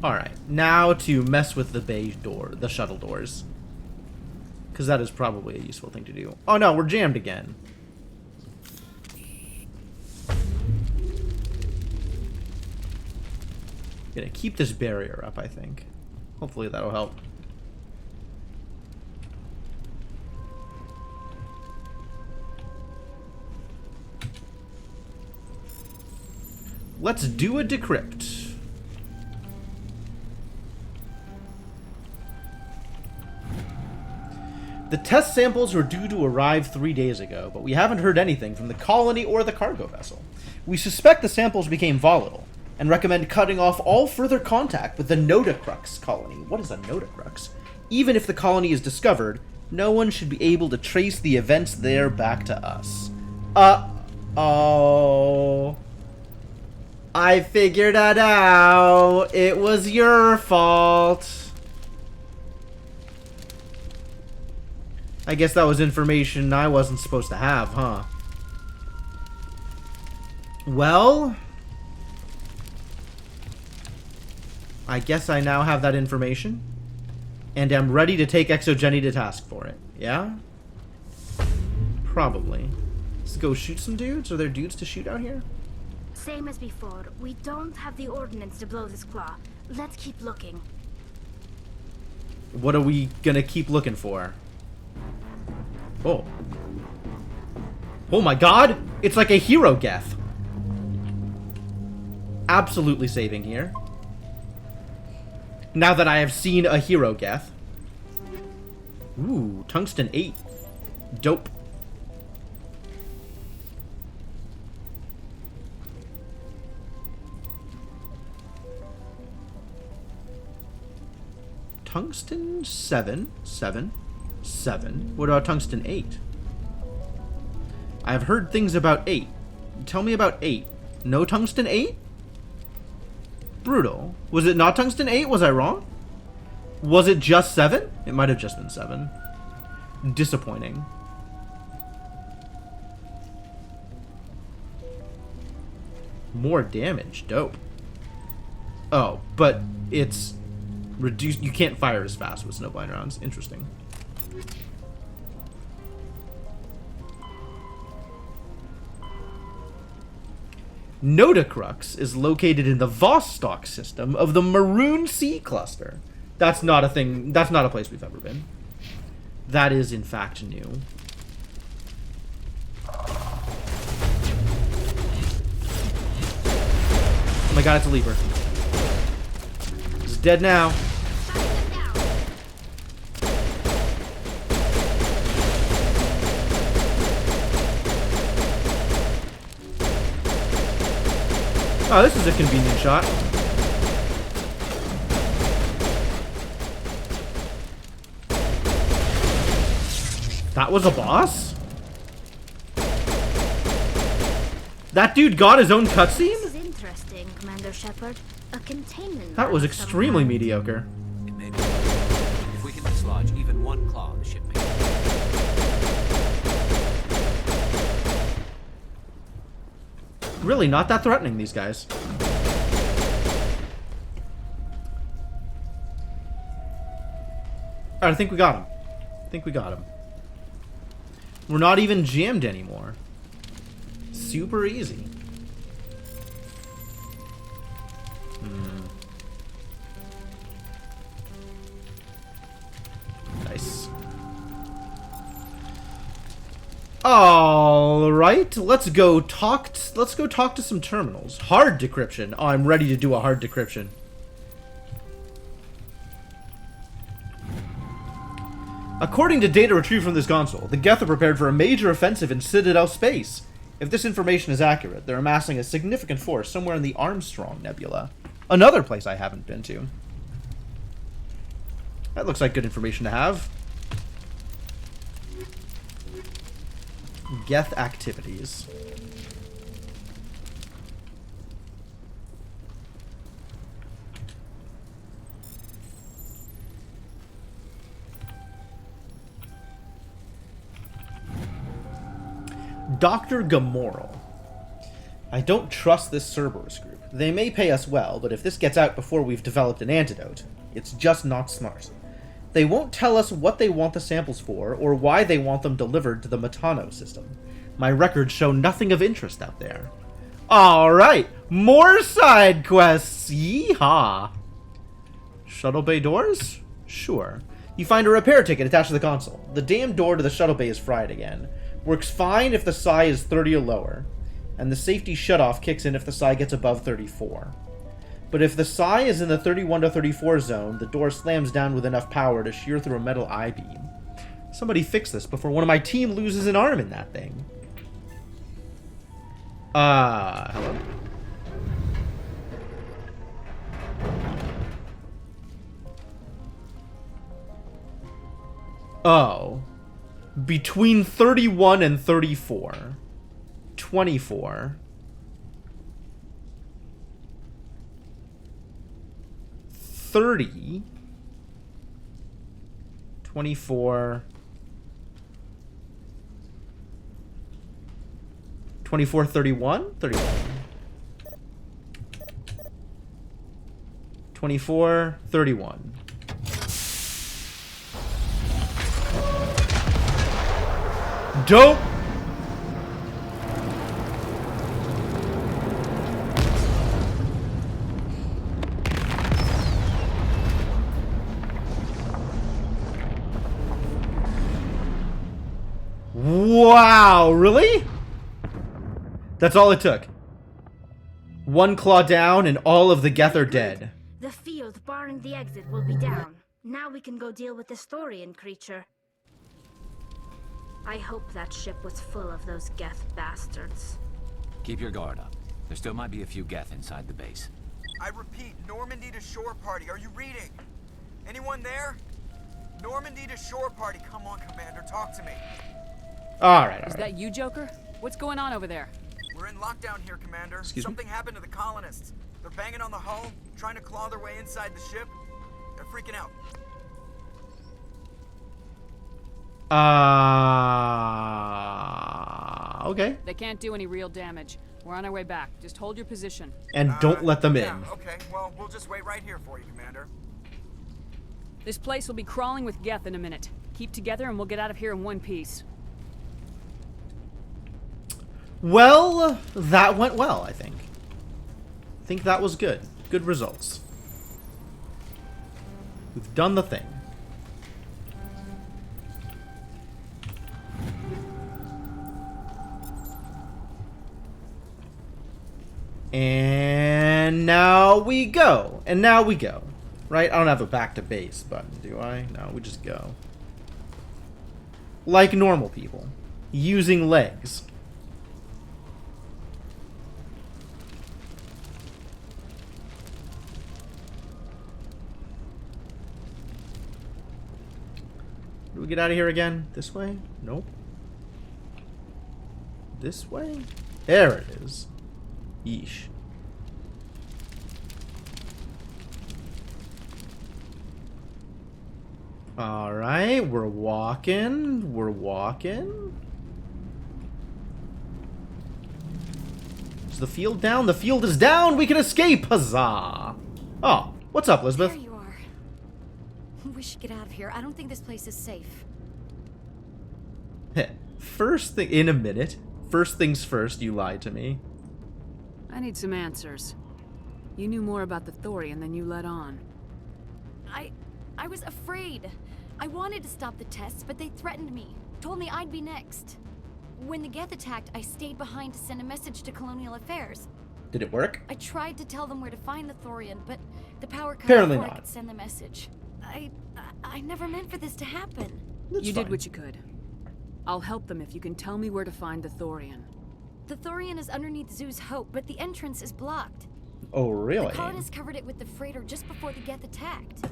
Alright, now to mess with the bay door, the shuttle doors. Because that is probably a useful thing to do. Oh no, we're jammed again. Gonna keep this barrier up, I think. Hopefully that'll help. Let's do a decrypt. The test samples were due to arrive 3 days ago, but we haven't heard anything from the colony or the cargo vessel. We suspect the samples became volatile, and recommend cutting off all further contact with the Nodacrux colony. What is a Nodacrux? Even if the colony is discovered, no one should be able to trace the events there back to us. Uh-oh. I figured it out. It was your fault. I guess that was information I wasn't supposed to have, huh? Well, I guess I now have that information, and am ready to take Exogeny to task for it. Yeah? Probably. Let's go shoot some dudes. Are there dudes to shoot out here? Same as before. We don't have the ordnance to blow this claw. Let's keep looking. What are we gonna keep looking for? Oh. Oh my god! It's like a hero geth. Absolutely saving here. Now that I have seen a hero geth. Ooh, tungsten 8. Dope. Tungsten 7. 7. 7. What about tungsten 8? I've heard things about 8. Tell me about 8. No tungsten 8? Brutal. Was it not tungsten 8? Was I wrong? Was it just 7? It might have just been 7. Disappointing. More damage. Dope. Oh, but it's reduced. You can't fire as fast with snowblind rounds. Interesting. Nodacrux is located in the Vostok system of the Maroon Sea Cluster. That's not a thing. That's not a place we've ever been. That is, in fact, new. Oh my god, it's a leaper. He's dead now. Oh, this is a convenient shot. That was a boss? That dude got his own cutscene? This is interesting, Commander Shepard. A containment. That was lab extremely somehow. mediocre. If we can dislodge even one claw on the shipmate. Really, not that threatening, these guys. Alright, I think we got him. We're not even jammed anymore. Super easy. Nice. All right, let's go talk to some terminals. Hard decryption. Oh, I'm ready to do a hard decryption. According to data retrieved from this console, the Geth are prepared for a major offensive in Citadel space. If this information is accurate, they're amassing a significant force somewhere in the Armstrong Nebula. Another place I haven't been to. That looks like good information to have. Geth activities. Dr. Gamoral. I don't trust this Cerberus group. They may pay us well, but if this gets out before we've developed an antidote, it's just not smart. They won't tell us what they want the samples for, or why they want them delivered to the Metano system. My records show nothing of interest out there. Alright, more side quests! Yeehaw! Shuttle bay doors? Sure. You find a repair ticket attached to the console. The damn door to the shuttle bay is fried again. Works fine if the psi is 30 or lower, and the safety shutoff kicks in if the psi gets above 34. But if the psi is in the 31 to 34 zone, the door slams down with enough power to shear through a metal I-beam. Somebody fix this before one of my team loses an arm in that thing. Hello? Oh. Between 31 and 34. 24. 30. 24. 24, 31? 31. 24, 31. Dope! Wow, really? That's all it took. One claw down and all of the Geth are dead. The field barring the exit will be down. Now we can go deal with the Storian creature. I hope that ship was full of those Geth bastards. Keep your guard up. There still might be a few Geth inside the base. I repeat, Normandy to shore party. Are you reading? Anyone there? Normandy to shore party. Come on, Commander, talk to me. Alright, Is that you, Joker? What's going on over there? We're in lockdown here, Commander. Excuse me? Something happened to the colonists. They're banging on the hull, trying to claw their way inside the ship. They're freaking out. Okay. They can't do any real damage. We're on our way back. Just hold your position. And don't let them in. Yeah, okay. Well, we'll just wait right here for you, Commander. This place will be crawling with Geth in a minute. Keep together and we'll get out of here in one piece. Well, that went well, I think. I think that was good. Good results. We've done the thing. And now we go. And now we go. Right? I don't have a back to base button, do I? No, we just go. Like normal people. Using legs. Do we get out of here again? This way? Nope. This way? There it is. Yeesh. Alright, we're walking. We're walking. Is the field down? The field is down! We can escape! Huzzah! Oh, what's up, Elizabeth? There you are. We should get out of here. I don't think this place is safe. First thing, in a minute. First things first, you lied to me. I need some answers. You knew more about the Thorian than you let on. I was afraid. I wanted to stop the tests, but they threatened me. Told me I'd be next. When the Geth attacked, I stayed behind to send a message to Colonial Affairs. Did it work? I tried to tell them where to find the Thorian, but the power cut Apparently before I not. could send the message. I never meant for this to happen. You did what you could. I'll help them if you can tell me where to find the Thorian. The Thorian is underneath Zoo's Hope, but the entrance is blocked. Oh, really? The colonists covered it with the freighter just before the Geth attacked.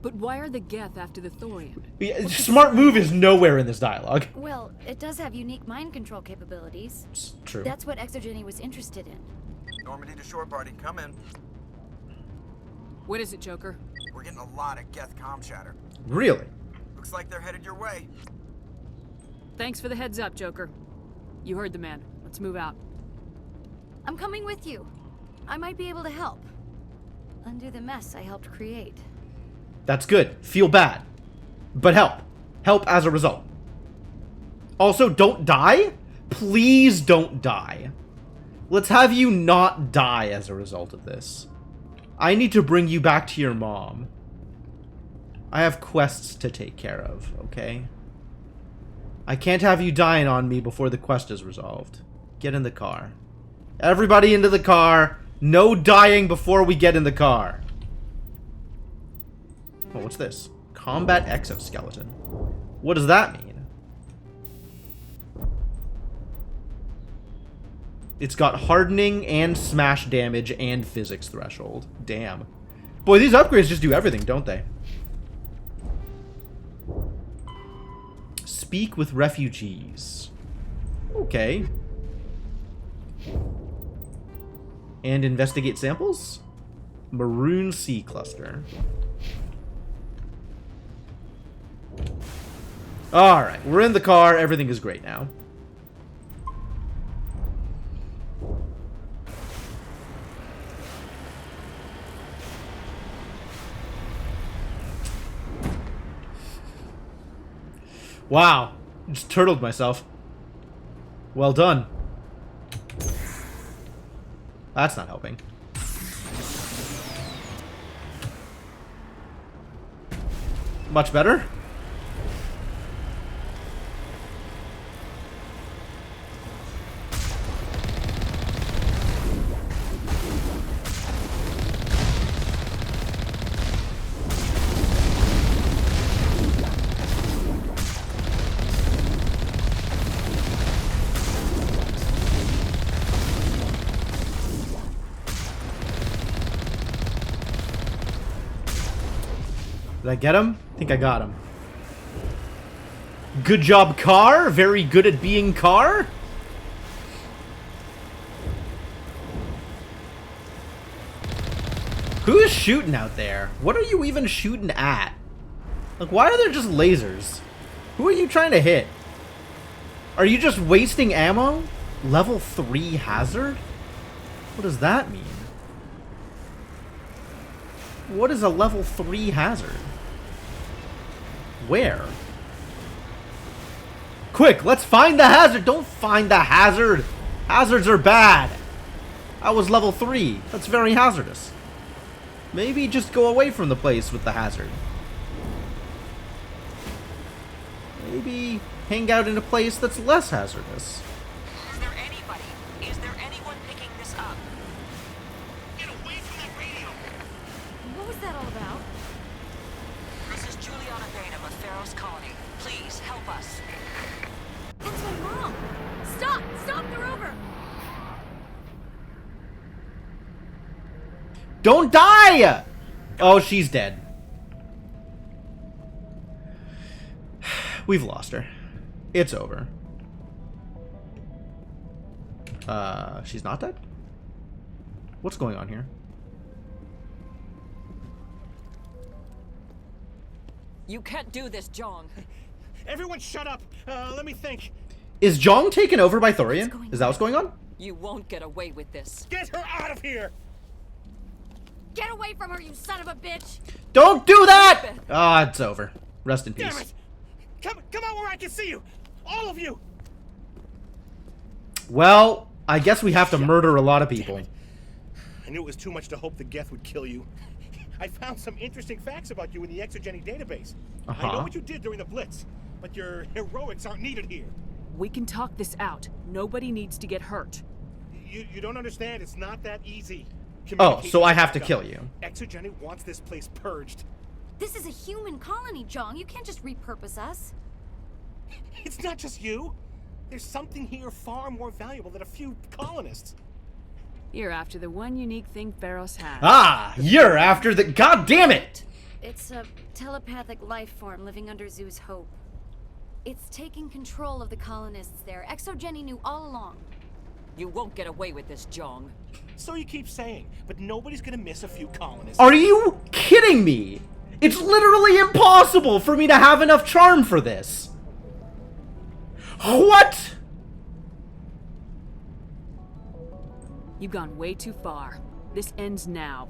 But why are the Geth after the Thorian? Yeah, smart move is nowhere in this dialogue. Well, it does have unique mind control capabilities. It's true. That's what Exogeny was interested in. Normandy to shore party, come in. What is it, Joker? We're getting a lot of Geth comm chatter. Really? Looks like they're headed your way. Thanks for the heads up, Joker. You heard the man. Let's move out. I'm coming with you. I might be able to help. Undo the mess I helped create. That's good. Feel bad. But help. Help as a result. Also, don't die. Please don't die. Let's have you not die as a result of this. I need to bring you back to your mom. I have quests to take care of, okay? I can't have you dying on me before the quest is resolved. Get in the car. Everybody into the car. No dying before we get in the car. Oh, what's this? Combat exoskeleton. What does that mean? It's got hardening and smash damage and physics threshold. Damn. Boy, these upgrades just do everything, don't they? Speak with refugees. Okay. And investigate samples? Maroon Sea Cluster. Alright, we're in the car. Everything is great now. Wow. Just turtled myself. Well done. That's not helping. Much better? Did I get him? I think I got him. Good job, car. Very good at being car. Who is shooting out there? What are you even shooting at? Like, why are there just lasers? Who are you trying to hit? Are you just wasting ammo? Level 3 hazard? What does that mean? What is a level 3 hazard? Where? Quick, let's find the hazard. Don't find the hazard. Hazards are bad. I was level 3. That's very hazardous. Maybe just go away from the place with the hazard. Maybe hang out in a place that's less hazardous. Is there anybody? Is there anyone picking this up? Get away from that radio! What was that all about? This is Juliana Bainham of Pharaoh's Colony. Please help us. That's my mom! Stop! Stop! They're over! Don't die! Oh, she's dead. We've lost her. It's over. She's not dead? What's going on here? You can't do this, Jong. Everyone shut up! Let me think. Is Jong taken over by Thorian? Is that what's going on? You won't get away with this. Get her out of here! Get away from her, you son of a bitch! Don't do that! Ah, it's over. Rest in Damn peace. it! Come out where I can see you! All of you! Well, I guess we have to murder a lot of people. I knew it was too much to hope the Geth would kill you. I found some interesting facts about you in the Exogeny database. I know what you did during the Blitz, but your heroics aren't needed here. We can talk this out. Nobody needs to get hurt. You don't understand. It's not that easy. Oh, so I have to kill you. Exogeny wants this place purged. This is a human colony, Jong. You can't just repurpose us. It's not just you. There's something here far more valuable than a few colonists. You're after the one unique thing Feros has. Ah, you're after the... God damn it! It's a telepathic life form living under Zeus Hope. It's taking control of the colonists there. Exogeny knew all along. You won't get away with this, Jong. So you keep saying, but nobody's gonna miss a few colonists. Are you kidding me? It's literally impossible for me to have enough charm for this. What? You've gone way too far. This ends now.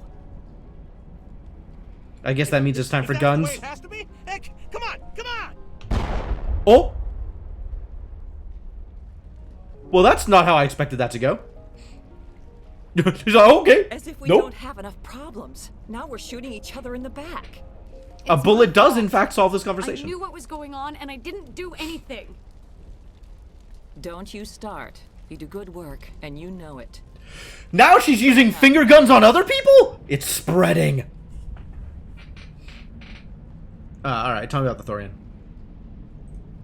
I guess that means it's time for guns. It has to be? Heck, come on! Oh! Well, that's not how I expected that to go. She's like, okay. As if we Nope. don't have enough problems. Now we're shooting each other in the back. A bullet does, in fact, solve this conversation. I knew what was going on, and I didn't do anything. Don't you start. You do good work, and you know it. Now she's using finger guns on other people? It's spreading. Alright, tell me about the Thorian.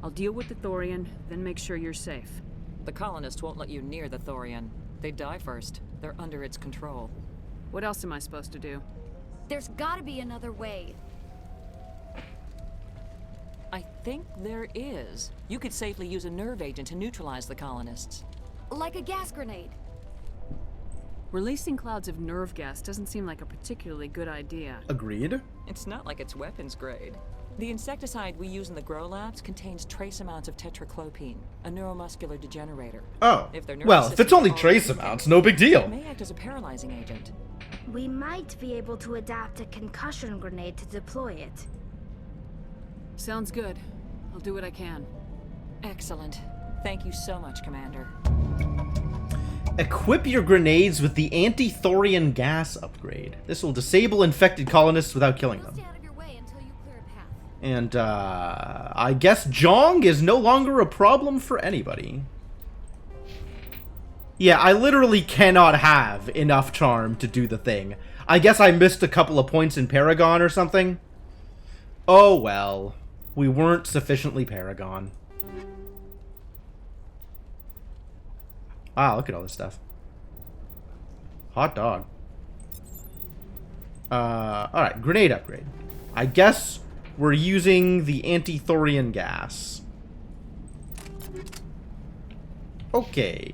I'll deal with the Thorian, then make sure you're safe. The colonists won't let you near the Thorian. They die first. They're under its control. What else am I supposed to do? There's gotta be another way. I think there is. You could safely use a nerve agent to neutralize the colonists. Like a gas grenade. Releasing clouds of nerve gas doesn't seem like a particularly good idea. Agreed. It's not like it's weapons grade. The insecticide we use in the Grow Labs contains trace amounts of tetraclopine, a neuromuscular degenerator. Oh. If their nervous Well, if it's systems only are trace already amounts, no big deal. It may act as a paralyzing agent. We might be able to adapt a concussion grenade to deploy it. Sounds good. I'll do what I can. Excellent. Thank you so much, Commander. Equip your grenades with the anti-thorian gas upgrade. This will disable infected colonists without killing them. And, I guess Jong is no longer a problem for anybody. Yeah, I literally cannot have enough charm to do the thing. I guess I missed a couple of points in Paragon or something. Oh well. We weren't sufficiently Paragon. Wow, look at all this stuff. Hot dog. Alright, grenade upgrade. I guess we're using the anti-thorian gas. Okay.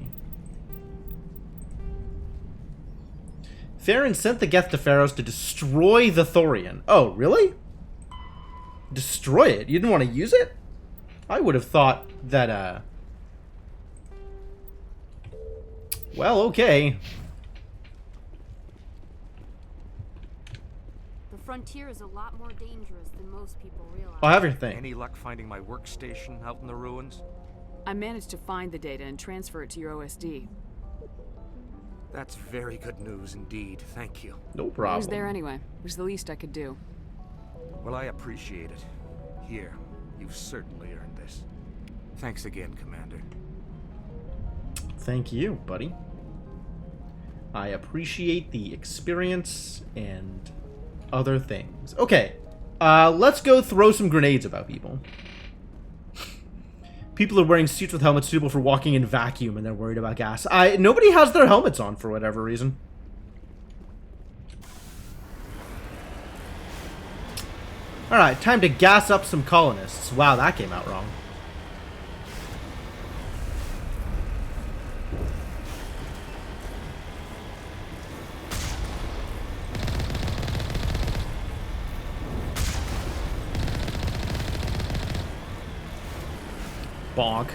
Farron sent the Geth to Feros to destroy the Thorian. Oh, really? Destroy it? You didn't want to use it? I would have thought that, well, okay. The frontier is a lot more dangerous than most people realize. I'll have your thing. Any luck finding my workstation out in the ruins? I managed to find the data and transfer it to your OSD. That's very good news indeed. Thank you. No It problem. was there anyway. It was the least I could do. Well, I appreciate it. Here, you've certainly earned this. Thanks again, Commander. Thank you, buddy. I appreciate the experience and other things. Okay, let's go throw some grenades about people. People are wearing suits with helmets suitable for walking in vacuum, and they're worried about gas. Nobody has their helmets on for whatever reason. Alright, time to gas up some colonists. Wow, that came out wrong. Bonk.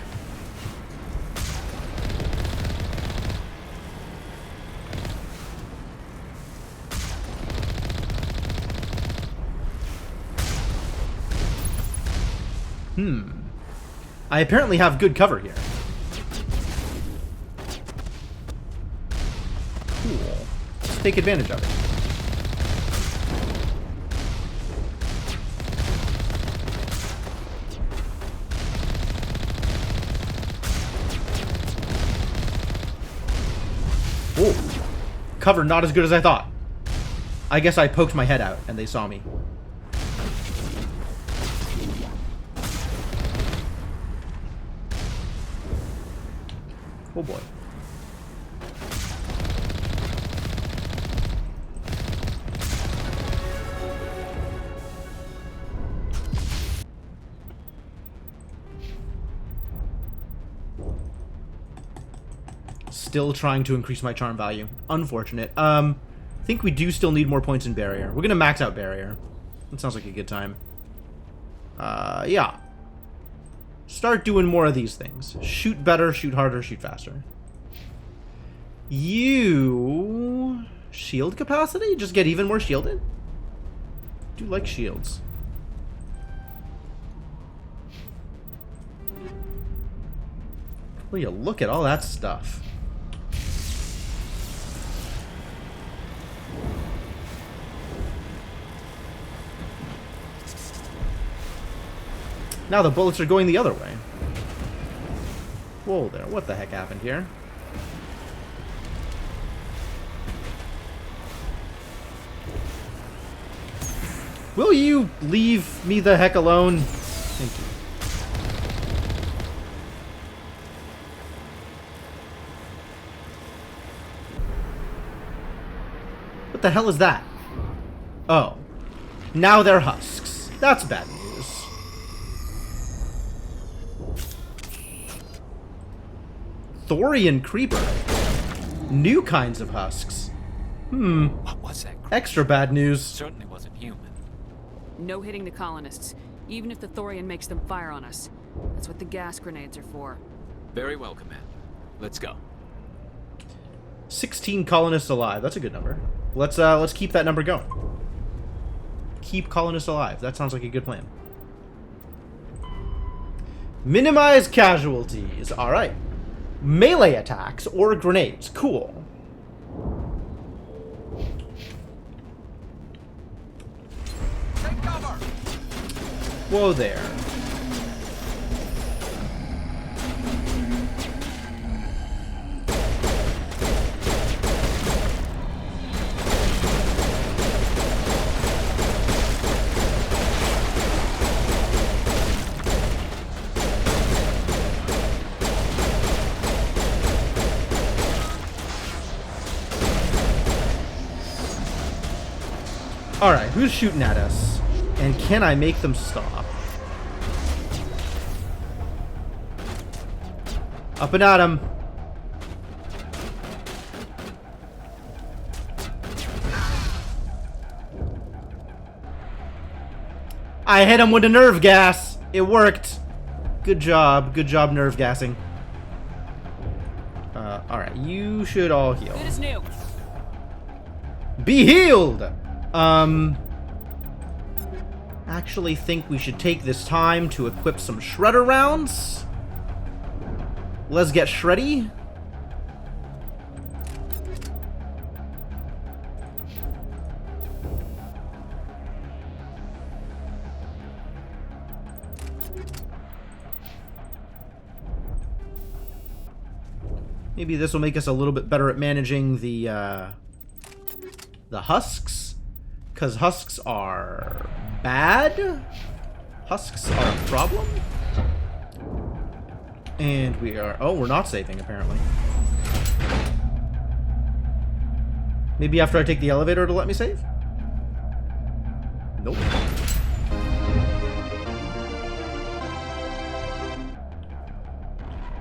I apparently have good cover here. Cool. Let's take advantage of it. Whoa. Cover not as good as I thought. I guess I poked my head out and they saw me. Oh boy. Still trying to increase my charm value. Unfortunate. I think we do still need more points in barrier. We're gonna max out barrier. That sounds like a good time. Yeah. Start doing more of these things. Shoot better, shoot harder, shoot faster. You... Shield capacity? Just get even more shielded? Do like shields. Will you look at all that stuff? Now the bullets are going the other way. Whoa there, what the heck happened here? Will you leave me the heck alone? Thank you. What the hell is that? Oh. Now they're husks. That's bad news. Thorian Creeper. New kinds of husks. What was that? Extra bad news. Certainly wasn't human. No hitting the colonists, even if the Thorian makes them fire on us. That's what the gas grenades are for. Very well, Command. Let's go. 16 colonists alive. That's a good number. Let's keep that number going. Keep colonists alive. That sounds like a good plan. Minimize casualties. All right. Melee attacks or grenades. Cool. Take cover. Whoa there. Alright, who's shooting at us? And can I make them stop? Up and at him. I hit him with a nerve gas. It worked. Good job. Good job nerve gassing. Alright, you should all heal. Good as new. Be healed! Actually think we should take this time to equip some shredder rounds. Let's get shreddy. Maybe this will make us a little bit better at managing the husks. Because husks are bad. Husks are a problem. And we are... Oh, we're not saving, apparently. Maybe after I take the elevator to let me save? Nope.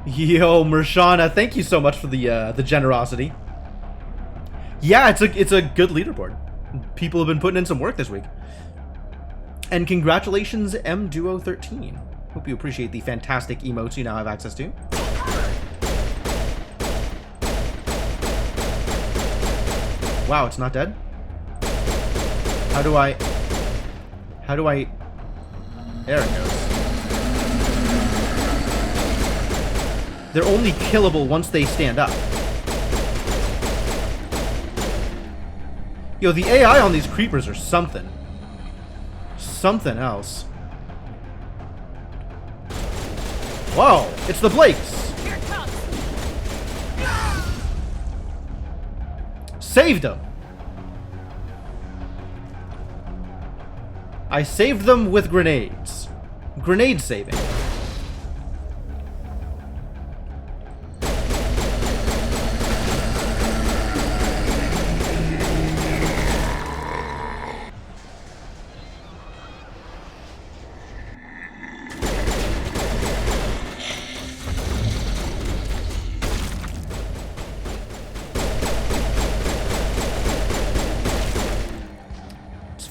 Yo, Mershana, thank you so much for the generosity. Yeah, it's a good leaderboard. People have been putting in some work this week. And congratulations, MDuo13. Hope you appreciate the fantastic emotes you now have access to. Wow, it's not dead? How do I... There it goes. They're only killable once they stand up. Yo, the AI on these creepers are something. Something else. Whoa, it's the Blakes. Here it comes. Saved them. I saved them with grenades. Grenade saving.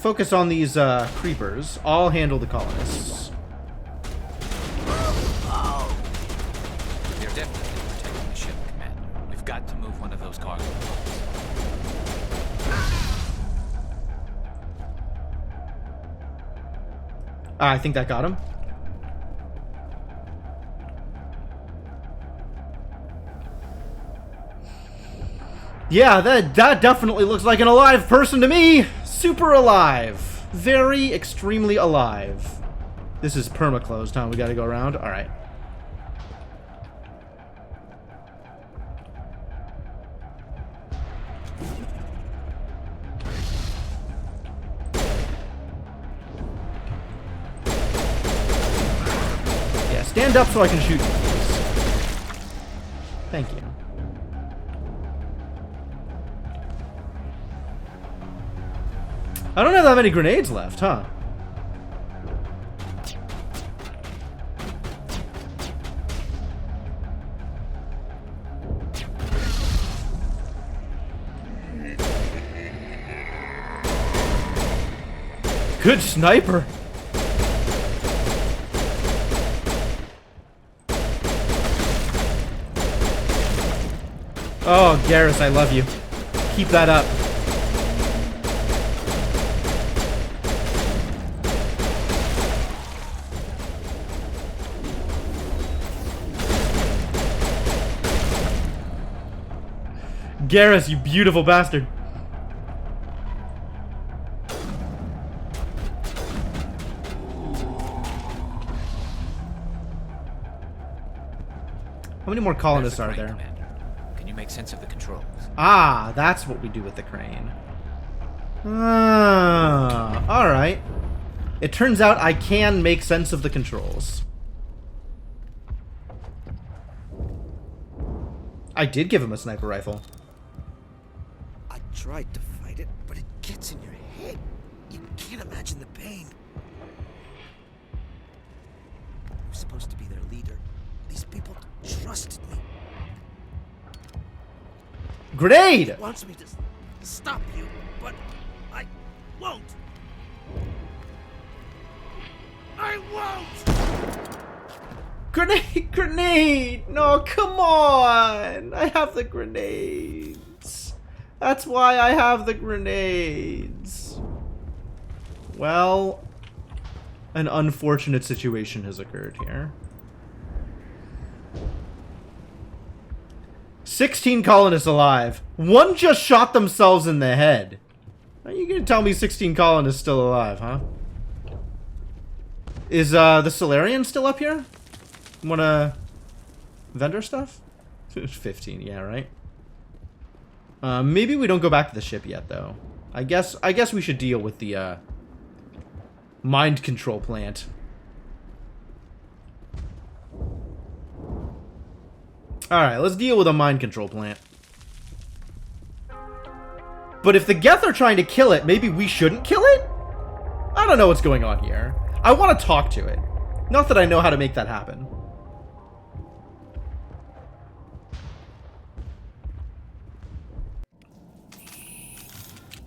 Focus on these creepers. I'll handle the colonists. They're definitely protecting the ship, Commander. We've got to move one of those cargo pods. I think that got him. Yeah, that definitely looks like an alive person to me. Super alive. Very extremely alive. This is perma-closed, huh? We gotta go around? Alright. Yeah, stand up so I can shoot you, please. Thank you. I don't have that many grenades left, huh? Good sniper. Oh, Garrus, I love you. Keep that up. Garrus, you beautiful bastard. How many more colonists are there? Commander. Can you make sense of the controls? Ah, that's what we do with the crane. Ah, alright. It turns out I can make sense of the controls. I did give him a sniper rifle. I tried to fight it, but it gets in your head. You can't imagine the pain. I was supposed to be their leader. These people trusted me. Grenade! It wants me to stop you, but I won't. I won't! Grenade! Grenade! No, come on! I have the grenades. That's why I have the grenades. Well, an unfortunate situation has occurred here. 16 colonists alive. One just shot themselves in the head. Are you gonna tell me 16 colonists still alive, huh? Is the Solarian still up here? Wanna vendor stuff? 15, yeah, right. Maybe we don't go back to the ship yet, though. I guess we should deal with the mind control plant. All right, let's deal with a mind control plant. But if the Geth are trying to kill it, maybe we shouldn't kill it? I don't know what's going on here. I want to talk to it. Not that I know how to make that happen.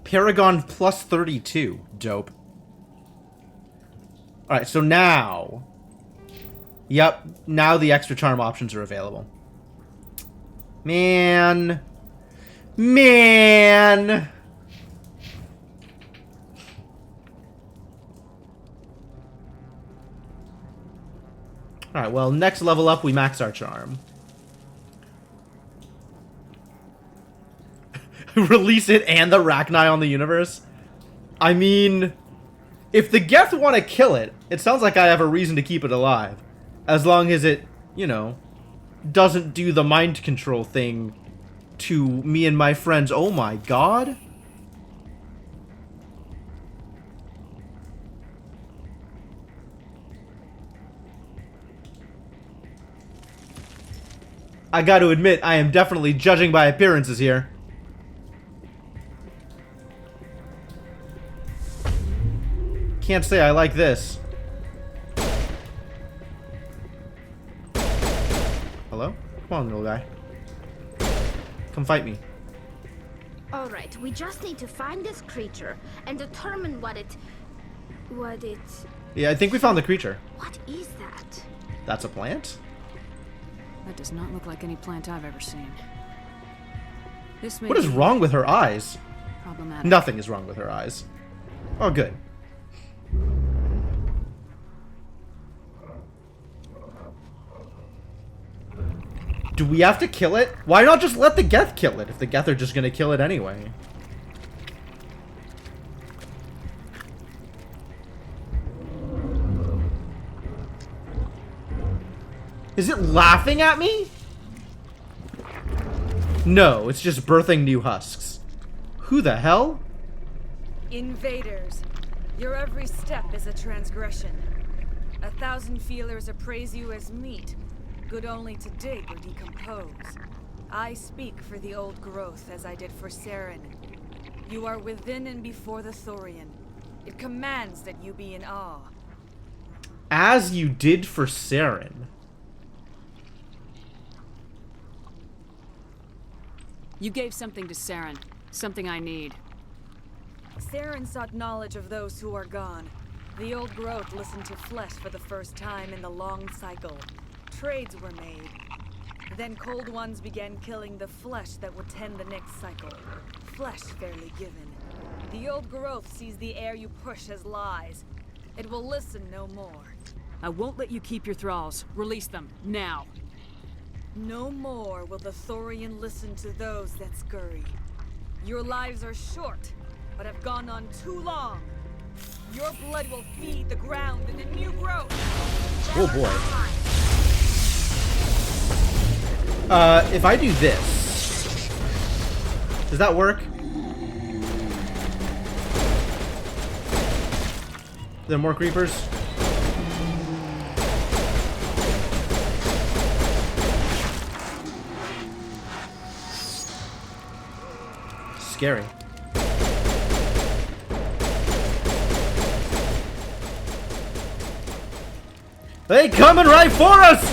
Paragon plus 32. Dope. Alright, so now Yep, now the extra charm options are available. Man. Man. Alright, well, next level up, we max our charm. Release it and the Rachni on the universe? I mean, if the Geth want to kill it, it sounds like I have a reason to keep it alive. As long as it, you know, doesn't do the mind control thing to me and my friends. Oh my god. I got to admit, I am definitely judging by appearances here. Can't say I like this. Hello? Come on, little guy. Come fight me. Alright, we just need to find this creature and determine what it... Yeah, I think we found the creature. What is that? That's a plant? That does not look like any plant I've ever seen. This may What is be wrong with her eyes? problematic. Nothing is wrong with her eyes. Oh, good. Do we have to kill it? Why not just let the Geth kill it if the Geth are just gonna kill it anyway? Is it laughing at me? No, it's just birthing new husks. Who the hell? Invaders, your every step is a transgression. 1,000 feelers appraise you as meat, good only to dig or decompose. I speak for the old growth as I did for Saren. You are within and before the Thorian. It commands that you be in awe. As you did for Saren. You gave something to Saren. Something I need. Saren sought knowledge of those who are gone. The old growth listened to flesh for the first time in the long cycle. Trades were made. Then cold ones began killing the flesh that would tend the next cycle. Flesh fairly given. The old growth sees the air you push as lies. It will listen no more. I won't let you keep your thralls. Release them, now. No more will the Thorian listen to those that scurry. Your lives are short, but have gone on too long. Your blood will feed the ground in the new growth. Oh boy. If I do this, does that work? There are more creepers? Scary. They coming right for us!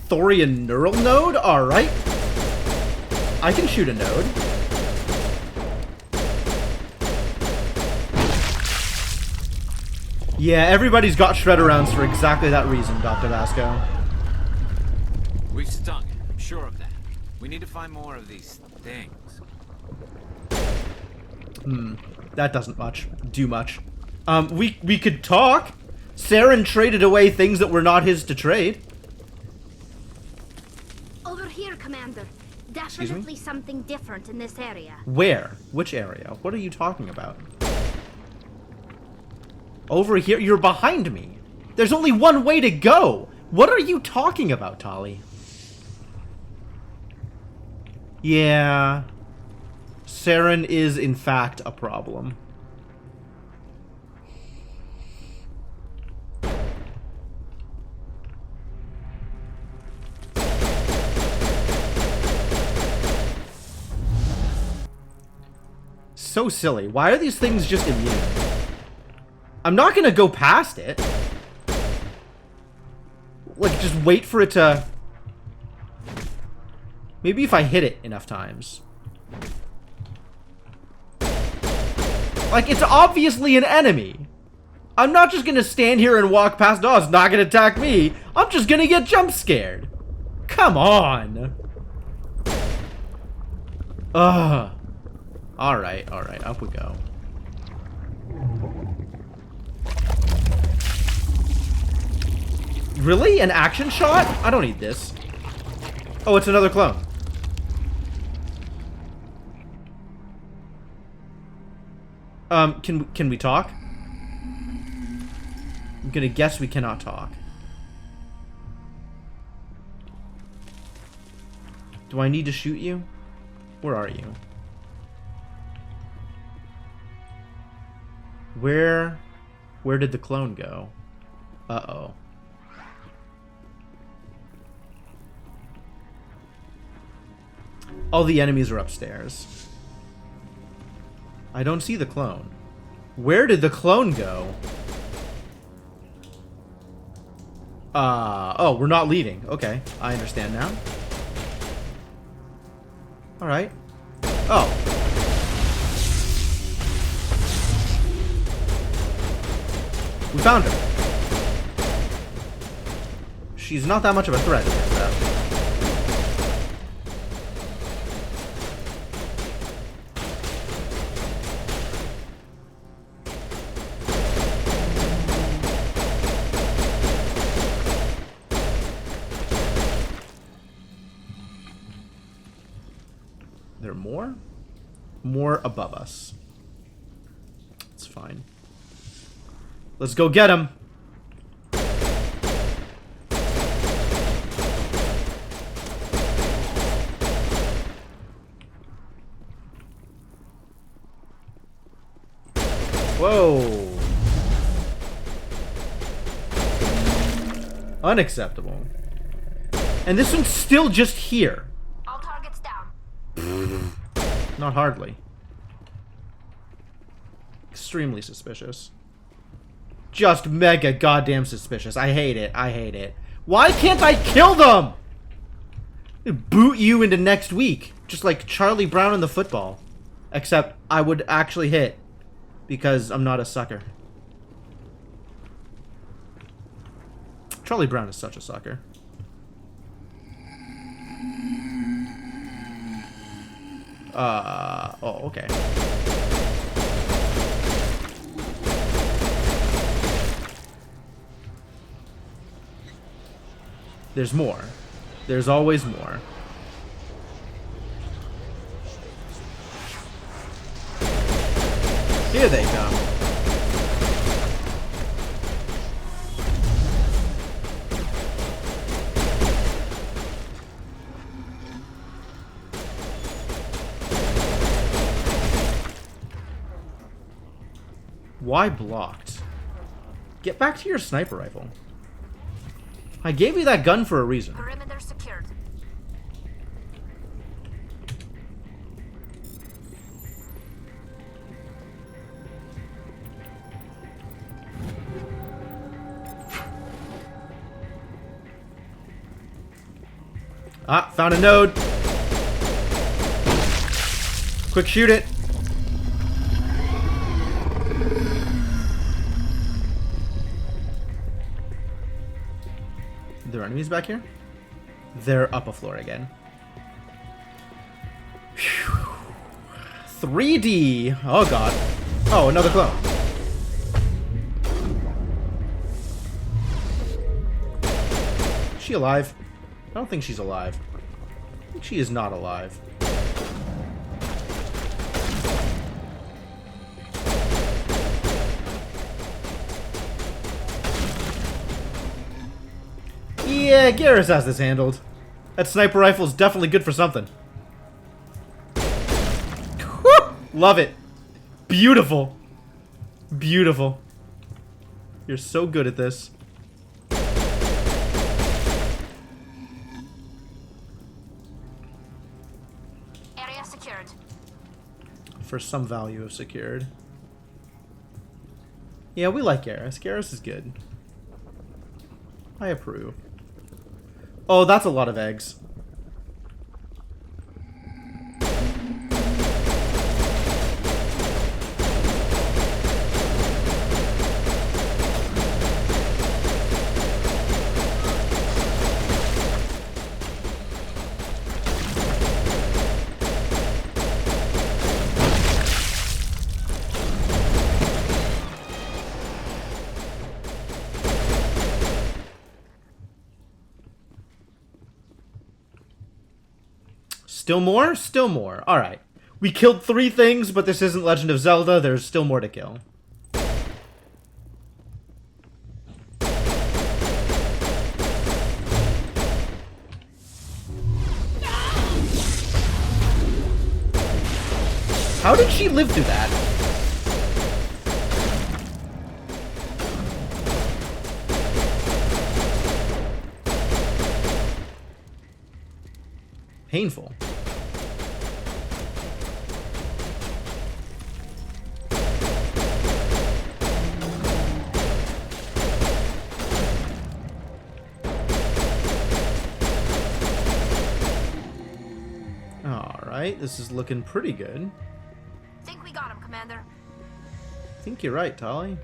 Thorian neural node? Alright. I can shoot a node. Yeah, everybody's got shredder rounds for exactly that reason, Dr. Vasco. We've stung it, I'm sure of that. We need to find more of these things. That doesn't do much. We could talk. Saren traded away things that were not his to trade. Over here, Commander. Definitely something different in this area. Where? Which area? What are you talking about? Over here? You're behind me. There's only one way to go. What are you talking about, Tali? Yeah. Saren is, in fact, a problem. So silly. Why are these things just immune? I'm not gonna go past it. Like, just wait for it to... Maybe if I hit it enough times. Like, it's obviously an enemy. I'm not just gonna stand here and walk past. Oh, it's not gonna attack me. I'm just gonna get jump scared. Come on. Ugh. Alright, up we go. Really? An action shot? I don't need this. Oh, it's another clone. Can we talk? I'm gonna guess we cannot talk. Do I need to shoot you? Where are you? Where did the clone go? Uh-oh. All the enemies are upstairs. I don't see the clone. Where did the clone go? Oh, we're not leaving. Okay, I understand now. Alright. Oh. We found her. She's not that much of a threat. There are more? More above us. It's fine. Let's go get him. Whoa. Unacceptable. And this one's still just here. All targets down. Not hardly. Extremely suspicious. Just mega goddamn suspicious. I hate it. I hate it. Why can't I kill them? Boot you into next week. Just like Charlie Brown in the football. Except I would actually hit. Because I'm not a sucker. Charlie Brown is such a sucker. Oh, okay. There's more. There's always more. Here they come. Why blocked? Get back to your sniper rifle. I gave you that gun for a reason. Perimeter secured. Ah, found a node. Quick shoot it. Are there enemies back here? They're up a floor again. Whew. 3D. Oh god. Oh, another clone. Is she alive? I don't think she's alive. I think she is not alive. Yeah, Garrus has this handled. That sniper rifle is definitely good for something. Woo! Love it. Beautiful. Beautiful. You're so good at this. Area secured. For some value of secured. Yeah, we like Garrus. Garrus is good. I approve. Oh, that's a lot of eggs. Still more? Still more. Alright. We killed 3 things, but this isn't Legend of Zelda. There's still more to kill. How did she live through that? Painful. Alright, this is looking pretty good. Think we got him, Commander. I think you're right, Tali.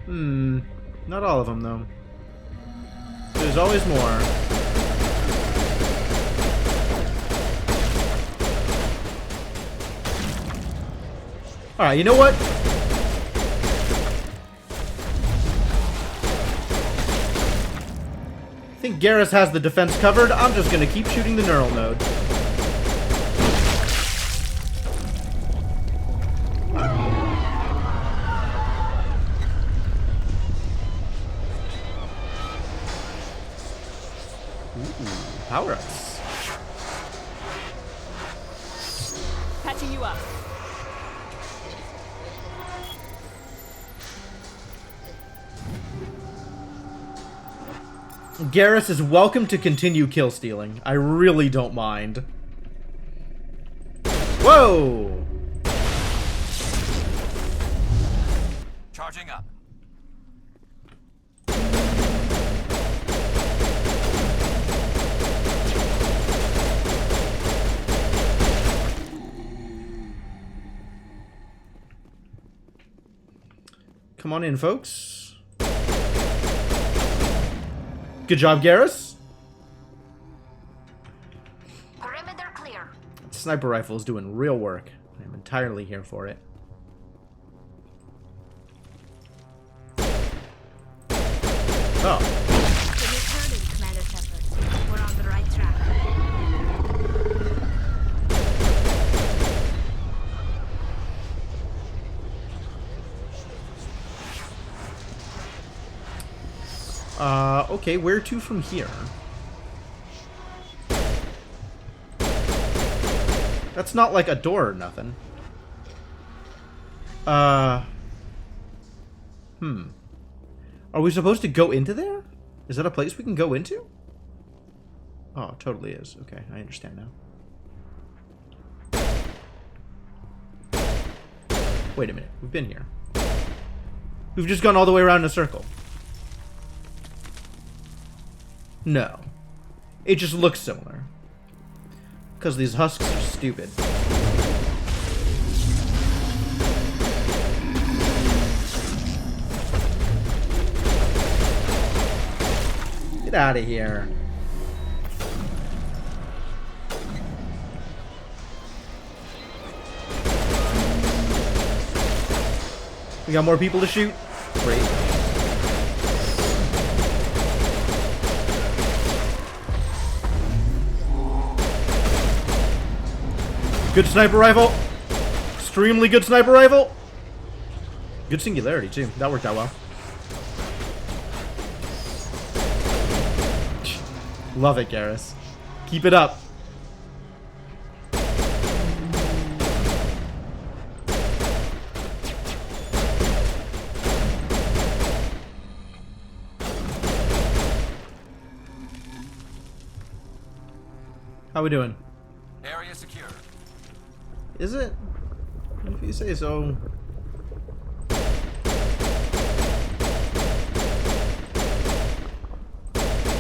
Not all of them, though. There's always more. Alright, you know what? I think Garrus has the defense covered. I'm just gonna keep shooting the neural node. Power-ups. Patching you up. Garrus is welcome to continue kill stealing. I really don't mind. Whoa! Charging up. Come on in, folks. Good job, Garrus. Perimeter clear. Sniper rifle is doing real work. I'm entirely here for it. Oh. Good returning, Commander Shepard. We're on the right track. Okay, where to from here? That's not like a door or nothing. Are we supposed to go into there? Is that a place we can go into? Oh, it totally is. Okay, I understand now. Wait a minute, we've been here. We've just gone all the way around in a circle. No. It just looks similar. Because these husks are stupid. Get out of here. We got more people to shoot? Great. Good sniper rifle. Extremely good sniper rifle. Good singularity, too. That worked out well. Love it, Garrus. Keep it up. How we doing? Area secure. Is it? If you say so.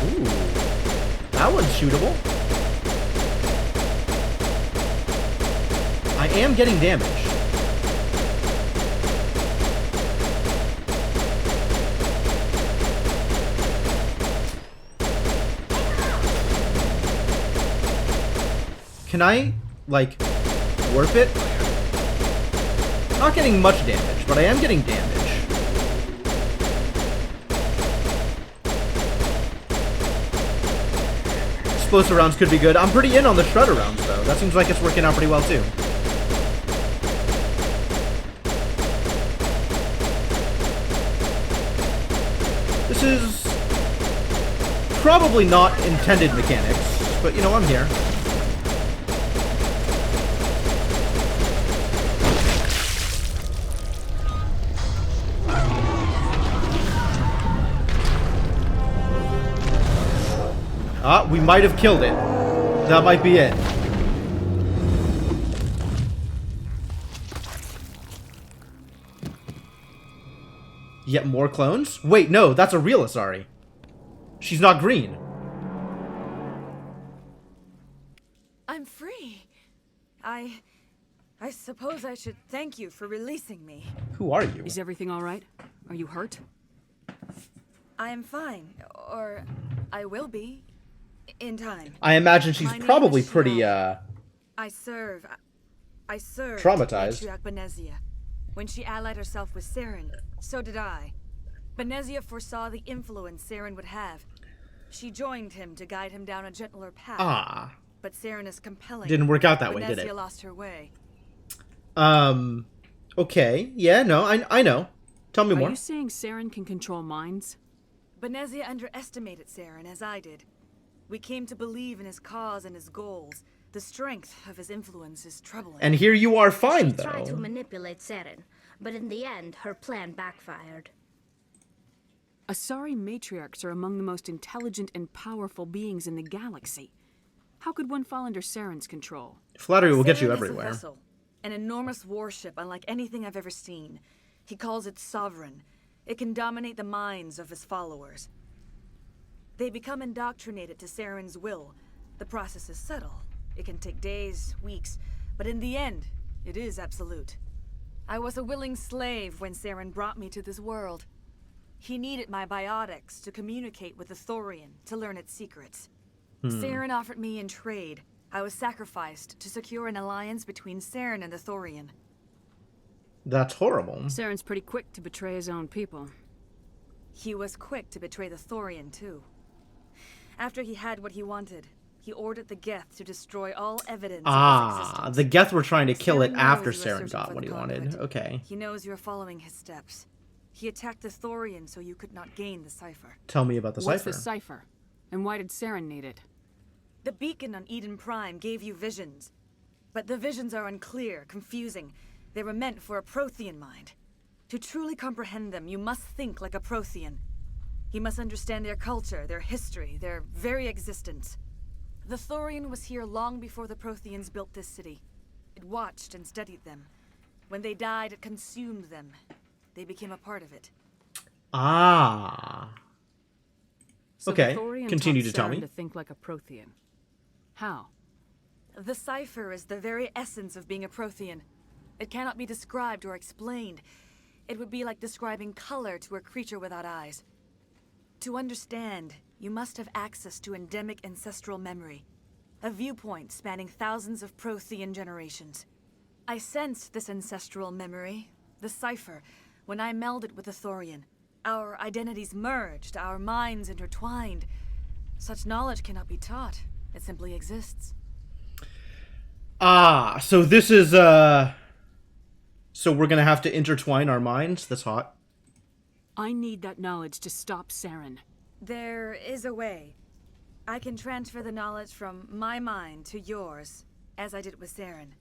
Ooh. that one's shootable. I am getting damage. Can I, like, warp it? Not getting much damage, but I am getting damage. Explosive rounds could be good. I'm pretty in on the shredder rounds, though. That seems like it's working out pretty well, too. This is probably not intended mechanics, but, you know, I'm here. Ah, we might have killed it. That might be it. Yet more clones? Wait, no, that's a real Asari. She's not green. I'm free. I suppose I should thank you for releasing me. Who are you? Is everything all right? Are you hurt? I am fine, or I will be. In time. I imagine she's probably pretty, I served traumatized. Matriarch Benezia. When she allied herself with Saren, so did I. Benezia foresaw the influence Saren would have. She joined him to guide him down a gentler path. Ah. But Saren is compelling. Didn't work out that way, did it? Benezia lost her way. Okay. Yeah, no, I know. Tell me more. Are you saying Saren can control minds? Benezia underestimated Saren, as I did. We came to believe in his cause and his goals. The strength of his influence is troubling. And here you are fine, though. She tried to manipulate Saren, but in the end, her plan backfired. Asari matriarchs are among the most intelligent and powerful beings in the galaxy. How could one fall under Saren's control? Flattery will get you Saren is a everywhere. vessel, an enormous warship unlike anything I've ever seen. He calls it sovereign. It can dominate the minds of his followers. They become indoctrinated to Saren's will. The process is subtle. It can take days, weeks, but in the end, it is absolute. I was a willing slave when Saren brought me to this world. He needed my biotics to communicate with the Thorian, to learn its secrets. Saren offered me in trade. I was sacrificed to secure an alliance between Saren and the Thorian. That's horrible. Saren's pretty quick to betray his own people. He was quick to betray the Thorian, too. After he had what he wanted, he ordered the Geth to destroy all evidence of his existence. The Geth were trying to kill it Saren after knows you are Saren searching got for what the he conduit. wanted. Okay. He knows you're following his steps. He attacked the Thorian so you could not gain the cipher. Tell me about the What's cipher. the cipher? And why did Saren need it? The beacon on Eden Prime gave you visions. But the visions are unclear, confusing. They were meant for a Prothean mind. To truly comprehend them, you must think like a Prothean. You must understand their culture, their history, their very existence. The Thorian was here long before the Protheans built this city. It watched and studied them. When they died, it consumed them. They became a part of it. Ah. So Okay, the Thorian continue taught to tell Saren me. to think like a Prothean. How? The cipher is the very essence of being a Prothean. It cannot be described or explained. It would be like describing color to a creature without eyes. To understand, you must have access to endemic ancestral memory, a viewpoint spanning thousands of Prothean generations. I sensed this ancestral memory, the cipher, when I melded with the Thorian. Our identities merged, our minds intertwined. Such knowledge cannot be taught. It simply exists. Ah, so this is, so we're gonna have to intertwine our minds? That's hot. I need that knowledge to stop Saren. There is a way. I can transfer the knowledge from my mind to yours, as I did with Saren.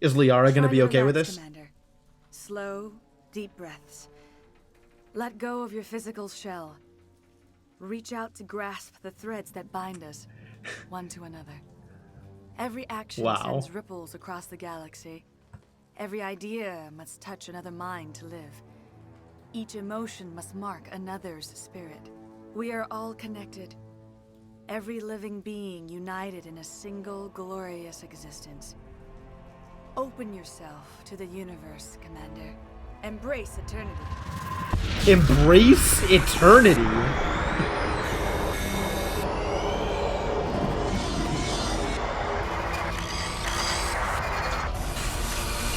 Is Liara gonna Try be to okay with relax, this? Commander. Slow, deep breaths. Let go of your physical shell. Reach out to grasp the threads that bind us, one to another. Every action sends ripples across the galaxy. Every idea must touch another mind to live. Each emotion must mark another's spirit. We are all connected. every living being united in a single glorious existence. Open yourself to the universe, Commander. Embrace eternity. Embrace eternity?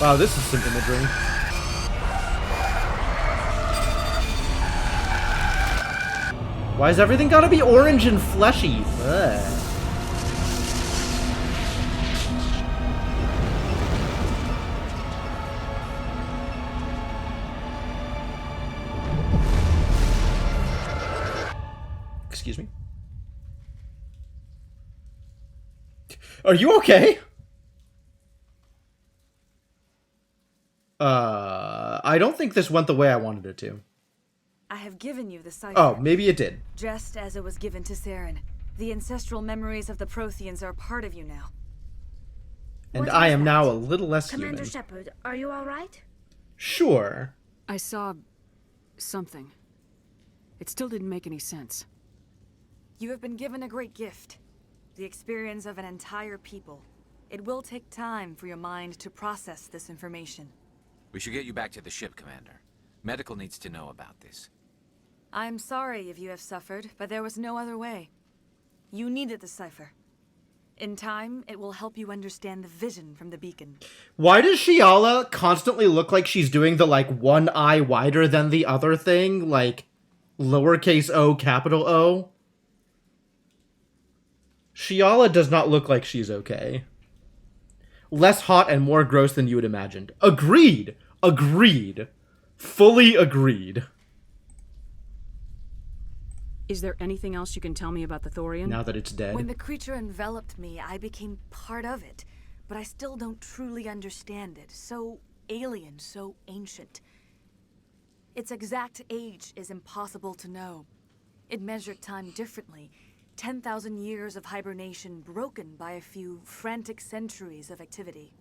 Wow, this is some imagery. Why is everything gotta be orange and fleshy? Ugh. Excuse me. Are you okay? I don't think this went the way I wanted it to. I have given you the cipher. Oh, maybe it did. Just as it was given to Saren. The ancestral memories of the Protheans are a part of you now. And I am now a little less Commander human. Shepard, are you all right? Sure. I saw something. It still didn't make any sense. You have been given a great gift. The experience of an entire people. It will take time for your mind to process this information. We should get you back to the ship, Commander. Medical needs to know about this. I'm sorry if you have suffered, but there was no other way. You needed the cipher. In time, it will help you understand the vision from the beacon. Why does Shiala constantly look like she's doing the, like, one eye wider than the other thing? Like, lowercase o, capital O? Shiala does not look like she's okay. Less hot and more gross than you had imagined. Agreed! Agreed! Fully agreed. Is there anything else you can tell me about the Thorian? Now that it's dead. When the creature enveloped me, I became part of it. But I still don't truly understand it. So alien, so ancient. Its exact age is impossible to know. It measured time differently. 10,000 years of hibernation broken by a few frantic centuries of activity.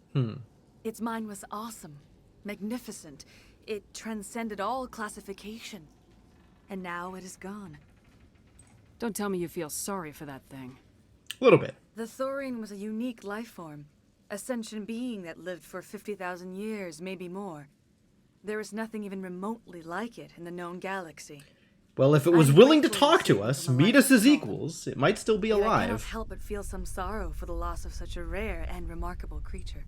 Its mind was awesome, magnificent. It transcended all classification. And now it is gone. Don't tell me you feel sorry for that thing. A little bit. The Thorian was a unique life form. A sentient being that lived for 50,000 years, maybe more. There is nothing even remotely like it in the known galaxy. Well, if it was willing to talk to us, meet us as equals, it might still be Yet I cannot alive. help but feel some sorrow for the loss of such a rare and remarkable creature.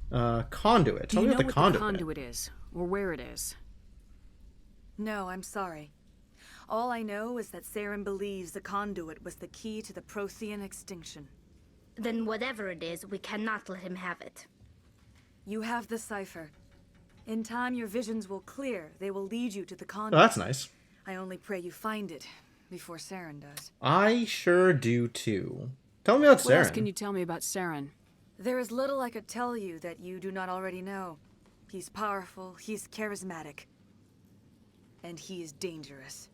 Conduit. Do Tell you me know what what the conduit is, or where it is? No, I'm sorry. All I know is that Saren believes the conduit was the key to the Prothean extinction. Then whatever it is, we cannot let him have it. You have the cipher. In time, your visions will clear. They will lead you to the Oh, conduit. that's nice. I only pray you find it before Saren does. I sure do too. Tell me about What else Saren. can you tell me about Saren? There is little I could tell you that you do not already know. He's powerful, he's charismatic, and he is dangerous.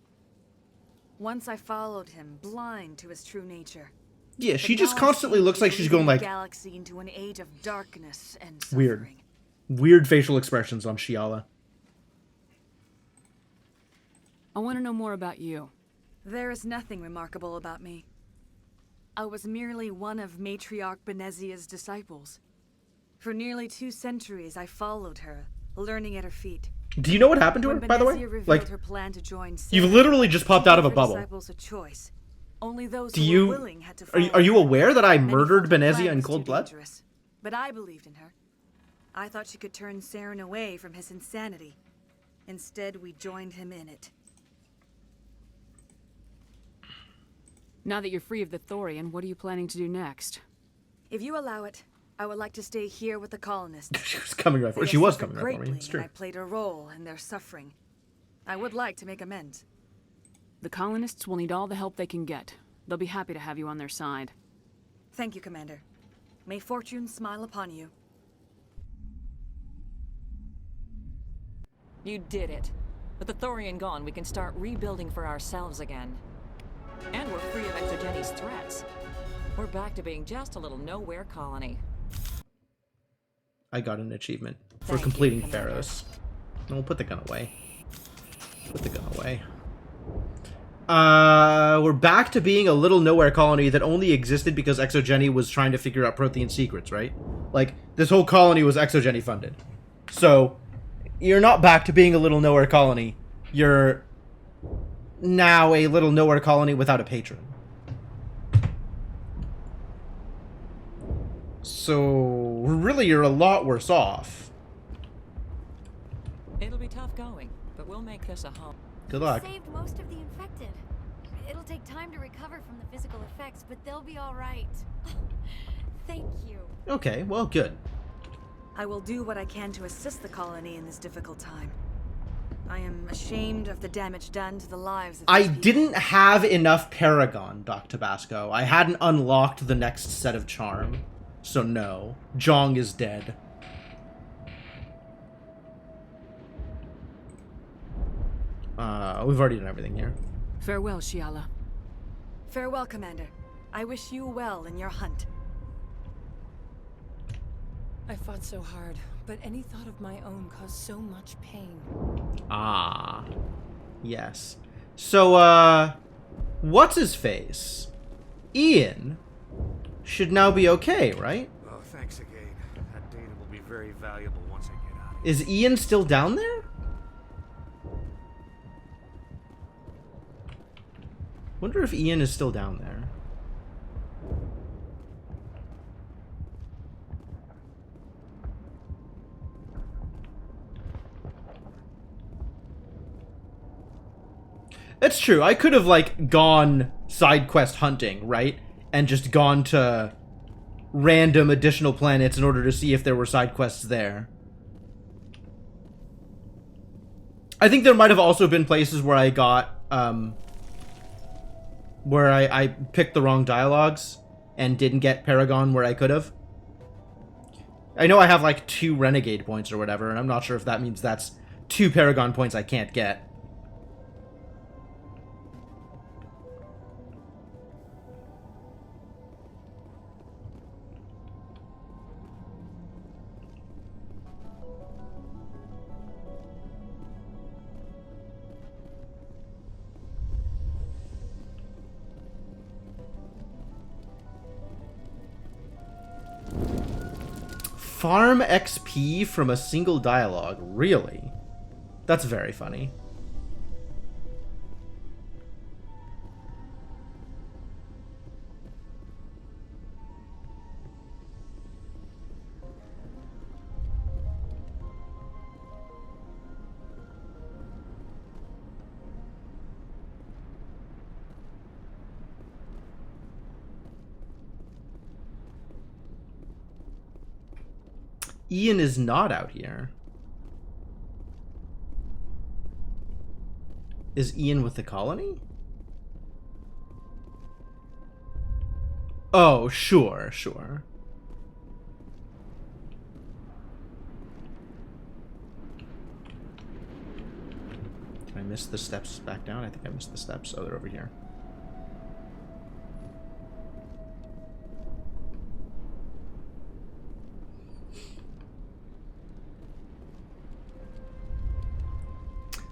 Once I followed him, blind to his true nature. Yeah, But she just now I constantly see looks like he's she's leading going the like galaxy into an age of darkness and weird. Weird facial expressions on Shiala. I want to know more about you. There is nothing remarkable about me. I was merely one of Matriarch Benezia's disciples. For nearly 2 centuries, I followed her, learning at her feet. Do you know what happened to her, When by the way? Benezia revealed Like, her plan to join you've Saren, literally just popped she out of a gave her bubble. disciples a choice. Only those Do who you were willing had to are you, follow are you her. aware that I Many murdered thought her Benezia plan in was cold too blood? dangerous, but I believed in her. I thought she could turn Saren away from his insanity. Instead, we joined him in it. Now that you're free of the Thorian, what are you planning to do next? If you allow it, I would like to stay here with the colonists. She was coming right for They She have was suffered coming right for me. greatly, It's true. and I played a role in their suffering. I would like to make amends. The colonists will need all the help they can get. They'll be happy to have you on their side. Thank you, Commander. May fortune smile upon you. You did it. With the Thorian gone, we can start rebuilding for ourselves again. And we're free of Exogeni's threats. We're back to being just a little nowhere colony. I got an achievement for Thank you, completing Commander. Pharaohs. No, we'll put the gun away. Put the gun away. We're back to being a little nowhere colony that only existed because Exogeny was trying to figure out Prothean secrets, right? Like, this whole colony was Exogeny funded. So, you're not back to being a little nowhere colony. You're now a little nowhere colony without a patron. So, really, you're a lot worse off. It'll be tough going, but we'll make this a home. Good luck. Saved most of the infected. It'll take time to recover from the physical effects, but they'll be all right. Thank you. Okay, well, good. I will do what I can to assist the colony in this difficult time. I am ashamed of the damage done to the lives of I these people. didn't have enough Paragon, Doc Tabasco. I hadn't unlocked the next set of charm. So no. Jong is dead. We've already done everything here. Farewell, Shiala. Farewell, Commander. I wish you well in your hunt. I fought so hard, but any thought of my own caused so much pain. Ah. Yes. So, what's his face? Ian should now be okay, right? Oh, thanks again. That data will be very valuable once I get out. Is Ian still down there? Wonder if Ian is still down there. It's true. I could have, like, gone side quest hunting, right? And just gone to random additional planets in order to see if there were side quests there. I think there might have also been places where I got, where I picked the wrong dialogues and didn't get Paragon where I could have. I know I have, like, 2 Renegade points or whatever, and I'm not sure if that means that's 2 Paragon points I can't get. Farm XP from a single dialogue. Really? That's very funny. Ian is not out here. Is Ian with the colony? Oh, sure, sure. Did I miss the steps back down? I think I missed the steps. Oh, they're over here.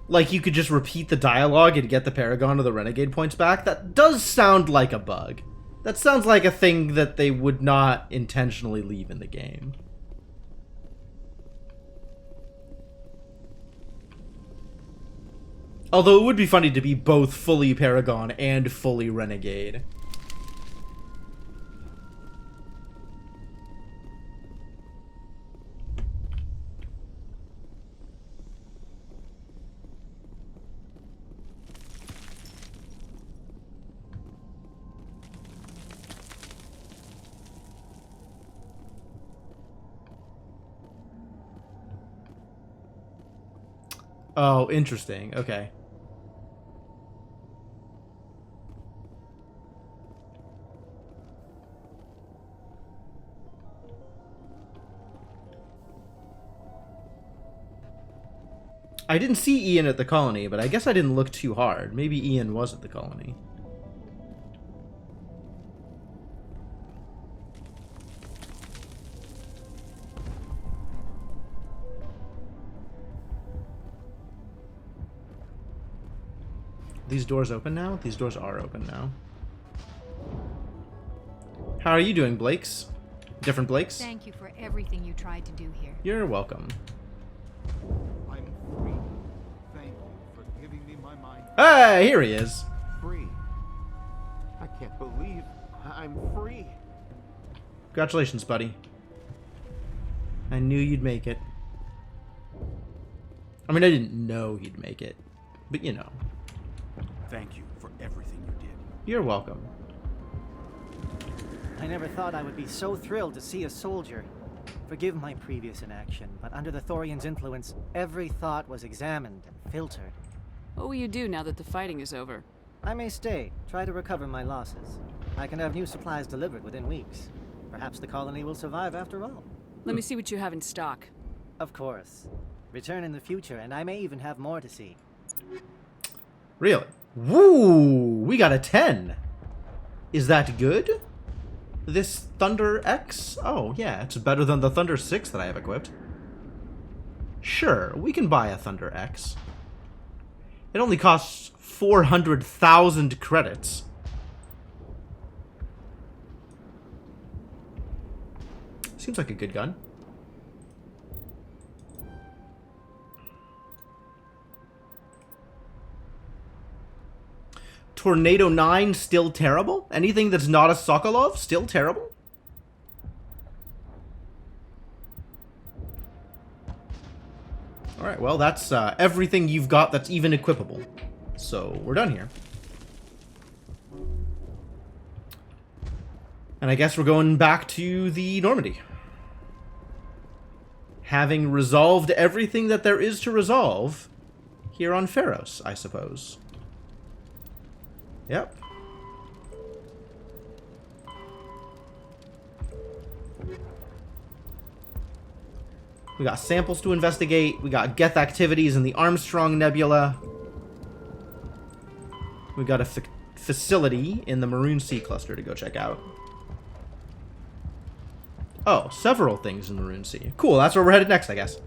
Like, you could just repeat the dialogue and get the Paragon or the Renegade points back? That does sound like a bug. That sounds like a thing that they would not intentionally leave in the game. Although it would be funny to be both fully Paragon and fully Renegade. Oh, interesting. Okay. I didn't see Ian at the colony, but I guess I didn't look too hard. Maybe Ian was at the colony. These doors open now? These doors are open now. How are you doing, Blakes? Different Blakes? Thank you for everything you tried to do here. You're welcome. I'm free. Thank you for giving me my mind. Hey, here he is. Free. I can't believe I'm free. Congratulations, buddy. I knew you'd make it. I mean, I didn't know he'd make it, but you know. Thank you for everything you did. You're welcome. I never thought I would be so thrilled to see a soldier. Forgive my previous inaction, but under the Thorian's influence, every thought was examined and filtered. What will you do now that the fighting is over? I may stay, try to recover my losses. I can have new supplies delivered within weeks. Perhaps the colony will survive after all. Let me see what you have in stock. Of course. Return in the future, and I may even have more to see. Really? Woo! We got a 10. Is that good? This Thunder X? Oh, yeah, it's better than the Thunder 6 that I have equipped. Sure, we can buy a Thunder X. It only costs 400,000 credits. Seems like a good gun. Tornado 9 still terrible? Anything that's not a Sokolov still terrible? Alright, well that's everything you've got that's even equipable. So we're done here. And I guess we're going back to the Normandy. Having resolved everything that there is to resolve here on Pharos, I suppose. Yep. We got samples to investigate. We got Geth activities in the Armstrong Nebula. We got a facility in the Maroon Sea Cluster to go check out. Oh, several things in Maroon Sea. Cool, that's where we're headed next, I guess.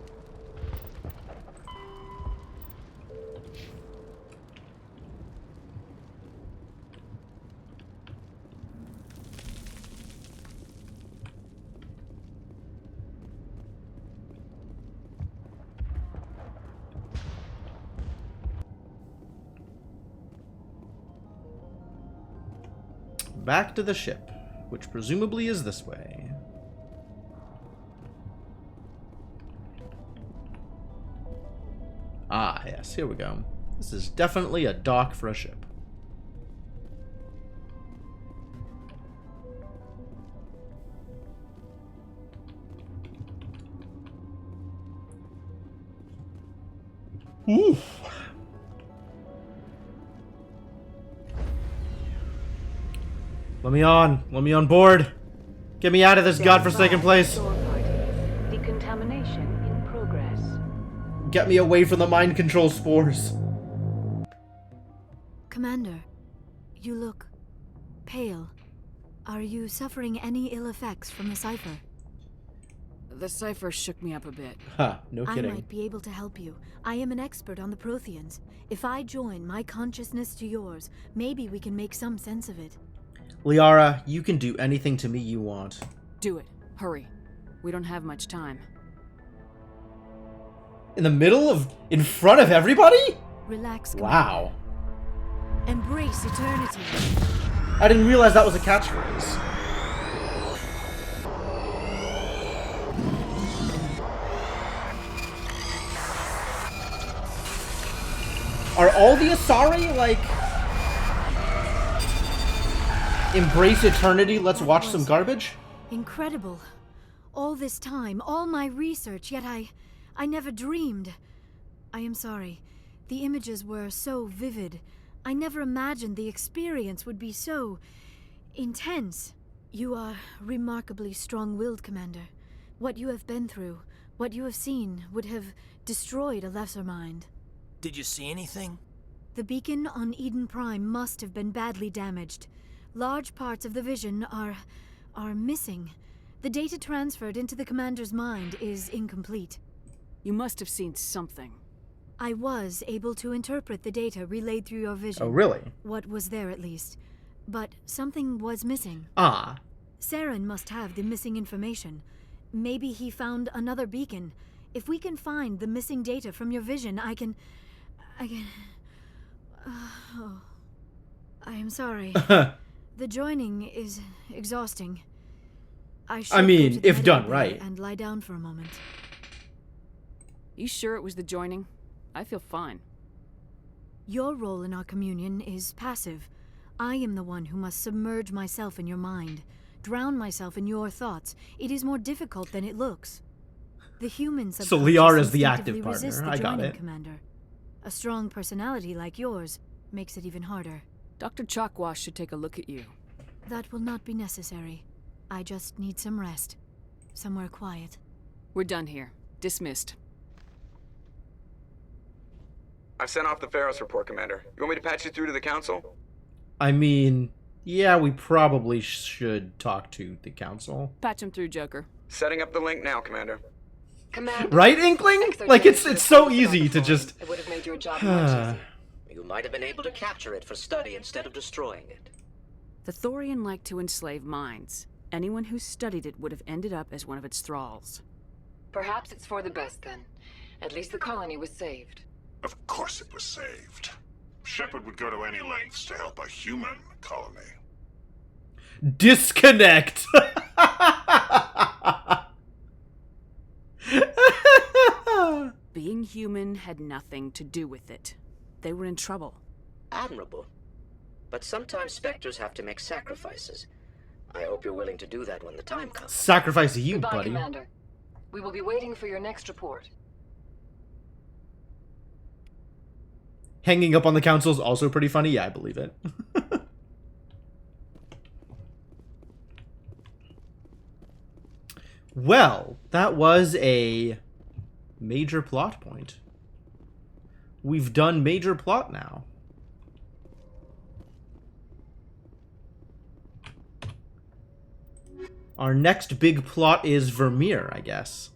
Back to the ship, which presumably is this way. Ah, yes, here we go. This is definitely a dock for a ship. Oof. Let me on board. Get me out of this godforsaken place. Decontamination in progress. Get me away from the mind control spores. Commander, you look pale. Are you suffering any ill effects from the cipher? The cipher shook me up a bit. Ha, no kidding. I might be able to help you. I am an expert on the Protheans. If I join my consciousness to yours, maybe we can make some sense of it. Liara, you can do anything to me you want. Do it. Hurry. We don't have much time. In front of everybody? Relax, Commander. Wow. Embrace eternity. I didn't realize that was a catchphrase. Are all the Asari, like... Embrace eternity, let's watch some garbage? Incredible. All this time, all my research, yet I never dreamed. I am sorry. The images were so vivid. I never imagined the experience would be so intense. You are remarkably strong-willed, Commander. What you have been through, what you have seen, would have destroyed a lesser mind. Did you see anything? The beacon on Eden Prime must have been badly damaged. Large parts of the vision are missing. The data transferred into the commander's mind is incomplete. You must have seen something. I was able to interpret the data relayed through your vision. Oh, really? What was there, at least. But something was missing. Ah. Saren must have the missing information. Maybe he found another beacon. If we can find the missing data from your vision, I can... oh. I am sorry. The joining is exhausting. I mean, go to the if done medical bay right. and lie down for a moment. You sure it was the joining? I feel fine. Your role in our communion is passive. I am the one who must submerge myself in your mind, drown myself in your thoughts. It is more difficult than it looks. The humans So Liara is the active partner. I got it. Commander. A strong personality like yours makes it even harder. Dr. Chakwas should take a look at you. That will not be necessary. I just need some rest. Somewhere quiet. We're done here. Dismissed. I've sent off the Pharos report, Commander. You want me to patch you through to the Council? I mean, yeah, we probably should talk to the Council. Patch him through, Joker. Setting up the link now, Commander. Commander, right, Inkling? Like, it's so easy to just... It would have made your job much easier. You might have been able to capture it for study instead of destroying it. The Thorian like to enslave minds. Anyone who studied it would have ended up as one of its thralls. Perhaps it's for the best then. At least the colony was saved. Of course it was saved. Shepard would go to any lengths to help a human colony. Disconnect! Being human had nothing to do with it. They were in trouble. Admirable. But sometimes Spectres have to make sacrifices. I hope you're willing to do that when the time comes. Sacrifice to you, Goodbye, buddy. Commander. We will be waiting for your next report. Hanging up on the Council is also pretty funny. Yeah, I believe it. Well, that was a major plot point. We've done major plot now. Our next big plot is Vermeer, I guess.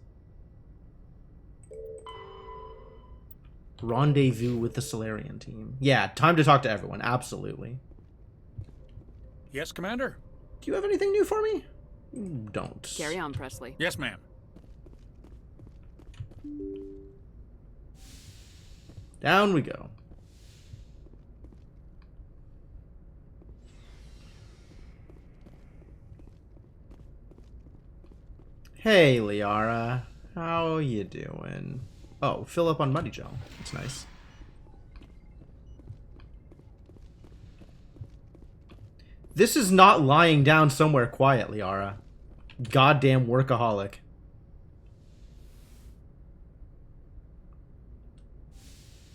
Rendezvous with the Solarian team. Yeah, time to talk to everyone. Absolutely. Yes, Commander? Do you have anything new for me? Don't. Carry on, Presley. Yes, ma'am. Down we go. Hey, Liara. How you doing? Oh, fill up on Muddy Gel. That's nice. This is not lying down somewhere quiet, Liara. Goddamn workaholic.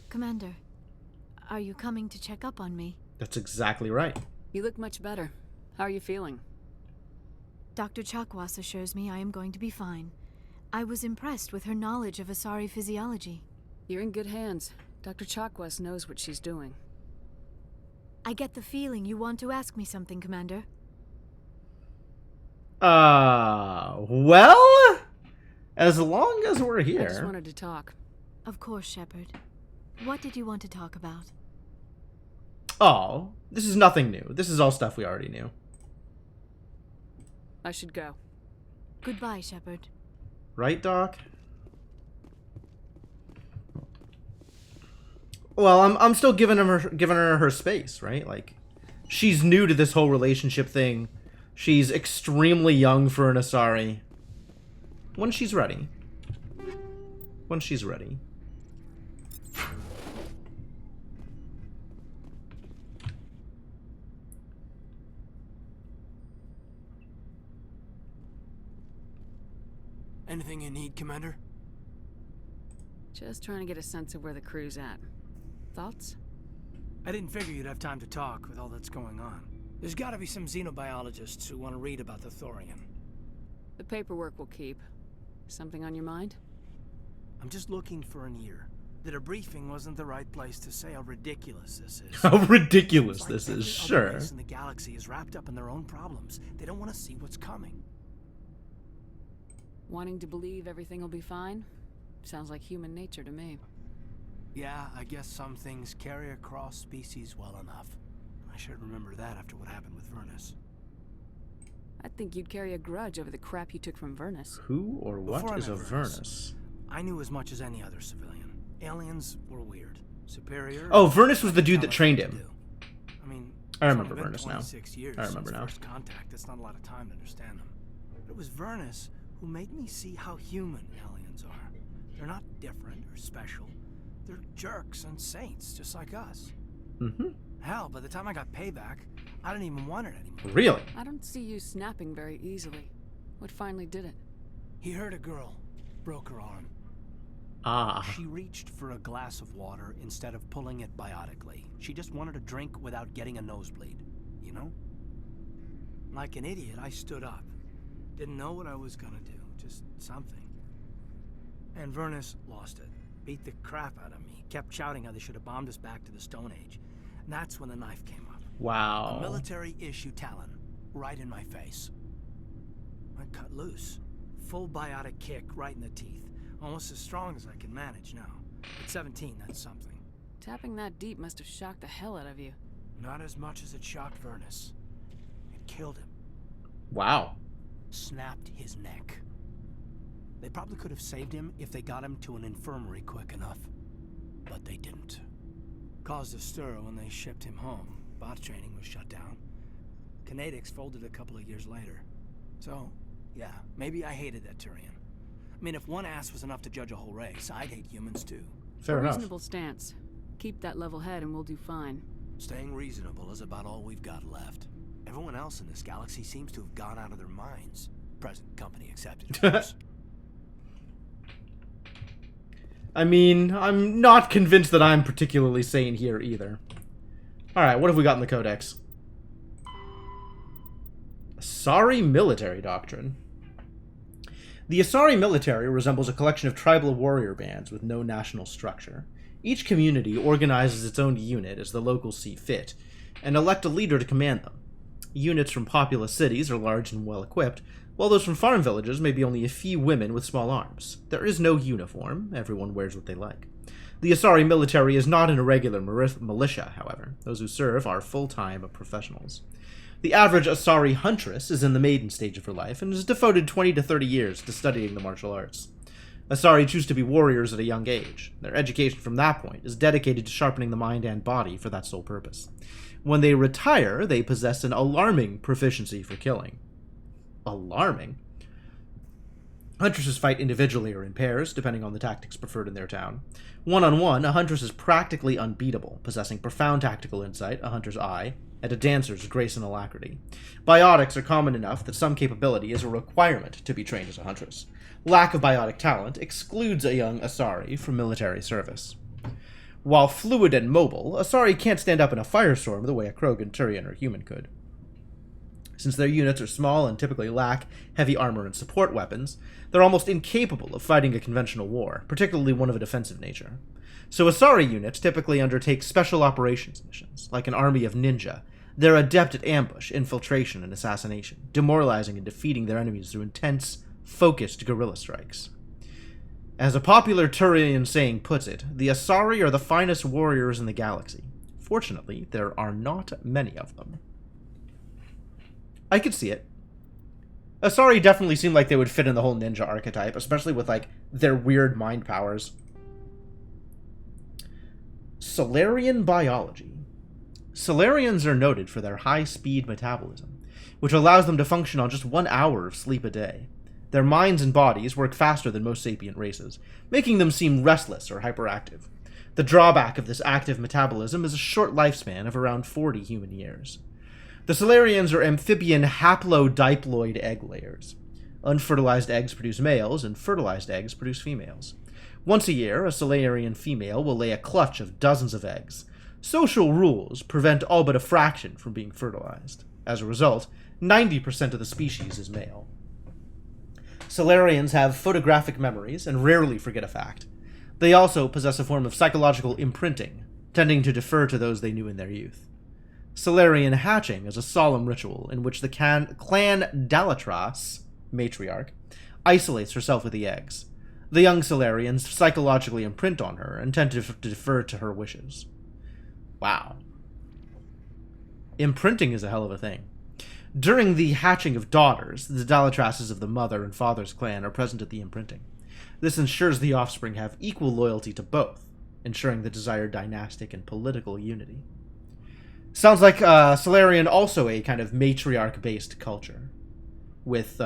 Commander, are you coming to check up on me? That's exactly right. You look much better. How are you feeling? Dr. Chakwas assures me I am going to be fine. I was impressed with her knowledge of Asari physiology. You're in good hands. Dr. Chakwas knows what she's doing. I get the feeling you want to ask me something, Commander. Well? As long as we're here. I just wanted to talk. Of course, Shepard. What did you want to talk about? Oh, this is nothing new. This is all stuff we already knew. I should go. Goodbye, Shepard. Right, Doc? Well, I'm still giving her her space, right? Like, she's new to this whole relationship thing. She's extremely young for an Asari. When she's ready. When she's ready. Anything you need, Commander? Just trying to get a sense of where the crew's at. Thoughts? I didn't figure you'd have time to talk with all that's going on. There's gotta be some xenobiologists who want to read about the Thorian. The paperwork will keep. Something on your mind? I'm just looking for an ear. That a briefing wasn't the right place to say how ridiculous this is. How ridiculous It's this like is, every other sure. race in the galaxy is wrapped up in their own problems. They don't want to see what's coming. Wanting to believe everything will be fine? Sounds like human nature to me. Yeah, I guess some things carry across species well enough. I should remember that after what happened with Vernus. I think you'd carry a grudge over the crap you took from Vernus. Who or what Before I is a met Vernus? I knew as much as any other civilian. Aliens were weird. Superior. Oh, Vernus was the dude that trained him. I mean, I it's remember only been Vernus now. 26 years I remember since now. First contact. That's not a lot of time to understand them. But it was Vernus who made me see how human aliens are. They're not different or special. They're jerks and saints, just like us. Mm-hmm. Hell, by the time I got payback, I didn't even want it anymore. Really? I don't see you snapping very easily. What finally did it? He hurt a girl, broke her arm. Ah. She reached for a glass of water instead of pulling it biotically. She just wanted a drink without getting a nosebleed, you know? Like an idiot, I stood up. Didn't know what I was gonna do, just something. And Vernus lost it. Beat the crap out of me. Kept shouting how they should have bombed us back to the Stone Age. And that's when the knife came up. Wow. A military-issue talon, right in my face. I cut loose. Full biotic kick right in the teeth. Almost as strong as I can manage now. At 17, that's something. Tapping that deep must have shocked the hell out of you. Not as much as it shocked Vernus. It killed him. Wow. Snapped his neck. They probably could have saved him if they got him to an infirmary quick enough. But they didn't. Caused a stir when they shipped him home. Bot training was shut down. Kinetics folded a couple of years later. So, yeah, maybe I hated that Turian. I mean, if one ass was enough to judge a whole race, I'd hate humans too. Fair enough. Reasonable stance. Keep that level head and we'll do fine. Staying reasonable is about all we've got left. Everyone else in this galaxy seems to have gone out of their minds. Present company accepted, of course. I mean, I'm not convinced that I'm particularly sane here either. Alright, what have we got in the Codex? Asari military doctrine. The Asari military resembles a collection of tribal warrior bands with no national structure. Each community organizes its own unit as the locals see fit, and elect a leader to command them. Units from populous cities are large and well-equipped, while those from farm villages may be only a few women with small arms. There is no uniform, everyone wears what they like. The Asari military is not an irregular militia, however. Those who serve are full-time professionals. The average Asari huntress is in the maiden stage of her life and has devoted 20 to 30 years to studying the martial arts. Asari choose to be warriors at a young age. Their education from that point is dedicated to sharpening the mind and body for that sole purpose. When they retire, they possess an alarming proficiency for killing. Alarming? Huntresses fight individually or in pairs, depending on the tactics preferred in their town. One-on-one, a huntress is practically unbeatable, possessing profound tactical insight, a hunter's eye, and a dancer's grace and alacrity. Biotics are common enough that some capability is a requirement to be trained as a huntress. Lack of biotic talent excludes a young Asari from military service. While fluid and mobile, Asari can't stand up in a firestorm the way a Krogan, Turian, or human could. Since their units are small and typically lack heavy armor and support weapons, they're almost incapable of fighting a conventional war, particularly one of a defensive nature. So Asari units typically undertake special operations missions, like an army of ninja. They're adept at ambush, infiltration, and assassination, demoralizing and defeating their enemies through intense, focused guerrilla strikes. As a popular Turian saying puts it, the Asari are the finest warriors in the galaxy. Fortunately, there are not many of them. I could see it. Asari definitely seem like they would fit in the whole ninja archetype, especially with, like, their weird mind powers. Solarian biology. Solarians are noted for their high-speed metabolism, which allows them to function on just 1 hour of sleep a day. Their minds and bodies work faster than most sapient races, making them seem restless or hyperactive. The drawback of this active metabolism is a short lifespan of around 40 human years. The Solarians are amphibian haplodiploid egg layers. Unfertilized eggs produce males, and fertilized eggs produce females. Once a year, a Solarian female will lay a clutch of dozens of eggs. Social rules prevent all but a fraction from being fertilized. As a result, 90% of the species is male. Solarians have photographic memories and rarely forget a fact. They also possess a form of psychological imprinting, tending to defer to those they knew in their youth. Solarian hatching is a solemn ritual in which the clan Dalatras, matriarch, isolates herself with the eggs. The young Solarians psychologically imprint on her and tend to defer to her wishes. Wow. Imprinting is a hell of a thing. During the hatching of daughters, the Dalatrases of the mother and father's clan are present at the imprinting. This ensures the offspring have equal loyalty to both, ensuring the desired dynastic and political unity. Sounds like Solarian also a kind of matriarch-based culture, with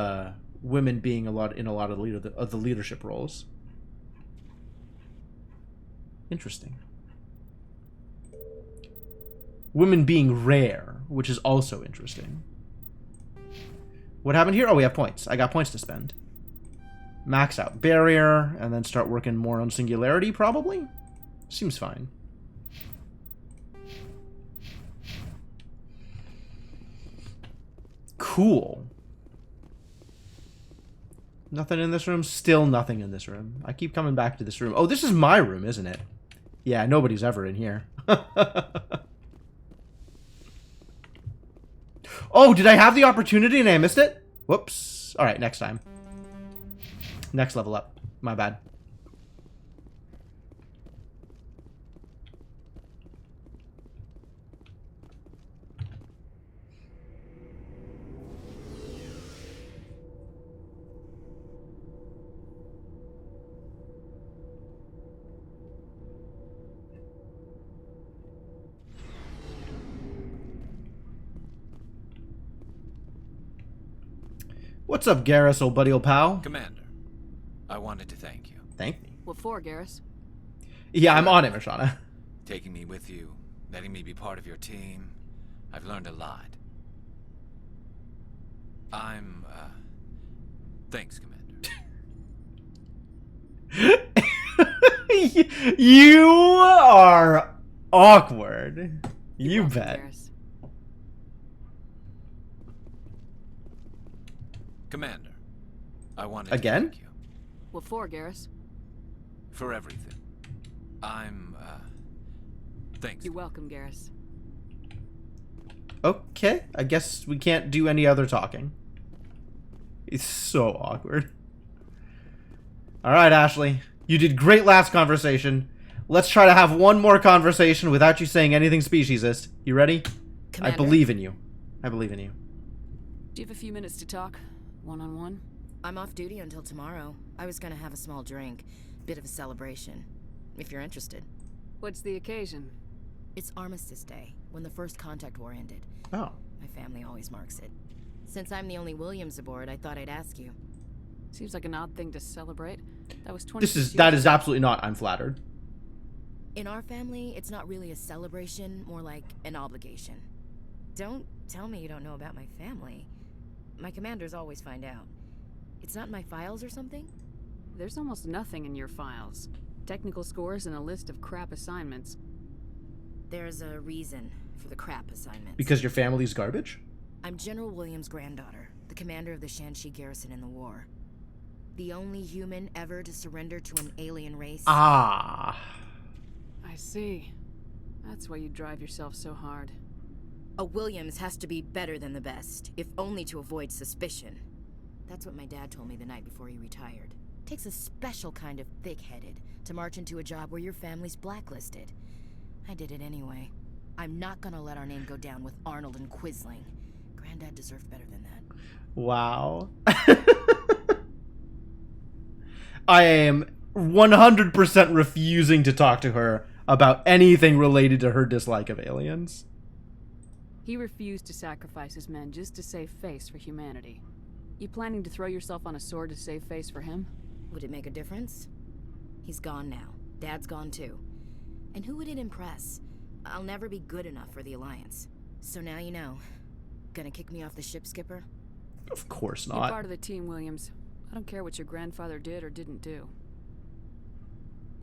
women being in a lot of the leadership roles. Interesting. Women being rare, which is also interesting. What happened here? Oh, we have points. I got points to spend. Max out barrier, and then start working more on singularity, probably? Seems fine. Cool. Nothing in this room? Still nothing in this room. I keep coming back to this room. Oh, this is my room, isn't it? Yeah, nobody's ever in here. Oh, did I have the opportunity and I missed it? Whoops. Alright, next time. Next level up. My bad. What's up, Garrus, old buddy, old pal? Commander, I wanted to thank you. Thank me. What for, Garrus? Yeah, I'm on it, Mashana. Taking me with you, letting me be part of your team. I've learned a lot. Thanks, Commander. You are awkward. You bet. Garrus. Commander, I wanted Again? to thank you. What for, Garrus? For everything. Thanks. You're welcome, Garrus. Okay, I guess we can't do any other talking. It's so awkward. Alright, Ashley. You did great last conversation. Let's try to have one more conversation without you saying anything speciesist. You ready? Commander. I believe in you. I believe in you. Do you have a few minutes to talk? One-on-one? I'm off duty until tomorrow. I was gonna have a small drink. Bit of a celebration. If you're interested. What's the occasion? It's Armistice Day, when the first contact war ended. Oh. My family always marks it. Since I'm the only Williams aboard, I thought I'd ask you. Seems like an odd thing to celebrate. That was 20 That is absolutely not. I'm flattered. In our family, it's not really a celebration, more like an obligation. Don't tell me you don't know about my family. My commanders always find out. It's not in my files or something? There's almost nothing in your files. Technical scores and a list of crap assignments. There's a reason for the crap assignments. Because your family's garbage? I'm General Williams' granddaughter, the commander of the Shanxi garrison in the war. The only human ever to surrender to an alien race. Ah. I see. That's why you drive yourself so hard. A Williams has to be better than the best, if only to avoid suspicion. That's what my dad told me the night before he retired. Takes a special kind of thick-headed to march into a job where your family's blacklisted. I did it anyway. I'm not gonna let our name go down with Arnold and Quisling. Granddad deserved better than that. Wow. I am 100% refusing to talk to her about anything related to her dislike of aliens. He refused to sacrifice his men just to save face for humanity. You planning to throw yourself on a sword to save face for him? Would it make a difference? He's gone now. Dad's gone too. And who would it impress? I'll never be good enough for the Alliance. So now you know. Gonna kick me off the ship, Skipper? Of course not. You're part of the team, Williams. I don't care what your grandfather did or didn't do.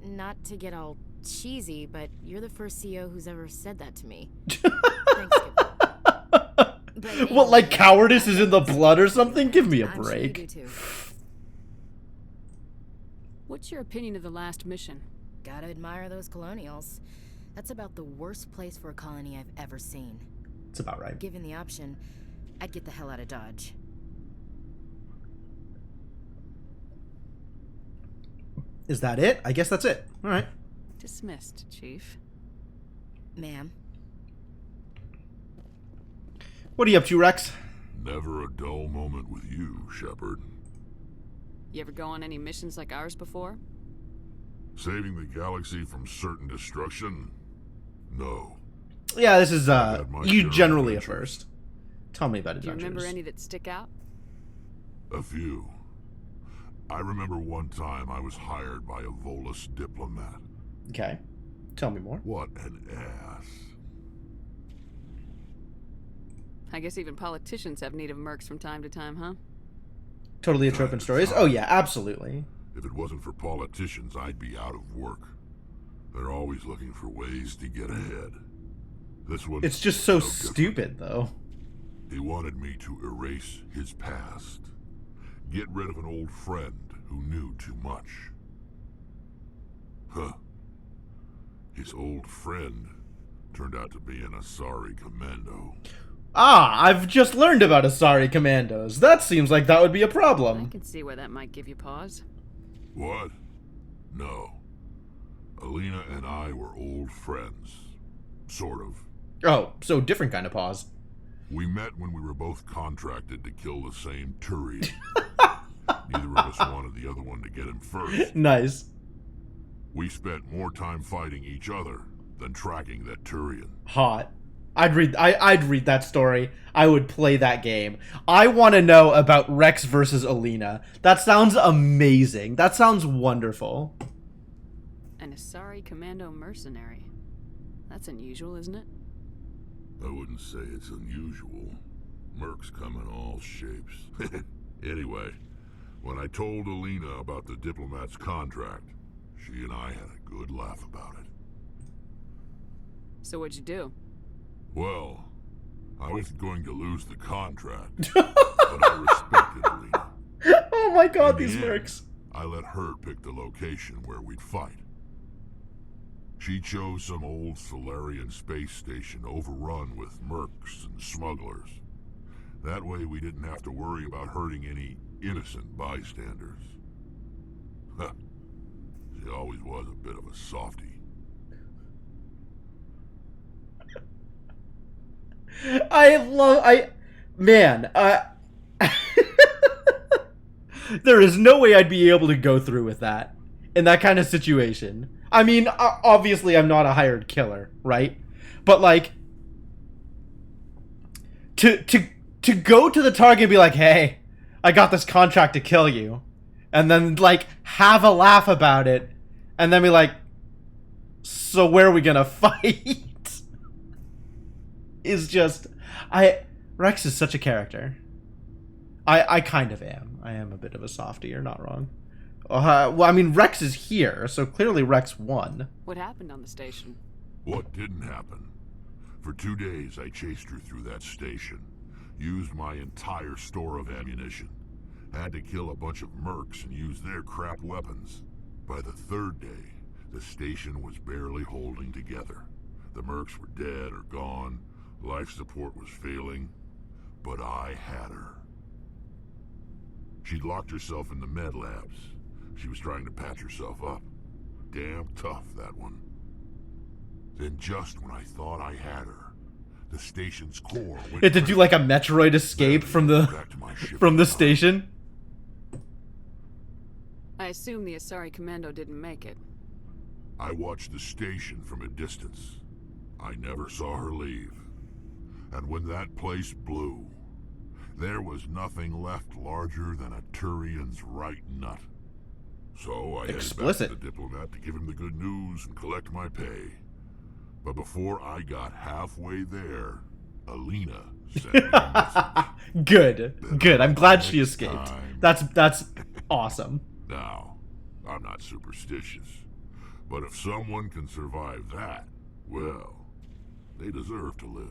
Not to get all cheesy, but you're the first CO who's ever said that to me. Thanks, Skipper. What, like cowardice is in the blood or something? Give me a I'm sure you break. do too. What's your opinion of the last mission? Gotta admire those colonials. That's about the worst place for a colony I've ever seen. It's about right. Given the option, I'd get the hell out of Dodge. Is that it? I guess that's it. All right. Dismissed, Chief. Ma'am. What are you up to, Rex? Never a dull moment with you, Shepard. You ever go on any missions like ours before? Saving the galaxy from certain destruction? No. Yeah, this is had my share you of generally a adventures. first. Tell me about Do you adventures. remember any that stick out? A few. I remember one time I was hired by a Volus diplomat. Okay. Tell me more. What an ass. I guess even politicians have need of mercs from time to time, huh? Totally a trope in stories? Oh yeah, absolutely. If it wasn't for politicians, I'd be out of work. They're always looking for ways to get ahead. This one. It's just so no different. stupid, though. He wanted me to erase his past. Get rid of an old friend who knew too much. Huh. His old friend turned out to be an Asari commando. Ah, I've just learned about Asari commandos. That seems like that would be a I problem. can see where that might give you pause. What? No. Alina and I were old friends. Sort of. Oh, so different kind of pause. We met when we were both contracted to kill the same Turian. Neither of us wanted the other one to get him first. Nice. We spent more time fighting each other than tracking that Turian. Hot. I'd read that story. I would play that game. I want to know about Rex versus Alina. That sounds amazing. That sounds wonderful. An Asari commando mercenary. That's unusual, isn't it? I wouldn't say it's unusual. Mercs come in all shapes. Anyway, when I told Alina about the diplomat's contract, she and I had a good laugh about it. So what'd you do? Well, I wasn't going to lose the contract, but I respected Alina. Oh my god, In these the end, mercs. I let her pick the location where we'd fight. She chose some old Solarian space station overrun with mercs and smugglers. That way we didn't have to worry about hurting any innocent bystanders. Huh. She always was a bit of a softie. Man, there is no way I'd be able to go through with that in that kind of situation. I mean, obviously I'm not a hired killer, right? But like, to go to the target and be like, hey, I got this contract to kill you, and then like have a laugh about it, and then be like, so where are we gonna fight? Is just, Rex is such a character. I kind of am. I am a bit of a softie, you're not wrong. Well, I mean, Rex is here, so clearly Rex won. What happened on the station? What didn't happen? For 2 days I chased her through that station. Used my entire store of ammunition. Had to kill a bunch of mercs and use their crap weapons. By the 3rd day, the station was barely holding together. The mercs were dead or gone. Life support was failing. But I had her. She'd locked herself in the med labs. She was trying to patch herself up. Damn tough, that one. Then just when I thought I had her, the station's core went It to do like a Metroid escape from the station. I assume the Asari commando didn't make it. I watched the station from a distance. I never saw her leave. And when that place blew, there was nothing left larger than a Turian's right nut. So I headed back to the diplomat to give him the good news and collect my pay. But before I got halfway there, Alina sent me a message. Good. I'm glad she escaped. That's awesome. Now, I'm not superstitious, but if someone can survive that, well, they deserve to live.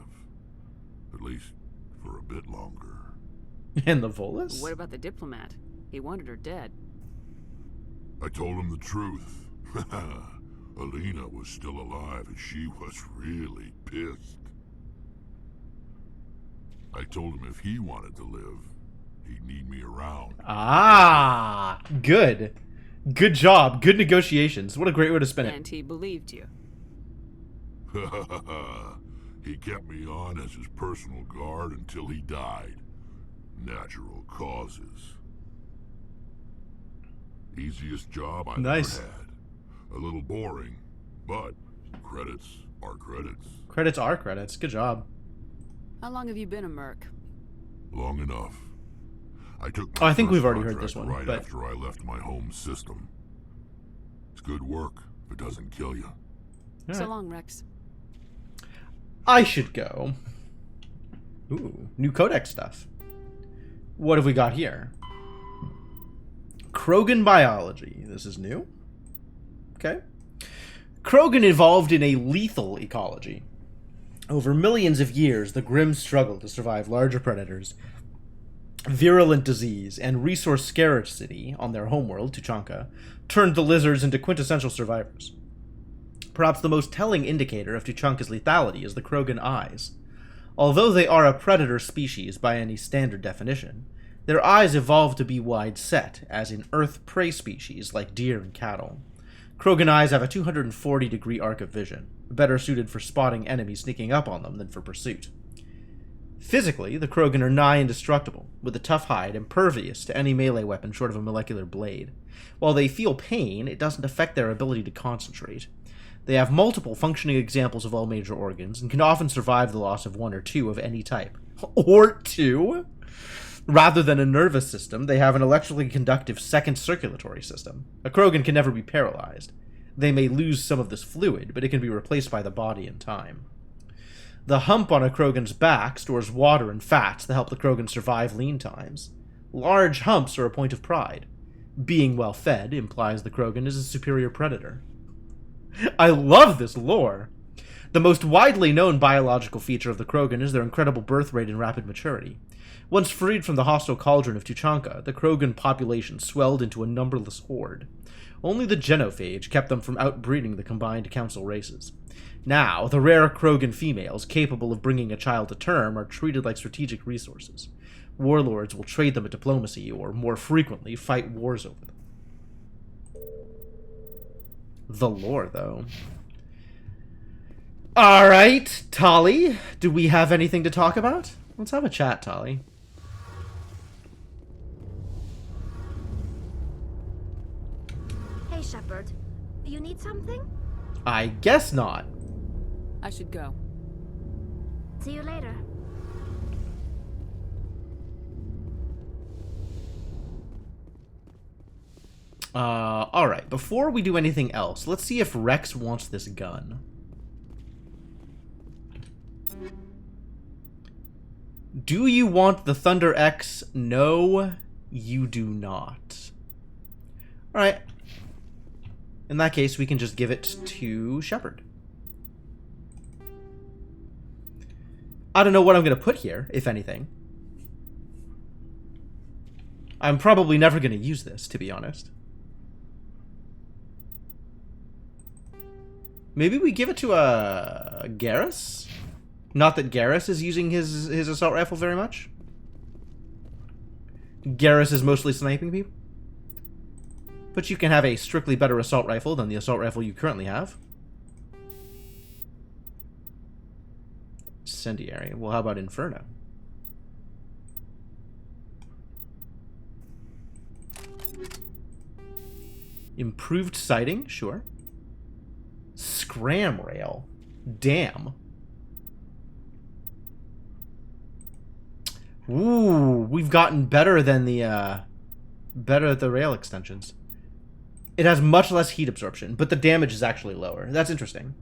At least for a bit longer. And the Volus? What about the diplomat? He wanted her dead. I told him the truth. Alina was still alive and she was really pissed. I told him if he wanted to live, he'd need me around. Ah, good. Good job. Good negotiations. What a great way to spin it. And he believed you. He kept me on as his personal guard until he died. Natural causes. Easiest job I've Nice. ever had. A little boring, but credits are credits. Credits are credits. Good job. How long have you been a merc? Long enough. I took Oh, my I think first we've already heard contract this one, right but- after I left my home system. It's good work if it doesn't kill you. So long, Rex. I should go. Ooh, new codex stuff. What have we got here? Krogan biology. This is new. Okay. Krogan evolved in a lethal ecology. Over millions of years, the Grimm struggled to survive larger predators, virulent disease, and resource scarcity on their homeworld, Tuchanka, turned the lizards into quintessential survivors. Perhaps the most telling indicator of Tuchanka's lethality is the Krogan eyes. Although they are a predator species by any standard definition, their eyes evolved to be wide-set, as in Earth prey species like deer and cattle. Krogan eyes have a 240-degree arc of vision, better suited for spotting enemies sneaking up on them than for pursuit. Physically, the Krogan are nigh indestructible, with a tough hide impervious to any melee weapon short of a molecular blade. While they feel pain, it doesn't affect their ability to concentrate. They have multiple functioning examples of all major organs, and can often survive the loss of one or two of any type. Or two? Rather than a nervous system, they have an electrically conductive second circulatory system. A Krogan can never be paralyzed. They may lose some of this fluid, but it can be replaced by the body in time. The hump on a Krogan's back stores water and fats that help the Krogan survive lean times. Large humps are a point of pride. Being well fed implies the Krogan is a superior predator. I love this lore! The most widely known biological feature of the Krogan is their incredible birth rate and rapid maturity. Once freed from the hostile cauldron of Tuchanka, the Krogan population swelled into a numberless horde. Only the genophage kept them from outbreeding the combined council races. Now, the rare Krogan females capable of bringing a child to term are treated like strategic resources. Warlords will trade them at diplomacy, or more frequently, fight wars over them. The lore, though. Alright, Tali, do we have anything to talk about? Let's have a chat, Tali. Hey, Shepard. You need something? I guess not. I should go. See you later. Alright, before we do anything else, let's see if Rex wants this gun. Do you want the Thunder X? No, you do not. Alright. In that case, we can just give it to Shepard. I don't know what I'm going to put here, if anything. I'm probably never going to use this, to be honest. Maybe we give it to Garrus? Not that Garrus is using his assault rifle very much. Garrus is mostly sniping people. But you can have a strictly better assault rifle than the assault rifle you currently have. Incendiary. Well, how about Inferno? Improved sighting? Sure. Scram rail. Damn. Ooh, we've gotten better than the, better at the rail extensions. It has much less heat absorption, but the damage is actually lower. That's interesting.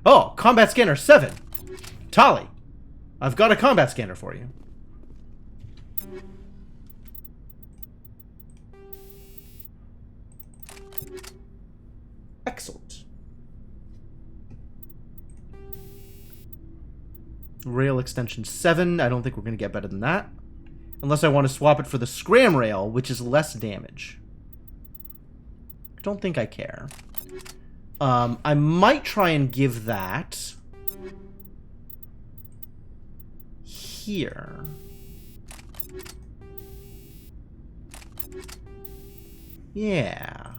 Oh, combat scanner 7. Tali, I've got a combat scanner for you. Excellent. Rail extension 7. I don't think we're going to get better than that. Unless I want to swap it for the scram rail, which is less damage. I don't think I care. I might try and give that here. Yeah.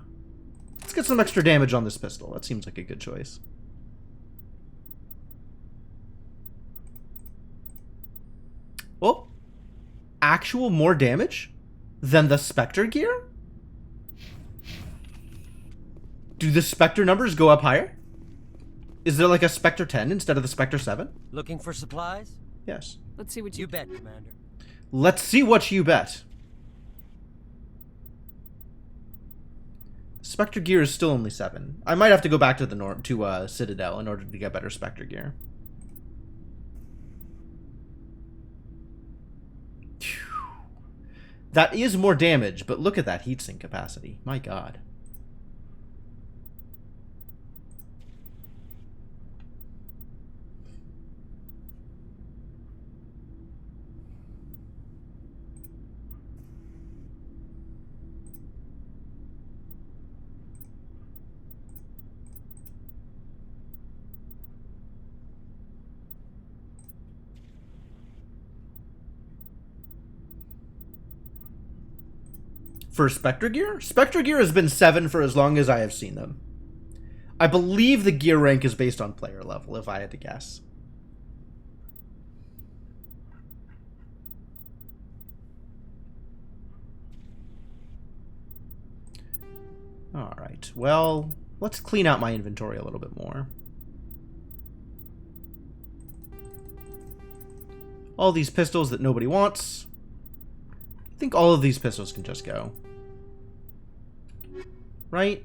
Let's get some extra damage on this pistol. That seems like a good choice. Oh. Actual more damage than the Spectre gear? Do the Spectre numbers go up higher? Is there like a Spectre 10 instead of the Spectre 7? Looking for supplies? Yes. Let's see what you bet, Commander. Let's see what you bet. Spectre gear is still only 7. I might have to go back to the Citadel in order to get better Spectre gear. Phew. That is more damage, but look at that heatsink capacity. My god. For Spectre gear? Spectre gear has been 7 for as long as I have seen them. I believe the gear rank is based on player level, if I had to guess. Alright, well, let's clean out my inventory a little bit more. All these pistols that nobody wants. I think all of these pistols can just go. Right?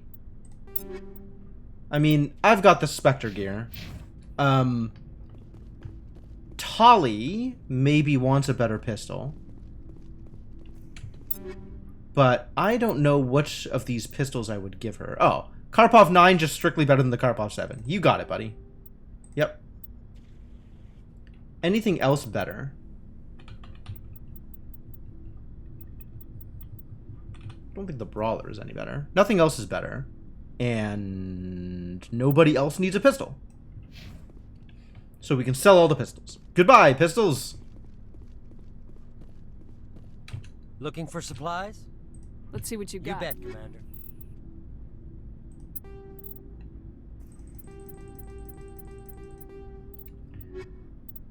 I mean, I've got the Spectre gear. Tali maybe wants a better pistol. But I don't know which of these pistols I would give her. Oh, Karpov 9 just strictly better than the Karpov 7. You got it, buddy. Yep. Anything else better? I don't think the Brawler is any better. Nothing else is better. And nobody else needs a pistol. So we can sell all the pistols. Goodbye, pistols! Looking for supplies? Let's see what you got. You bet, Commander.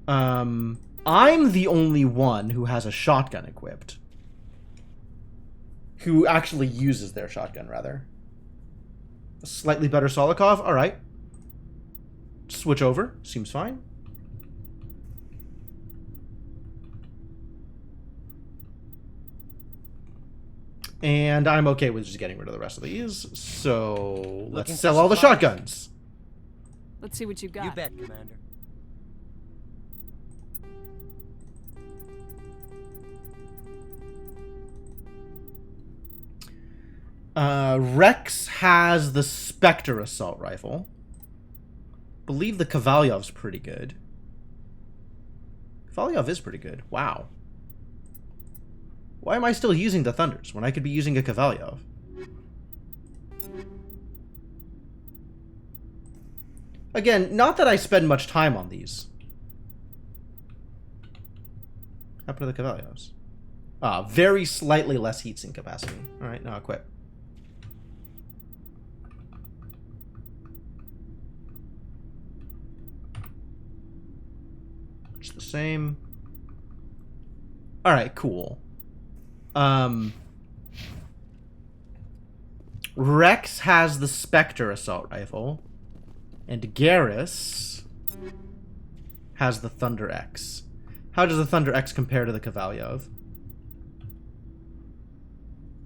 I'm the only one who has a shotgun equipped. Who actually uses their shotgun, rather. A slightly better Solikov? Alright. Switch over. Seems fine. And I'm okay with just getting rid of the rest of these. So let's sell all the shotguns. Let's see what you got. You bet, Commander. Rex has the Spectre assault rifle. Believe the Kovalyov's pretty good. Kovalyov is pretty good. Wow. Why am I still using the Thunders when I could be using a Kovalyov? Again, not that I spend much time on these. What happened to the Kovalyovs? Ah, very slightly less heatsink capacity. Alright, now equip. It's the same. Alright, cool. Rex has the Spectre assault rifle. And Garrus has the Thunder X. How does the Thunder X compare to the Kovalyov?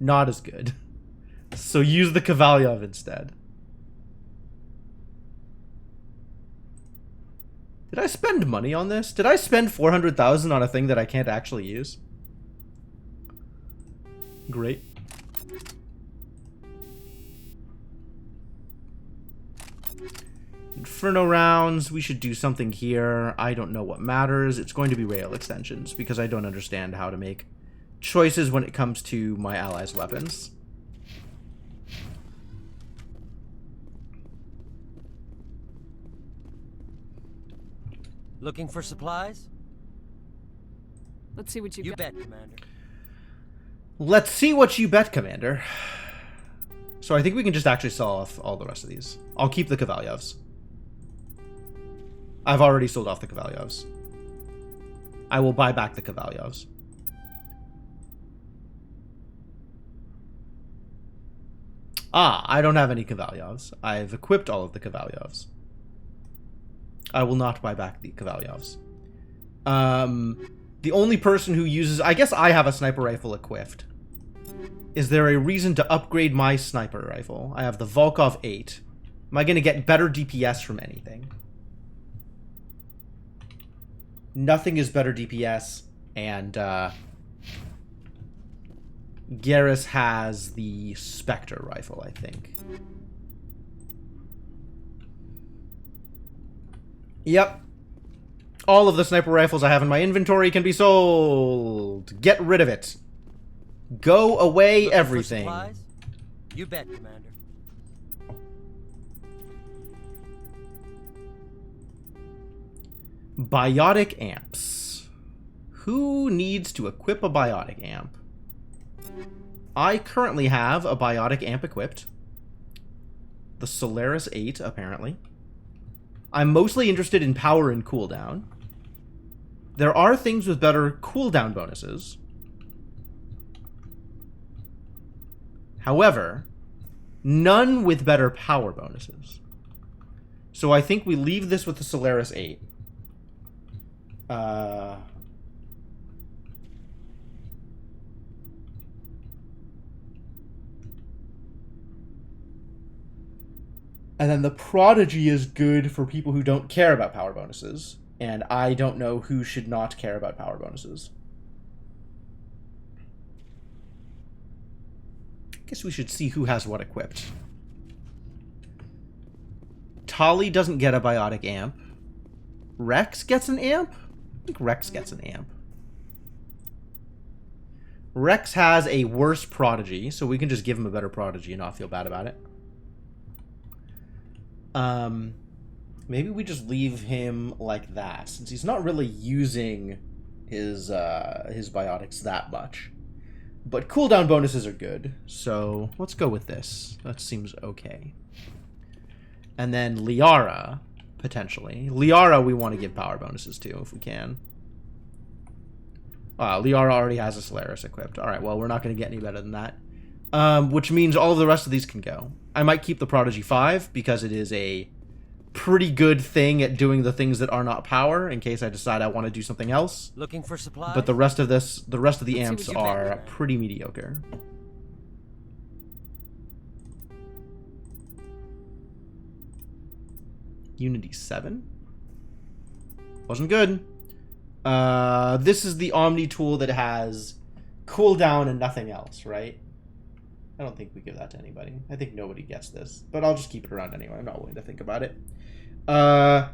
Not as good. So use the Kovalyov instead. Did I spend money on this? Did I spend 400,000 on a thing that I can't actually use? Great. Inferno rounds. We should do something here. I don't know what matters. It's going to be rail extensions because I don't understand how to make choices when it comes to my allies' weapons. Looking for supplies? Let's see what you got. You bet, Commander. Let's see what you bet, Commander. So I think we can just actually sell off all the rest of these. I'll keep the Kavalyevs. I've already sold off the Kavalyevs. I will buy back the Kavalyevs. Ah, I don't have any Kavalyevs. I've equipped all of the Kavalyevs. I will not buy back the Kavalyevs. The only person who uses... I guess I have a sniper rifle equipped. Is there a reason to upgrade my sniper rifle? I have the Volkov 8. Am I going to get better DPS from anything? Nothing is better DPS, and Garrus has the Spectre rifle, I think. Yep. All of the sniper rifles I have in my inventory can be sold. Get rid of it. Go away, Looking everything. for supplies? You bet, Commander. Biotic amps. Who needs to equip a biotic amp? I currently have a biotic amp equipped. The Solaris 8, apparently. I'm mostly interested in power and cooldown. There are things with better cooldown bonuses. However, none with better power bonuses. So I think we leave this with the Solaris 8. And then the Prodigy is good for people who don't care about power bonuses. And I don't know who should not care about power bonuses. Guess we should see who has what equipped. Tali doesn't get a biotic amp. Rex gets an amp? I think Rex gets an amp. Rex has a worse Prodigy, so we can just give him a better Prodigy and not feel bad about it. Maybe we just leave him like that, since he's not really using his biotics that much. But cooldown bonuses are good, so let's go with this. That seems okay. And then Liara, potentially. Liara we want to give power bonuses to, if we can. Liara already has a Solaris equipped. Alright, well, we're not going to get any better than that. Which means all of the rest of these can go. I might keep the Prodigy 5, because it is a pretty good thing at doing the things that are not power, in case I decide I want to do something else. Looking for supplies? But the rest of the amps are pretty mediocre. Unity 7? Wasn't good. This is the Omni tool that has cooldown and nothing else, right? I don't think we give that to anybody. I think nobody gets this. But I'll just keep it around anyway. I'm not willing to think about it. I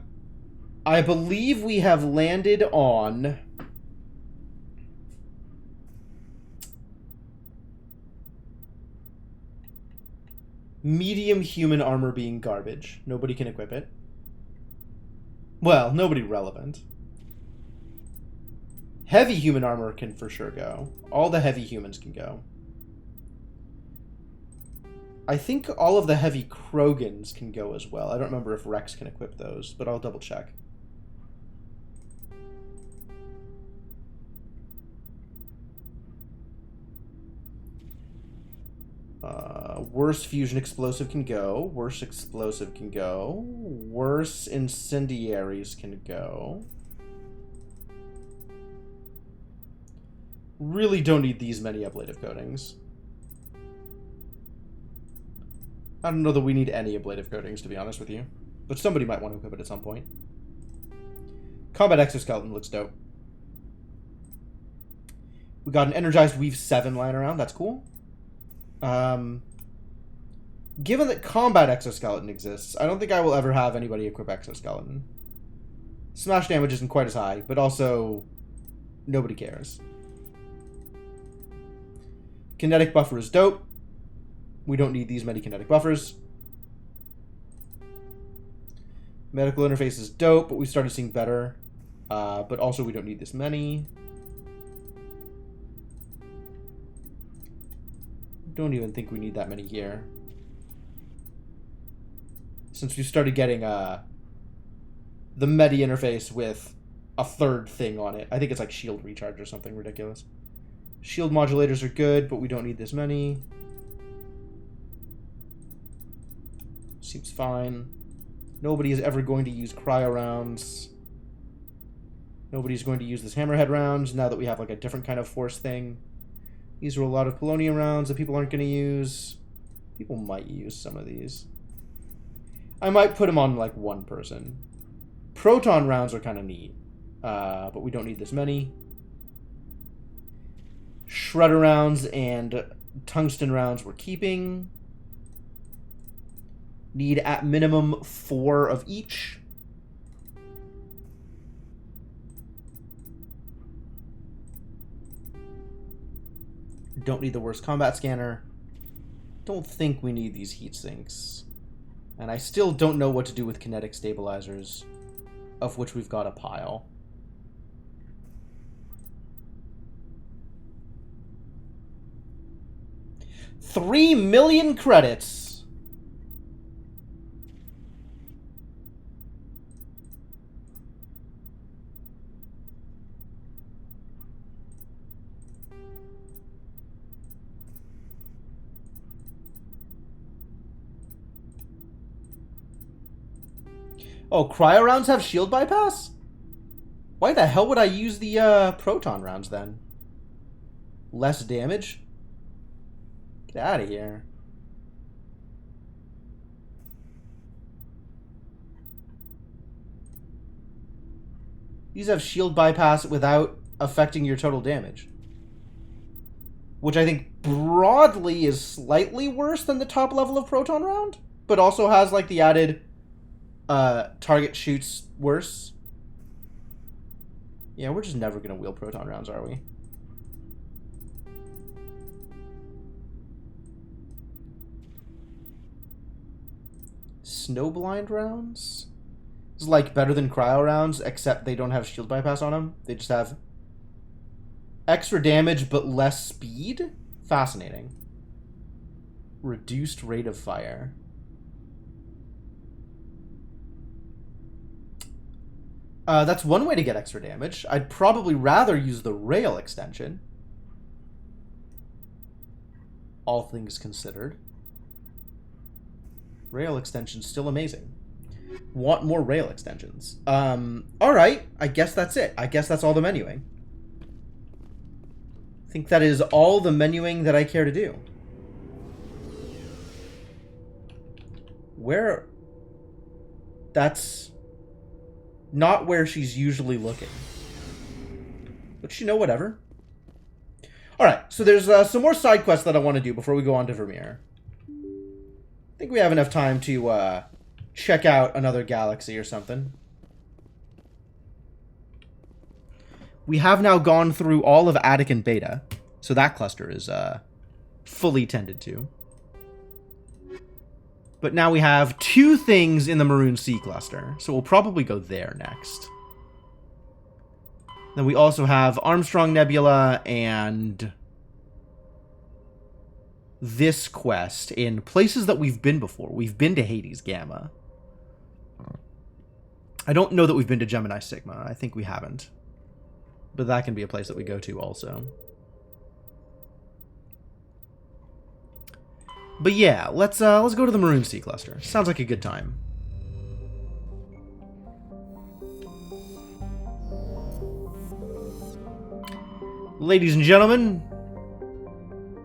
believe we have landed on... medium human armor being garbage. Nobody can equip it. Well, nobody relevant. Heavy human armor can for sure go. All the heavy humans can go. I think all of the heavy Krogans can go as well. I don't remember if Rex can equip those, but I'll double check. Worse fusion explosive can go. Worse explosive can go. Worse incendiaries can go. Really don't need these many ablative coatings. I don't know that we need any ablative coatings, to be honest with you. But somebody might want to equip it at some point. Combat exoskeleton looks dope. We got an energized Weave 7 lying around. That's cool. Given that combat exoskeleton exists, I don't think I will ever have anybody equip exoskeleton. Smash damage isn't quite as high, but also nobody cares. Kinetic buffer is dope. We don't need these many kinetic buffers. Medical interface is dope, but we started seeing better. But also we don't need this many. Don't even think we need that many here. since we started getting the Medi interface with a third thing on it. I think it's like shield recharge or something ridiculous. Shield modulators are good, but we don't need this many. Seems fine. Nobody is ever going to use cryo rounds. Nobody's going to use this hammerhead rounds now that we have like a different kind of force thing. These are a lot of polonium rounds that people aren't going to use. People might use some of these. I might put them on like one person. Proton rounds are kind of neat, but we don't need this many. Shredder rounds and tungsten rounds we're keeping. Need at minimum 4 of each. Don't need the worst combat scanner. Don't think we need these heat sinks. And I still don't know what to do with kinetic stabilizers, of which we've got a pile. $3 million credits. Oh, cryo rounds have shield bypass? Why the hell would I use the proton rounds then? Less damage? Get out of here. These have shield bypass without affecting your total damage. Which I think broadly is slightly worse than the top level of proton round, but also has like the added target shoots worse. Yeah, we're just never gonna wheel proton rounds, are we? Snowblind rounds? It's like better than cryo rounds, except they don't have shield bypass on them. They just have extra damage but less speed? Fascinating. Reduced rate of fire. That's one way to get extra damage. I'd probably rather use the rail extension. All things considered. Rail extension's still amazing. Want more rail extensions. Alright, I guess that's it. I guess that's all the menuing. I think that is all the menuing that I care to do. Where... That's... not where she's usually looking. But you know, whatever. Alright, so there's some more side quests that I want to do before we go on to Vermeer. I think we have enough time to check out another galaxy or something. We have now gone through all of Attic and Beta, so that cluster is fully tended to. But now we have 2 things in the Maroon Sea cluster, so we'll probably go there next. Then we also have Armstrong Nebula and this quest in places that we've been before. We've been to Hades Gamma. I don't know that we've been to Gemini Sigma. I think we haven't. But that can be a place that we go to also. But yeah, let's go to the Maroon Sea cluster. Sounds like a good time. Ladies and gentlemen,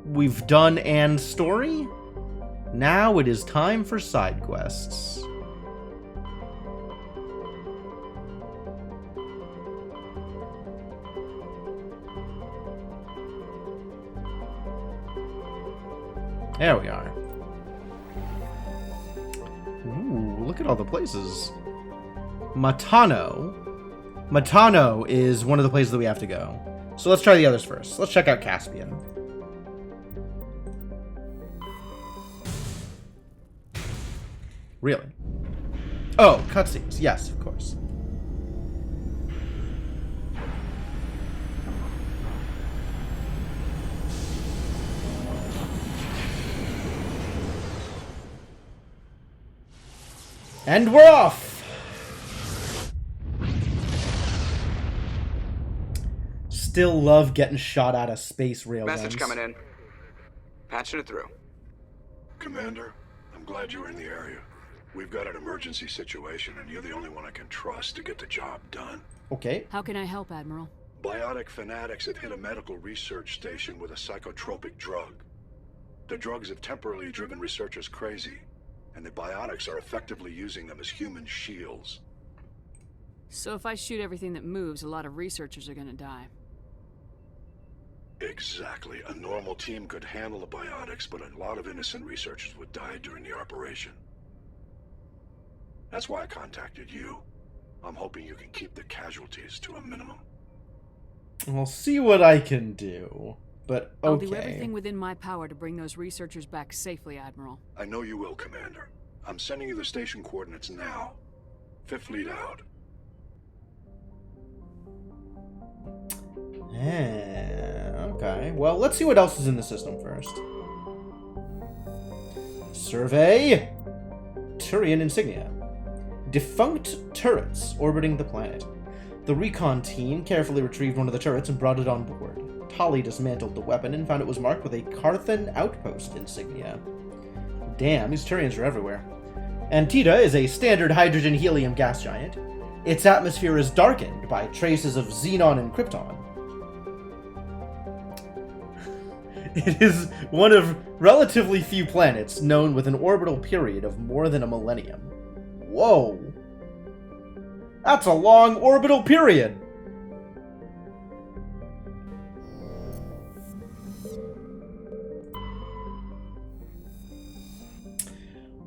we've done Anne's story. Now it is time for side quests. There we are. Ooh, look at all the places. Matano. Matano is one of the places that we have to go. So let's try the others first. Let's check out Caspian. Really? Oh, cutscenes. Yes, of course. And we're off! Still love getting shot out of space railguns. Message coming in. Patching it through. Commander, I'm glad you were in the area. We've got an emergency situation, and you're the only one I can trust to get the job done. Okay. How can I help, Admiral? Biotic fanatics have hit a medical research station with a psychotropic drug. The drugs have temporarily driven researchers crazy, and the biotics are effectively using them as human shields. So if I shoot everything that moves, a lot of researchers are gonna die. Exactly. A normal team could handle the biotics, but a lot of innocent researchers would die during the operation. That's why I contacted you. I'm hoping you can keep the casualties to a minimum. I'll see what I can do, but okay. I'll do everything within my power to bring those researchers back safely, Admiral. I know you will, Commander. I'm sending you the station coordinates now. Fifth Fleet out. Okay. Well, let's see what else is in the system first. Survey. Turian insignia. Defunct turrets orbiting the planet. The recon team carefully retrieved one of the turrets and brought it on board. Tali dismantled the weapon and found it was marked with a Carthan outpost insignia. Damn, these Turians are everywhere. Antida is a standard hydrogen-helium gas giant. Its atmosphere is darkened by traces of xenon and krypton. It is one of relatively few planets known with an orbital period of more than a millennium. Whoa! That's a long orbital period!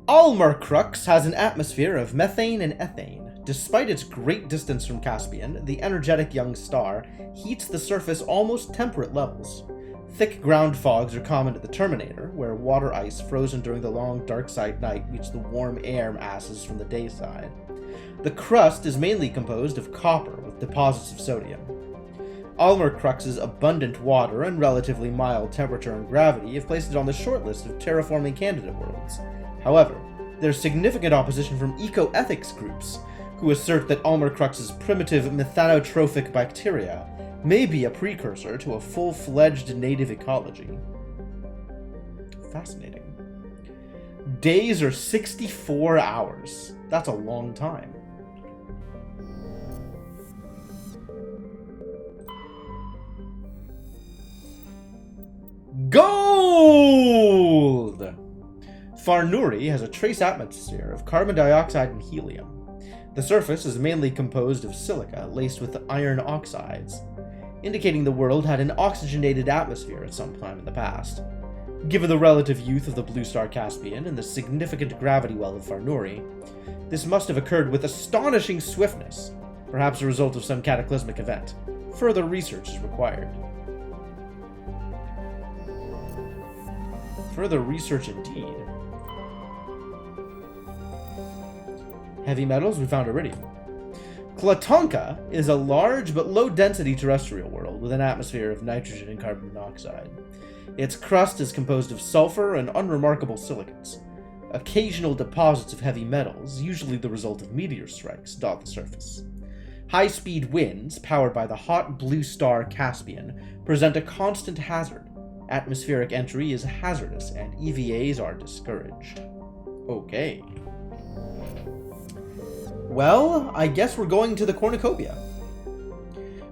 Almarcrux has an atmosphere of methane and ethane. Despite its great distance from Caspian, the energetic young star heats the surface almost temperate levels. Thick ground fogs are common at the Terminator, where water ice frozen during the long dark side night meets the warm air masses from the day side. The crust is mainly composed of copper with deposits of sodium. Almarcrux's abundant water and relatively mild temperature and gravity have placed it on the short list of terraforming candidate worlds. However, there's significant opposition from eco-ethics groups, who assert that Almarcrux's primitive methanotrophic bacteria may be a precursor to a full-fledged native ecology. Fascinating. Days are 64 hours. That's a long time. Gold! Farnuri has a trace atmosphere of carbon dioxide and helium. The surface is mainly composed of silica laced with iron oxides, indicating the world had an oxygenated atmosphere at some time in the past. Given the relative youth of the blue star Caspian and the significant gravity well of Farnuri, this must have occurred with astonishing swiftness, perhaps a result of some cataclysmic event. Further research is required. Further research indeed. Heavy metals, we found iridium. Klatonka is a large but low-density terrestrial world with an atmosphere of nitrogen and carbon monoxide. Its crust is composed of sulfur and unremarkable silicates. Occasional deposits of heavy metals, usually the result of meteor strikes, dot the surface. High-speed winds, powered by the hot blue star Caspian, present a constant hazard. Atmospheric entry is hazardous, and EVAs are discouraged. Okay. Well, I guess we're going to the Cornucopia.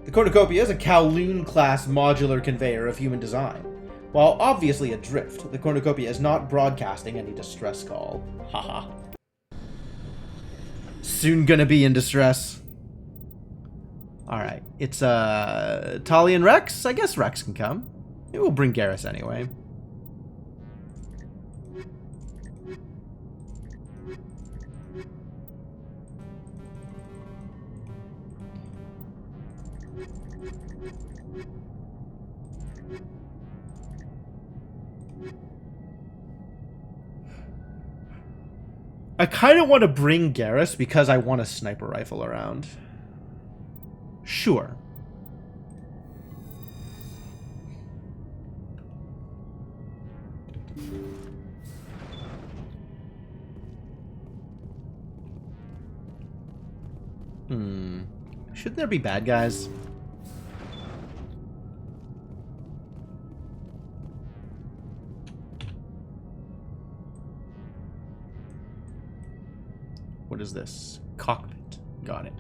The Cornucopia is a Kowloon-class modular conveyor of human design. While obviously adrift, the Cornucopia is not broadcasting any distress call. Haha. Soon gonna be in distress. Alright, it's Tali and Rex? I guess Rex can come. Maybe we'll bring Garrus anyway. I kind of want to bring Garrus because I want a sniper rifle around. Sure. Shouldn't there be bad guys? What is this? Cockpit. Got it.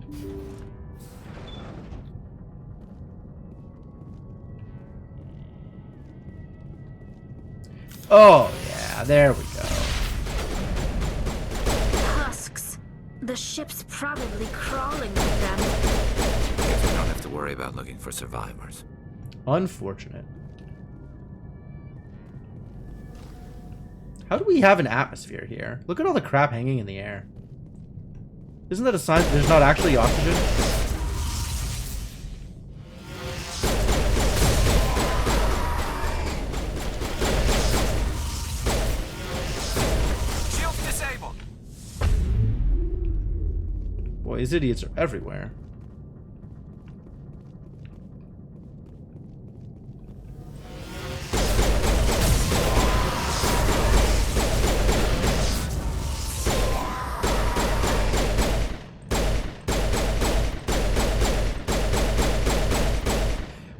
Oh, yeah, there we go. Husks. The ship's probably crawling with them. Guess we don't have to worry about looking for survivors. Unfortunate. How do we have an atmosphere here? Look at all the crap hanging in the air. Isn't that a sign that there's not actually oxygen? Shields disabled. Boy, these idiots are everywhere.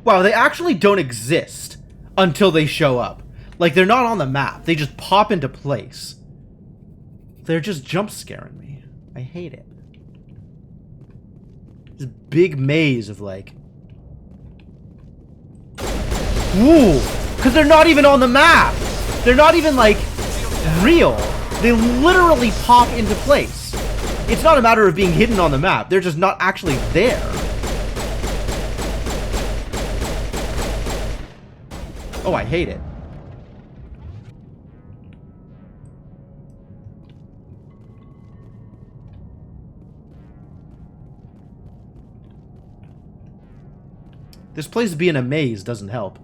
Wow, they actually don't exist until they show up. Like, they're not on the map. They just pop into place. They're just jump scaring me. I hate it. This big maze of, like... Ooh! Because they're not even on the map! They're not even, like, real. They literally pop into place. It's not a matter of being hidden on the map. They're just not actually there. Oh, I hate it. This place being a maze doesn't help.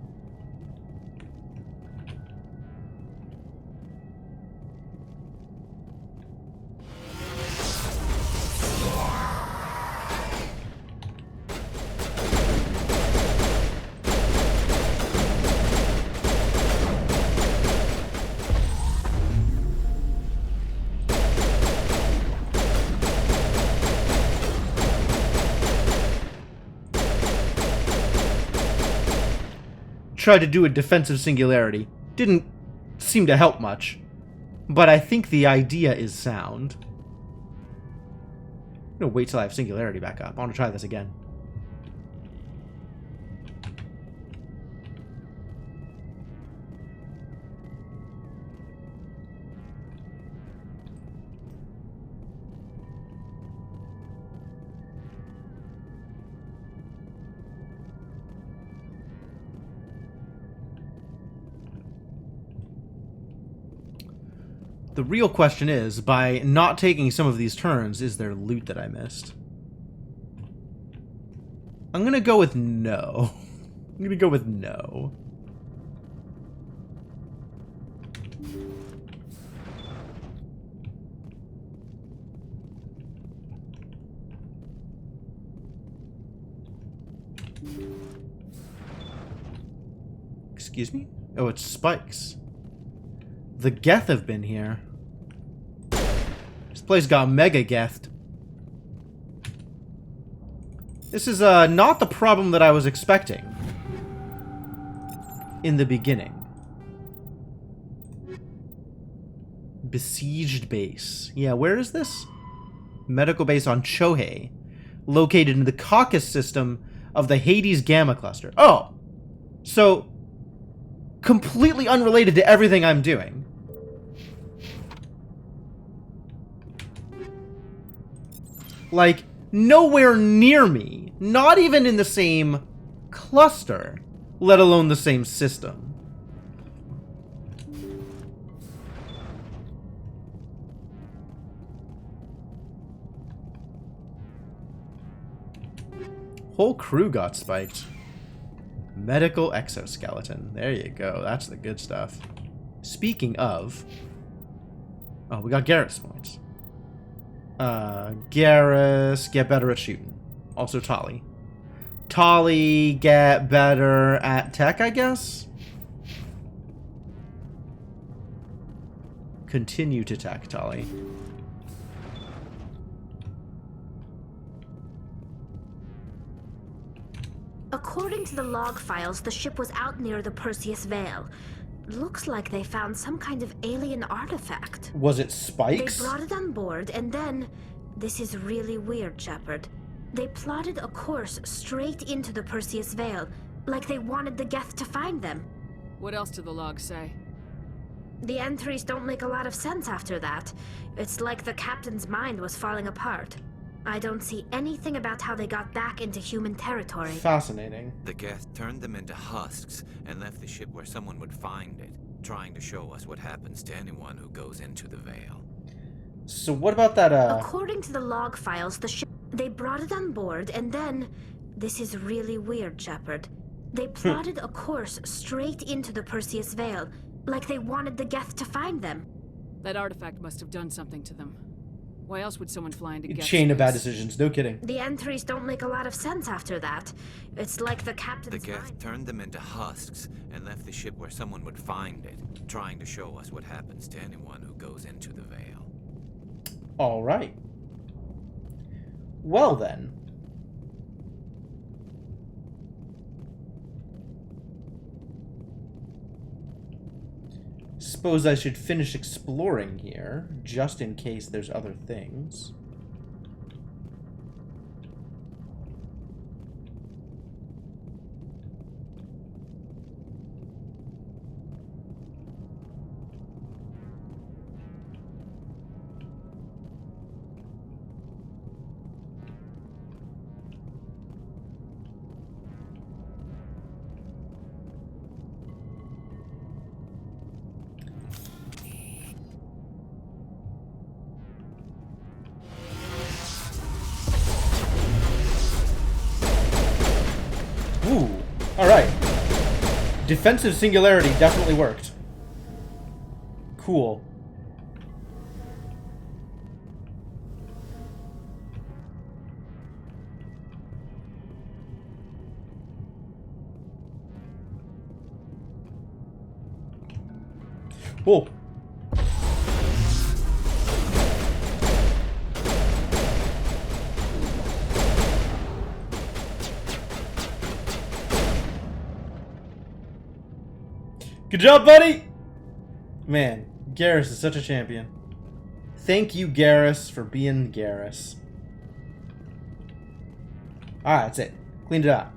Tried to do a defensive singularity. Didn't seem to help much. But I think the idea is sound. I'm gonna wait till I have singularity back up. I want to try this again. The real question is, by not taking some of these turns, is there loot that I missed? I'm gonna go with no. I'm gonna go with no. Excuse me? Oh, it's spikes. The Geth have been here. This place got mega Gethed. This is not the problem that I was expecting in the beginning. Besieged base. Yeah, where is this? Medical base on Chohei, located in the Caucasus system of the Hades Gamma Cluster. Oh! So, completely unrelated to everything I'm doing. Like, nowhere near me. Not even in the same cluster, let alone the same system. Whole crew got spiked. Medical exoskeleton. There you go. That's the good stuff. Speaking of... Oh, we got Garrus points. Garrus, get better at shooting. Also Tali. Tali, get better at tech, I guess? Continue to tech, Tali. According to the log files, the ship was out near the Perseus Vale. Looks like they found some kind of alien artifact. Was it spikes? They brought it on board, and then... This is really weird, Shepard. They plotted a course straight into the Perseus Vale, like they wanted the Geth to find them. What else do the logs say? The entries don't make a lot of sense after that. It's like the captain's mind was falling apart. I don't see anything about how they got back into human territory. Fascinating. The Geth turned them into husks and left the ship where someone would find it, trying to show us what happens to anyone who goes into the Vale. So what about that, According to the log files, the ship... They brought it on board, and then... This is really weird, Shepard. They plotted a course straight into the Perseus Vale, like they wanted the Geth to find them. That artifact must have done something to them. Why else would someone fly into Geth Chain of bad space? decisions, no kidding. The entries don't make a lot of sense after that. It's like the captain's The Geth mind... turned them into husks and left the ship where someone would find it, trying to show us what happens to anyone who goes into the Vale. All right. Well then. Suppose I should finish exploring here, just in case there's other things. Ooh, alright. Defensive singularity definitely worked. Cool. Whoa. Good job, buddy! Man, Garrus is such a champion. Thank you, Garrus, for being Garrus. Alright, that's it. Cleaned it up.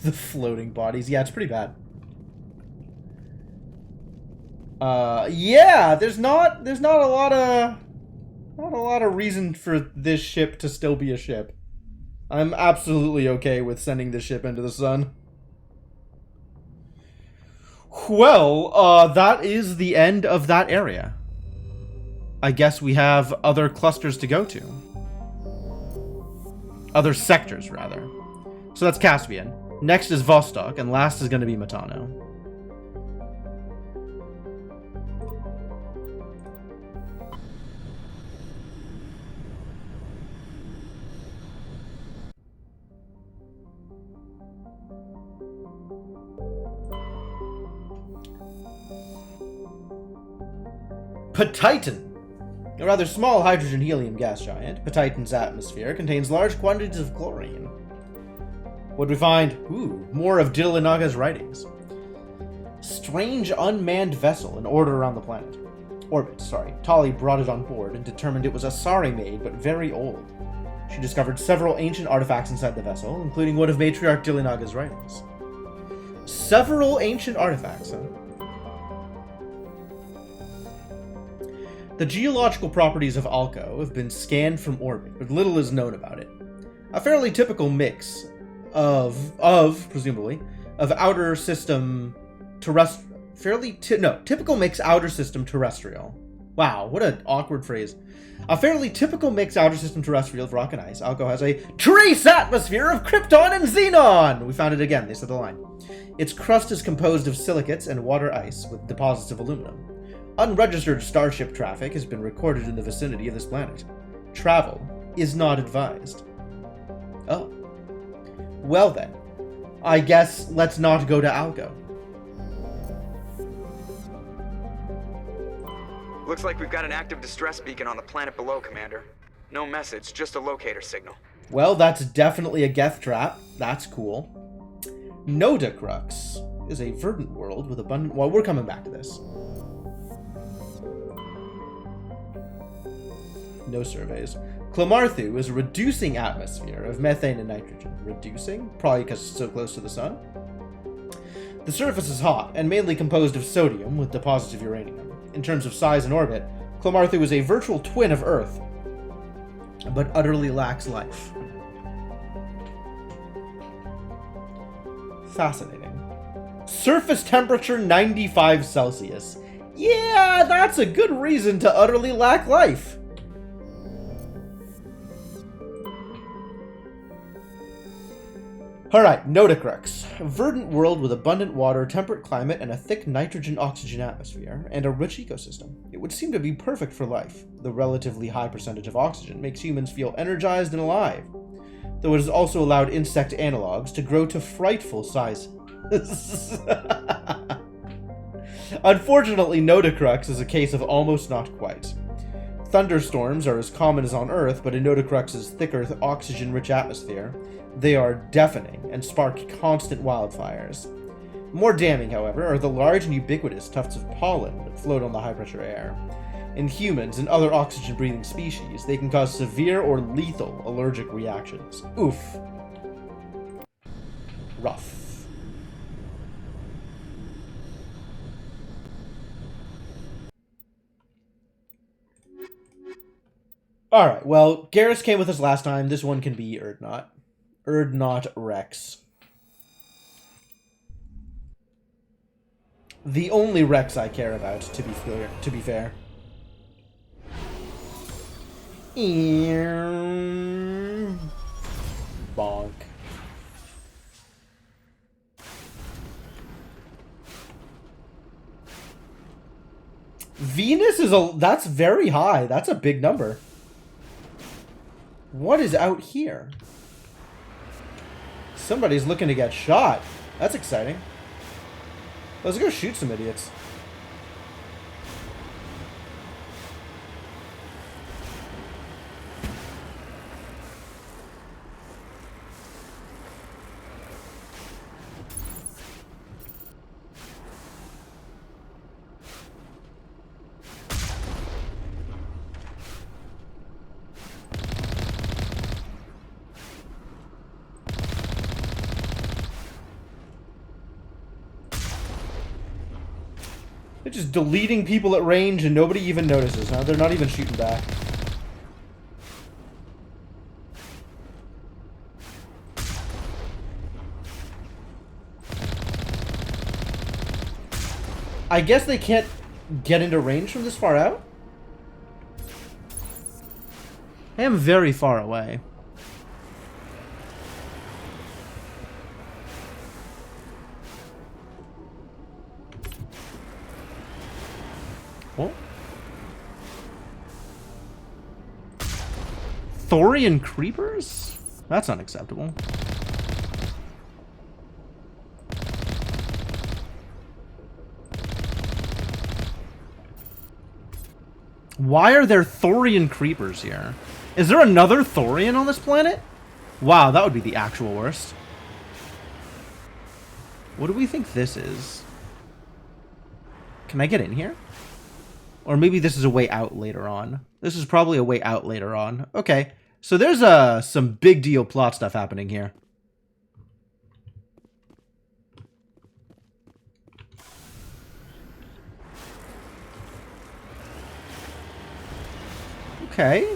The floating bodies. Yeah, it's pretty bad. Yeah, there's not a lot of reason for this ship to still be a ship. I'm absolutely okay with sending this ship into the sun. Well, that is the end of that area. I guess we have other clusters to go to. Other sectors, rather. So that's Caspian. Next is Vostok, and last is going to be Matano. Petitan! A rather small hydrogen-helium gas giant, Petitan's atmosphere contains large quantities of chlorine. What do we find? Ooh, more of Dilanaga's writings. Strange unmanned vessel in orbit around the planet. Tali brought it on board and determined it was Asari made, but very old. She discovered several ancient artifacts inside the vessel, including one of Matriarch Dilanaga's writings. Several ancient artifacts, huh? The geological properties of Alco have been scanned from orbit, but little is known about it. A fairly typical mix presumably, of outer system typical mix outer system terrestrial. Wow, what an awkward phrase. A fairly typical mix outer system terrestrial of rock and ice, Alco has a trace atmosphere of krypton and xenon! We found it again, they said the line. Its crust is composed of silicates and water ice with deposits of aluminum. Unregistered starship traffic has been recorded in the vicinity of this planet. Travel is not advised. Oh. Well then, I guess let's not go to Alco. Looks like we've got an active distress beacon on the planet below, Commander. No message, just a locator signal. Well, that's definitely a Geth trap. That's cool. Nodacrux is a verdant world with abundant... Well, we're coming back to this. No surveys. Clomarthu is a reducing atmosphere of methane and nitrogen. Reducing? Probably because it's so close to the sun. The surface is hot and mainly composed of sodium with deposits of uranium. In terms of size and orbit, Clomarthu is a virtual twin of Earth, but utterly lacks life. Fascinating. Surface temperature 95 Celsius. Yeah, that's a good reason to utterly lack life. Alright, Nodacrux. A verdant world with abundant water, temperate climate, and a thick nitrogen-oxygen atmosphere, and a rich ecosystem. It would seem to be perfect for life. The relatively high percentage of oxygen makes humans feel energized and alive, though it has also allowed insect analogs to grow to frightful size. Unfortunately, Nodacrux is a case of almost not quite. Thunderstorms are as common as on Earth, but in Nodacrux's thicker, oxygen-rich atmosphere, they are deafening and spark constant wildfires. More damning, however, are the large and ubiquitous tufts of pollen that float on the high-pressure air. In humans and other oxygen-breathing species, they can cause severe or lethal allergic reactions. Oof. Rough. Alright, well, Garrus came with us last time. This one can be Urdnot. Urdnot Rex. The only Rex I care about, to be fair. Bonk. Venus is that's very high. That's a big number. What is out here? Somebody's looking to get shot. That's exciting. Let's go shoot some idiots. They're just deleting people at range and nobody even notices, huh? They're not even shooting back. I guess they can't get into range from this far out? I am very far away. What? Thorian creepers? That's unacceptable. Why are there Thorian creepers here? Is there another Thorian on this planet? Wow, that would be the actual worst. What do we think this is? Can I get in here? Or maybe this is a way out later on. This is probably a way out later on. Okay, so there's some big deal plot stuff happening here. Okay.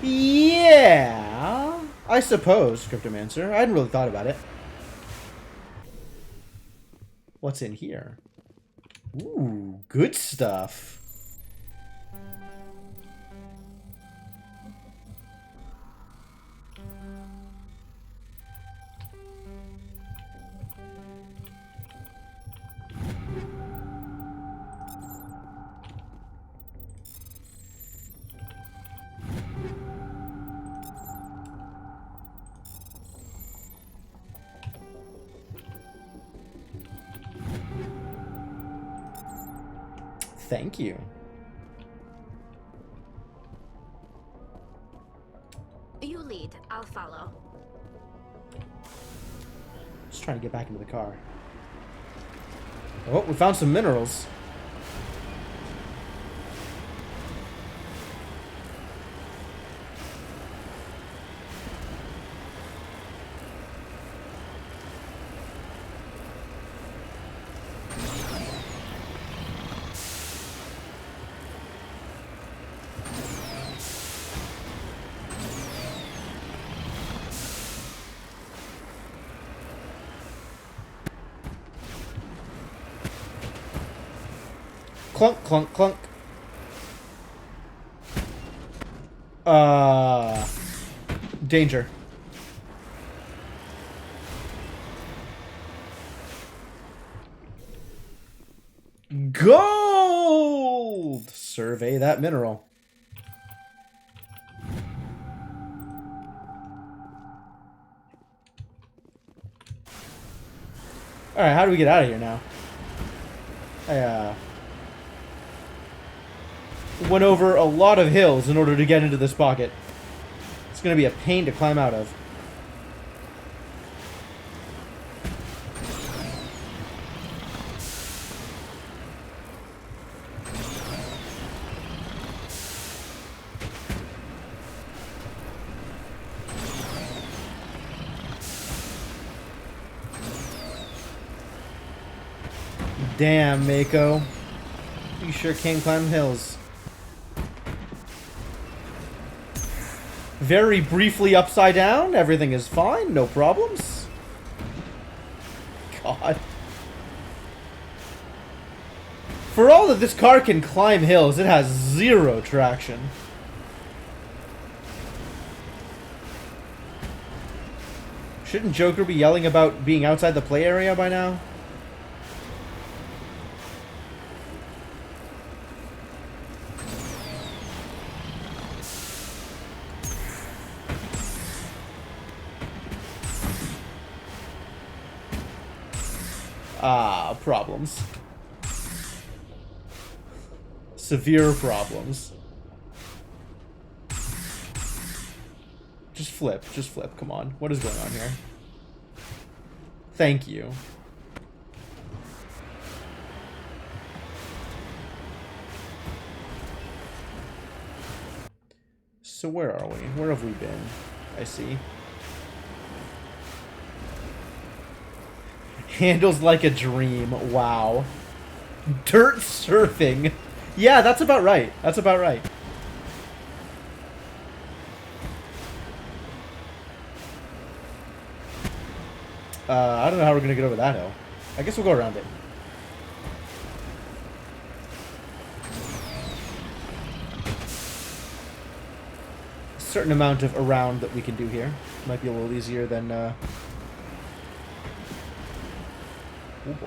Yeah, I suppose, Cryptomancer. I hadn't really thought about it. What's in here? Ooh, good stuff. Thank you. You lead. I'll follow. Just trying to get back into the car. Oh, we found some minerals. Clunk, clunk, clunk. Danger. Gold! Survey that mineral. Alright, how do we get out of here now? I, went over a lot of hills in order to get into this pocket. It's gonna be a pain to climb out of. Damn, Mako. You sure can climb hills. Very briefly upside down. Everything is fine. No problems. God. For all that this car can climb hills, it has zero traction. Shouldn't Joker be yelling about being outside the play area by now? Problems. Severe problems. Just flip, come on. What is going on here? Thank you. So where are we? Where have we been? I see. Handles like a dream. Wow. Dirt surfing. Yeah, that's about right. That's about right. I don't know how we're gonna get over that hill. I guess we'll go around it. A certain amount of around that we can do here. Might be a little easier than, oh boy.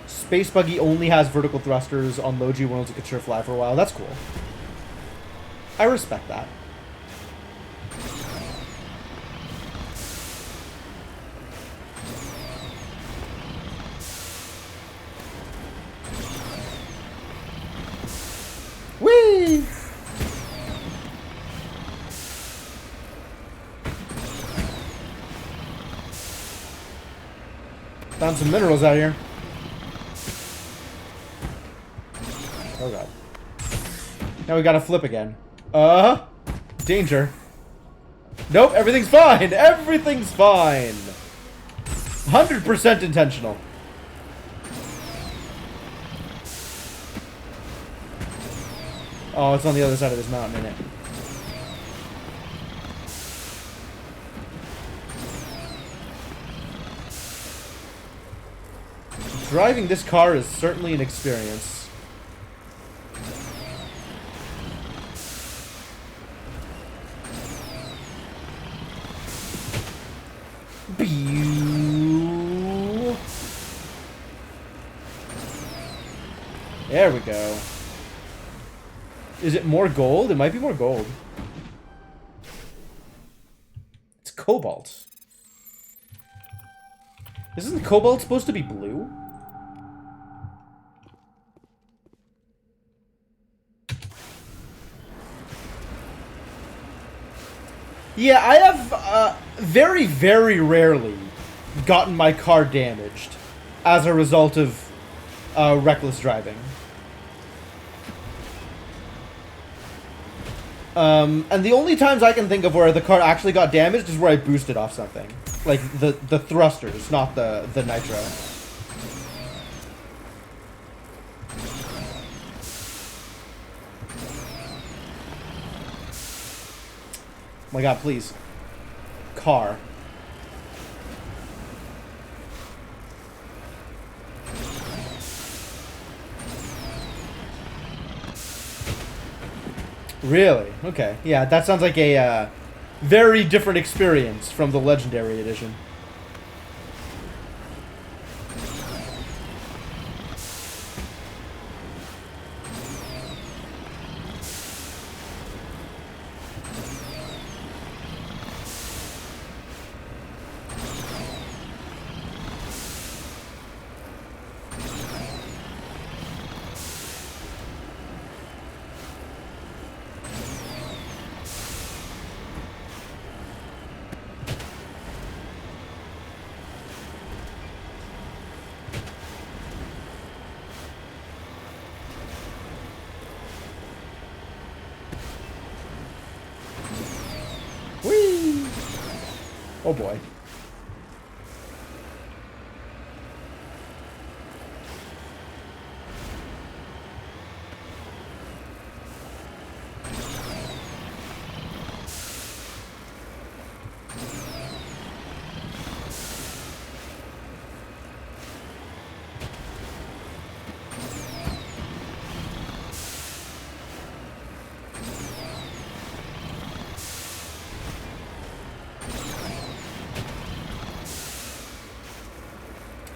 Space Buggy only has vertical thrusters on low G worlds. It could sure fly for a while. That's cool. I respect that. Whee! Found some minerals out here. Oh god. Now we gotta flip again. Danger. Nope, everything's fine! Everything's fine! 100% intentional. Oh, it's on the other side of this mountain, isn't it? Driving this car is certainly an experience. There we go. Is it more gold? It might be more gold. It's cobalt. Isn't cobalt supposed to be blue? Yeah, I have very, very rarely gotten my car damaged as a result of reckless driving. And the only times I can think of where the car actually got damaged is where I boosted off something. Like the thrusters, not the nitro. Oh my god, please. Car. Really? Okay. Yeah, that sounds like a very different experience from the Legendary Edition. Whee! Oh boy.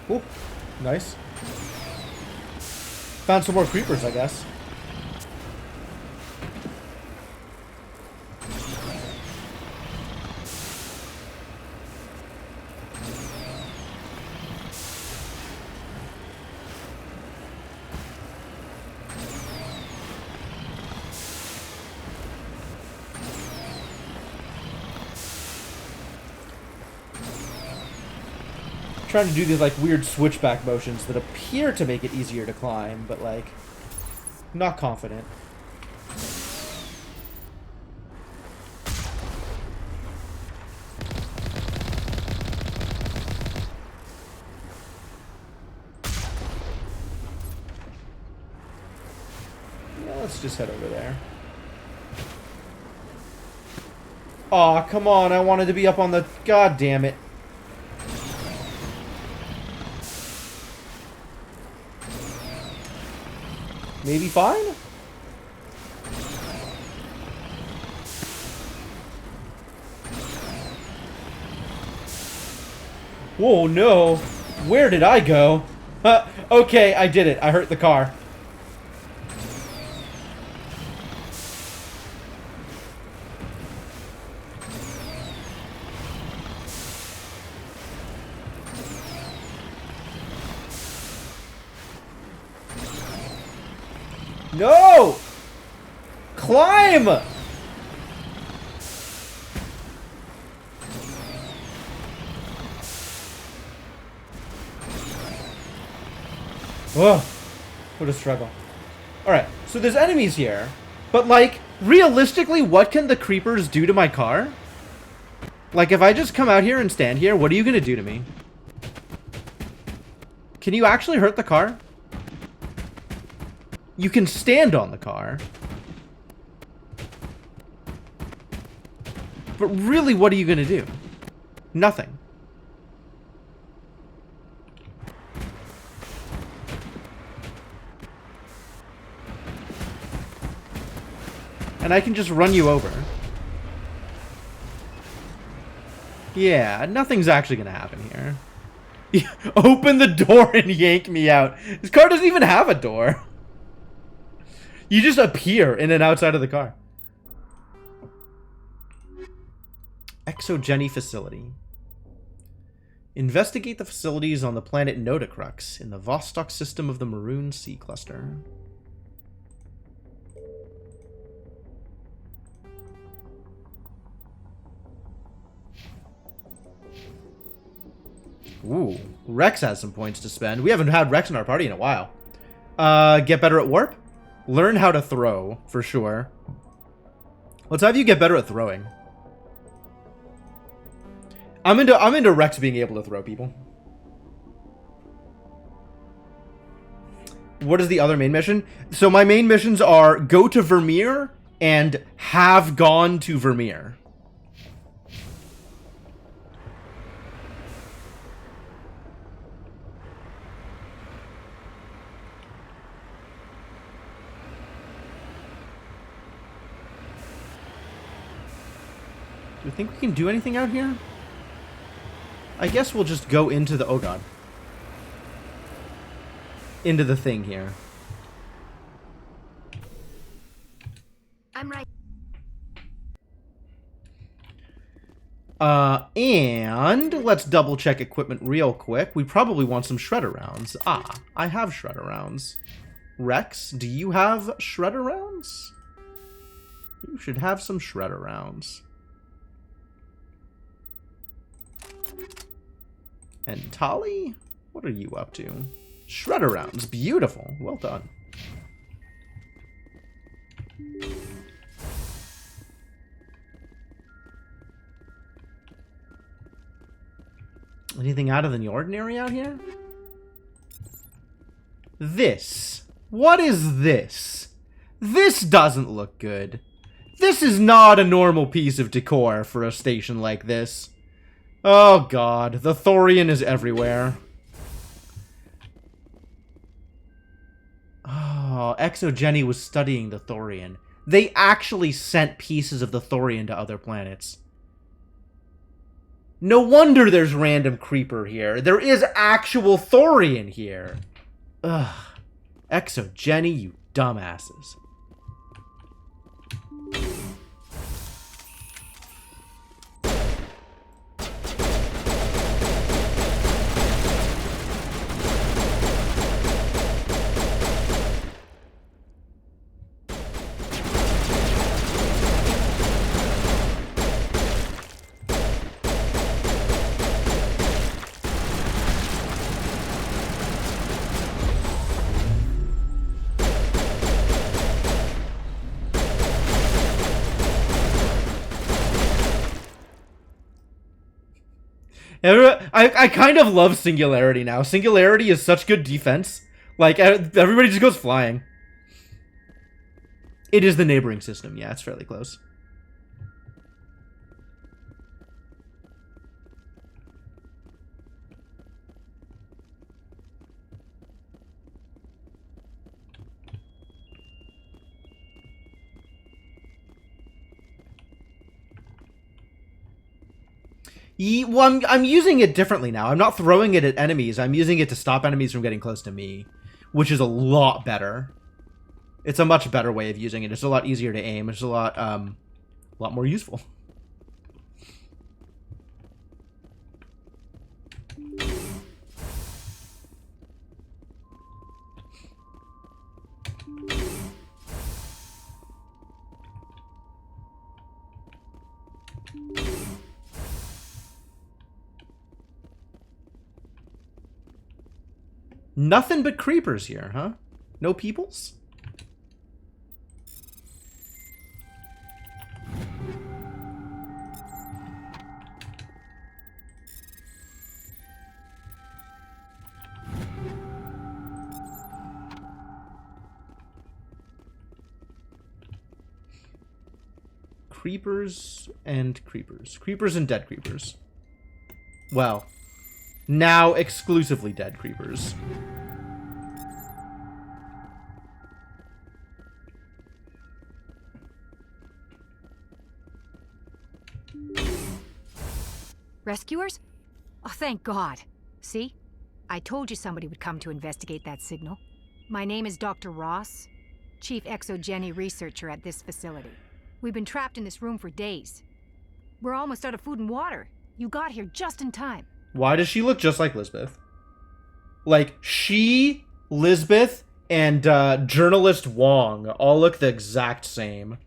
Ooh, nice. Found some more creepers, I guess. Trying to do these like weird switchback motions that appear to make it easier to climb, but like not confident. Yeah, let's just head over there. Aw, come on, I wanted to be up on the... God damn it. Maybe fine? Whoa, no. Where did I go? Okay, I did it. I hurt the car. No! Climb! Ugh. What a struggle. Alright, so there's enemies here. But, like, realistically, what can the creepers do to my car? Like, if I just come out here and stand here, what are you gonna do to me? Can you actually hurt the car? You can stand on the car. But really, what are you going to do? Nothing. And I can just run you over. Yeah, nothing's actually going to happen here. Open the door and yank me out. This car doesn't even have a door. You just appear in and outside of the car. Exogeny facility. Investigate the facilities on the planet Nodacrux in the Vostok system of the Maroon Sea Cluster. Ooh, Rex has some points to spend. We haven't had Rex in our party in a while. Get better at warp? Learn how to throw, for sure. Let's have you get better at throwing. I'm into Rex being able to throw people. What is the other main mission? So my main missions are go to Vermeer and have gone to Vermeer. Do you think we can do anything out here? I guess we'll just go into the... Oh, God. Into the thing here. I'm right. And let's double check equipment real quick. We probably want some shredder rounds. Ah, I have shredder rounds. Rex, do you have shredder rounds? You should have some shredder rounds. And Tali, what are you up to? Shredder rounds, beautiful. Well done. Anything out of the ordinary out here? This. What is this? This doesn't look good. This is not a normal piece of decor for a station like this. Oh God, the thorian is everywhere. Oh, ExoGeni was studying the thorian. They actually sent pieces of the thorian to other planets. No wonder there's random creeper here. There is actual thorian here. Ugh. ExoGeni, you dumbasses. I kind of love Singularity now. Singularity is such good defense. Like, everybody just goes flying. It is the neighboring system. Yeah, it's fairly close. Well, I'm using it differently now. I'm not throwing it at enemies. I'm using it to stop enemies from getting close to me, which is a lot better. It's a much better way of using it. It's a lot easier to aim. It's a lot more useful. Nothing but creepers here, huh? No peoples? Creepers and creepers. Creepers and dead creepers. Well, now exclusively dead creepers. Rescuers? Oh, thank God. See? I told you somebody would come to investigate that signal. My name is Dr. Ross, Chief ExoGeni researcher at this facility. We've been trapped in this room for days. We're almost out of food and water. You got here just in time. Why does she look just like Lisbeth? Like, she, Lisbeth, and journalist Wong all look the exact same.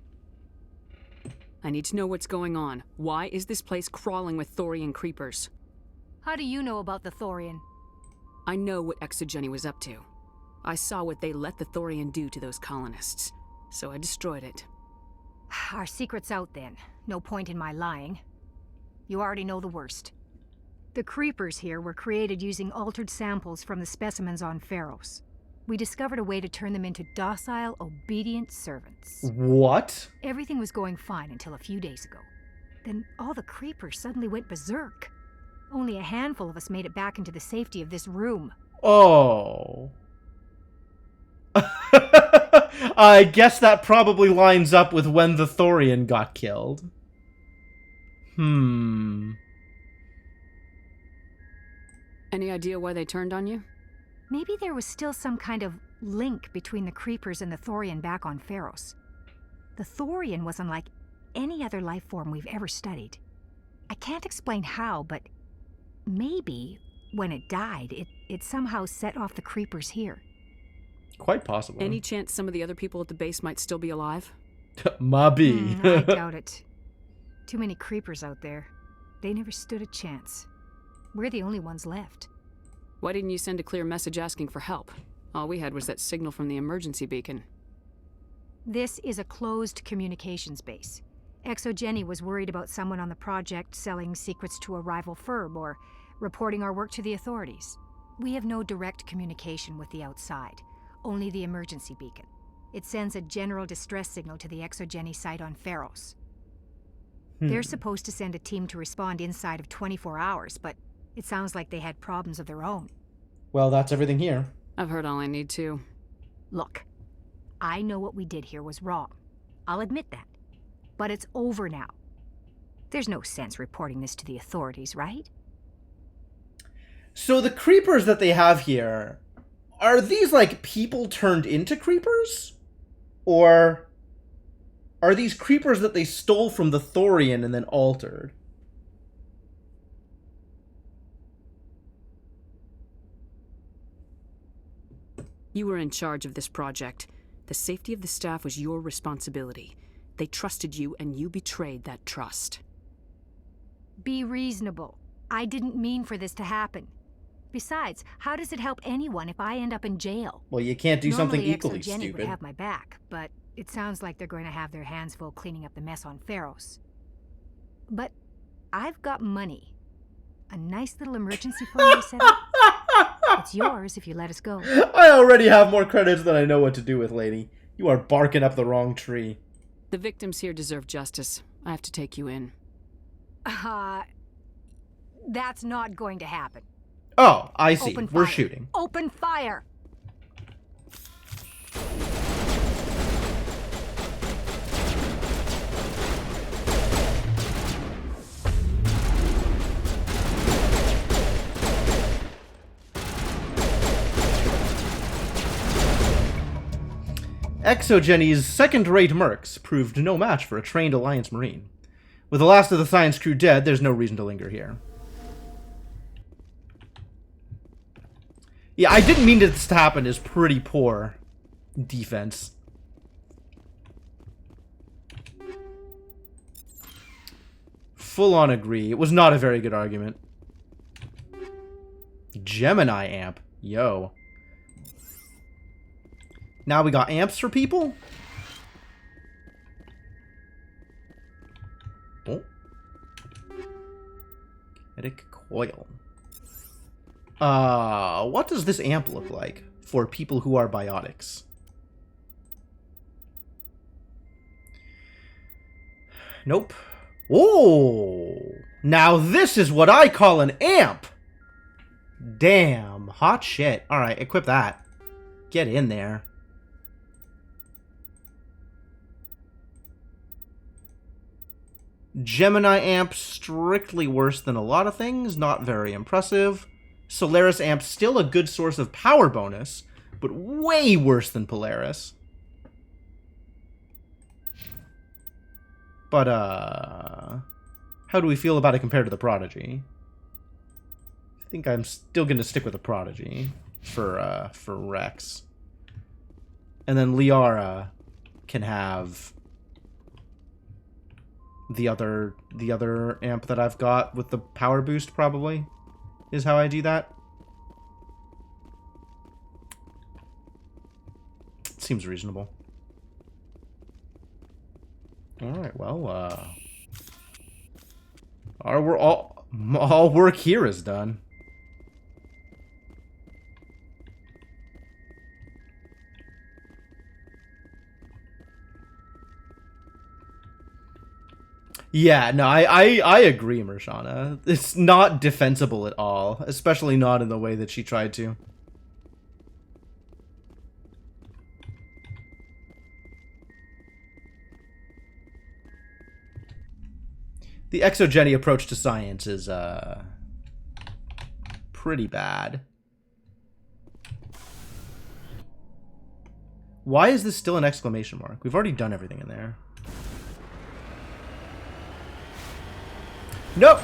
I need to know what's going on. Why is this place crawling with Thorian creepers? How do you know about the Thorian? I know what Exogeny was up to. I saw what they let the Thorian do to those colonists, so I destroyed it. Our secret's out then. No point in my lying. You already know the worst. The creepers here were created using altered samples from the specimens on Pharos. We discovered a way to turn them into docile, obedient servants. What? Everything was going fine until a few days ago. Then all the creepers suddenly went berserk. Only a handful of us made it back into the safety of this room. Oh. I guess that probably lines up with when the Thorian got killed. Any idea why they turned on you? Maybe there was still some kind of link between the creepers and the Thorian back on Pharos. The Thorian was unlike any other life form we've ever studied. I can't explain how, but maybe when it died, it somehow set off the creepers here. Quite possible. Any chance some of the other people at the base might still be alive? Maybe. I doubt it. Too many creepers out there. They never stood a chance. We're the only ones left. Why didn't you send a clear message asking for help? All we had was that signal from the emergency beacon. This is a closed communications base. Exogeny was worried about someone on the project selling secrets to a rival firm or reporting our work to the authorities. We have no direct communication with the outside, only the emergency beacon. It sends a general distress signal to the Exogeny site on Pharos. They're supposed to send a team to respond inside of 24 hours, but it sounds like they had problems of their own. Well, that's everything here. I've heard all I need to. Look, I know what we did here was wrong. I'll admit that. But it's over now. There's no sense reporting this to the authorities, right? So the creepers that they have here, are these like people turned into creepers? Or are these creepers that they stole from the Thorian and then altered? You were in charge of this project. The safety of the staff was your responsibility. They trusted you, and you betrayed that trust. Be reasonable. I didn't mean for this to happen. Besides, how does it help anyone if I end up in jail? Well, you can't do something equally Exogeny stupid. would have my back, but it sounds like they're going to have their hands full cleaning up the mess on Pharos. But I've got money. A nice little emergency fund I set up. It's yours if you let us go. I already have more credits than I know what to do with, lady. You are barking up the wrong tree. The victims here deserve justice. I have to take you in. That's not going to happen. Oh, I see. Open We're fire. shooting. Open fire! Exogeny's second-rate mercs proved no match for a trained Alliance Marine. With the last of the science crew dead, there's no reason to linger here. Yeah, I didn't mean this to happen. Is pretty poor defense. Full on agree. It was not a very good argument. Gemini amp. Yo. Now we got amps for people? Oh. Kinetic coil. What does this amp look like for people who are biotics? Nope. Oh! Now this is what I call an amp! Damn. Hot shit. Alright, equip that. Get in there. Gemini amp, strictly worse than a lot of things, not very impressive. Solaris amp, still a good source of power bonus, but way worse than Polaris. But, how do we feel about it compared to the Prodigy? think I'm still gonna stick with the Prodigy for Rex. And then Liara can have the other amp that I've got with the power boost, probably, is how I do that. Seems reasonable. Alright, well, all work here is done. Yeah, no, I agree, Mershana. It's not defensible at all, especially not in the way that she tried to. The exogeny approach to science is, pretty bad. Why is this still an exclamation mark? We've already done everything in there. Nope!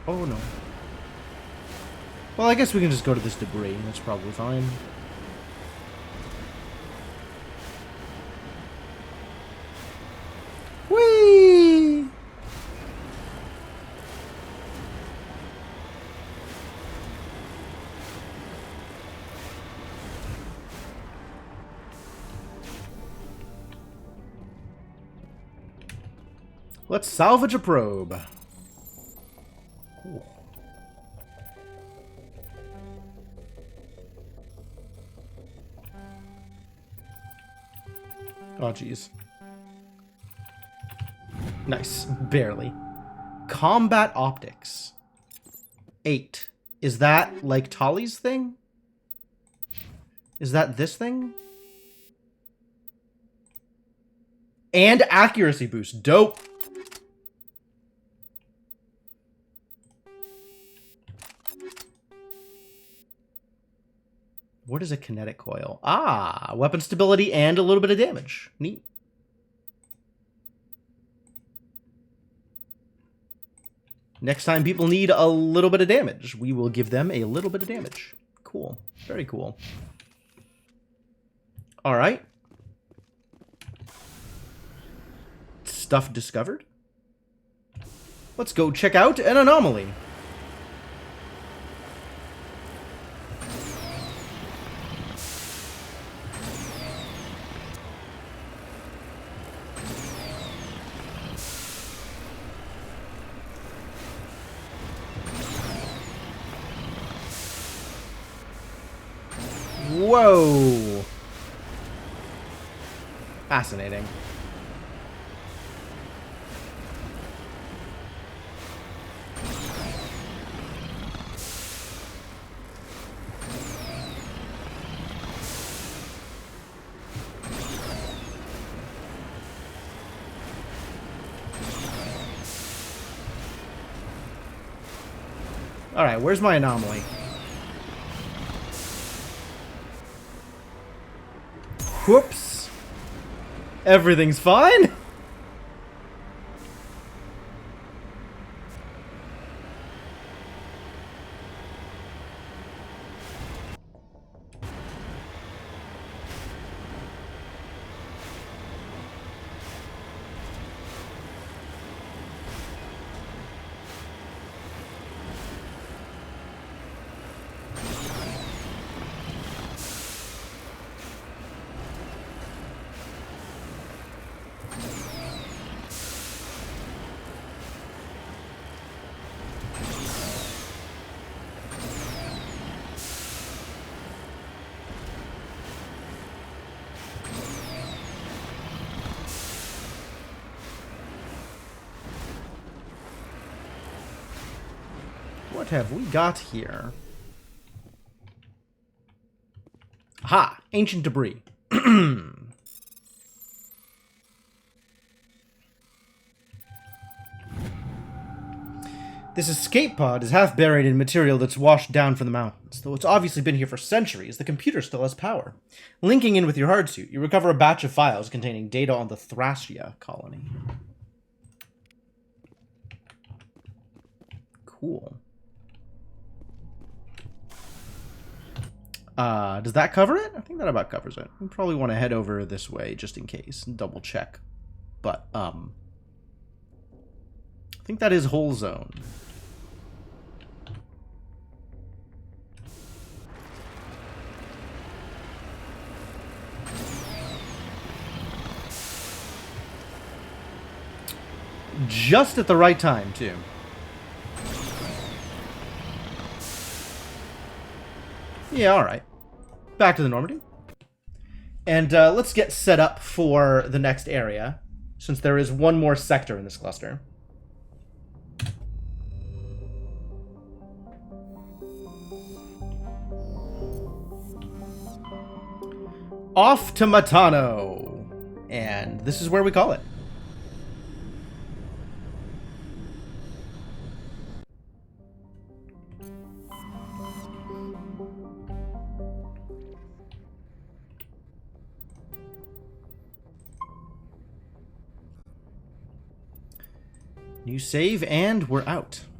Oh no. Well, I guess we can just go to this debris. That's probably fine. Whee! Let's salvage a probe. Cool. Oh, jeez. Nice. Barely. Combat optics. 8. Is that like Tali's thing? Is that this thing? And accuracy boost. Dope. What is a kinetic coil? Ah, weapon stability and a little bit of damage. Neat. Next time people need a little bit of damage, we will give them a little bit of damage. Cool. Very cool. All right. Stuff discovered. Let's go check out an anomaly. Whoa. Fascinating. All right, where's my anomaly? Whoops. Everything's fine? What have we got here? Aha! Ancient debris. This escape pod is half buried in material that's washed down from the mountains. Though it's obviously been here for centuries, the computer still has power. Linking in with your hardsuit, you recover a batch of files containing data on the Thracia colony. Cool. Does that cover it? I think that about covers it. We probably want to head over this way just in case and double check. But, I think that is whole zone. Just at the right time, too. Yeah, alright. Back to the Normandy. And let's get set up for the next area, since there is one more sector in this cluster. Off to Matano! And this is where we call it. New save, and we're out.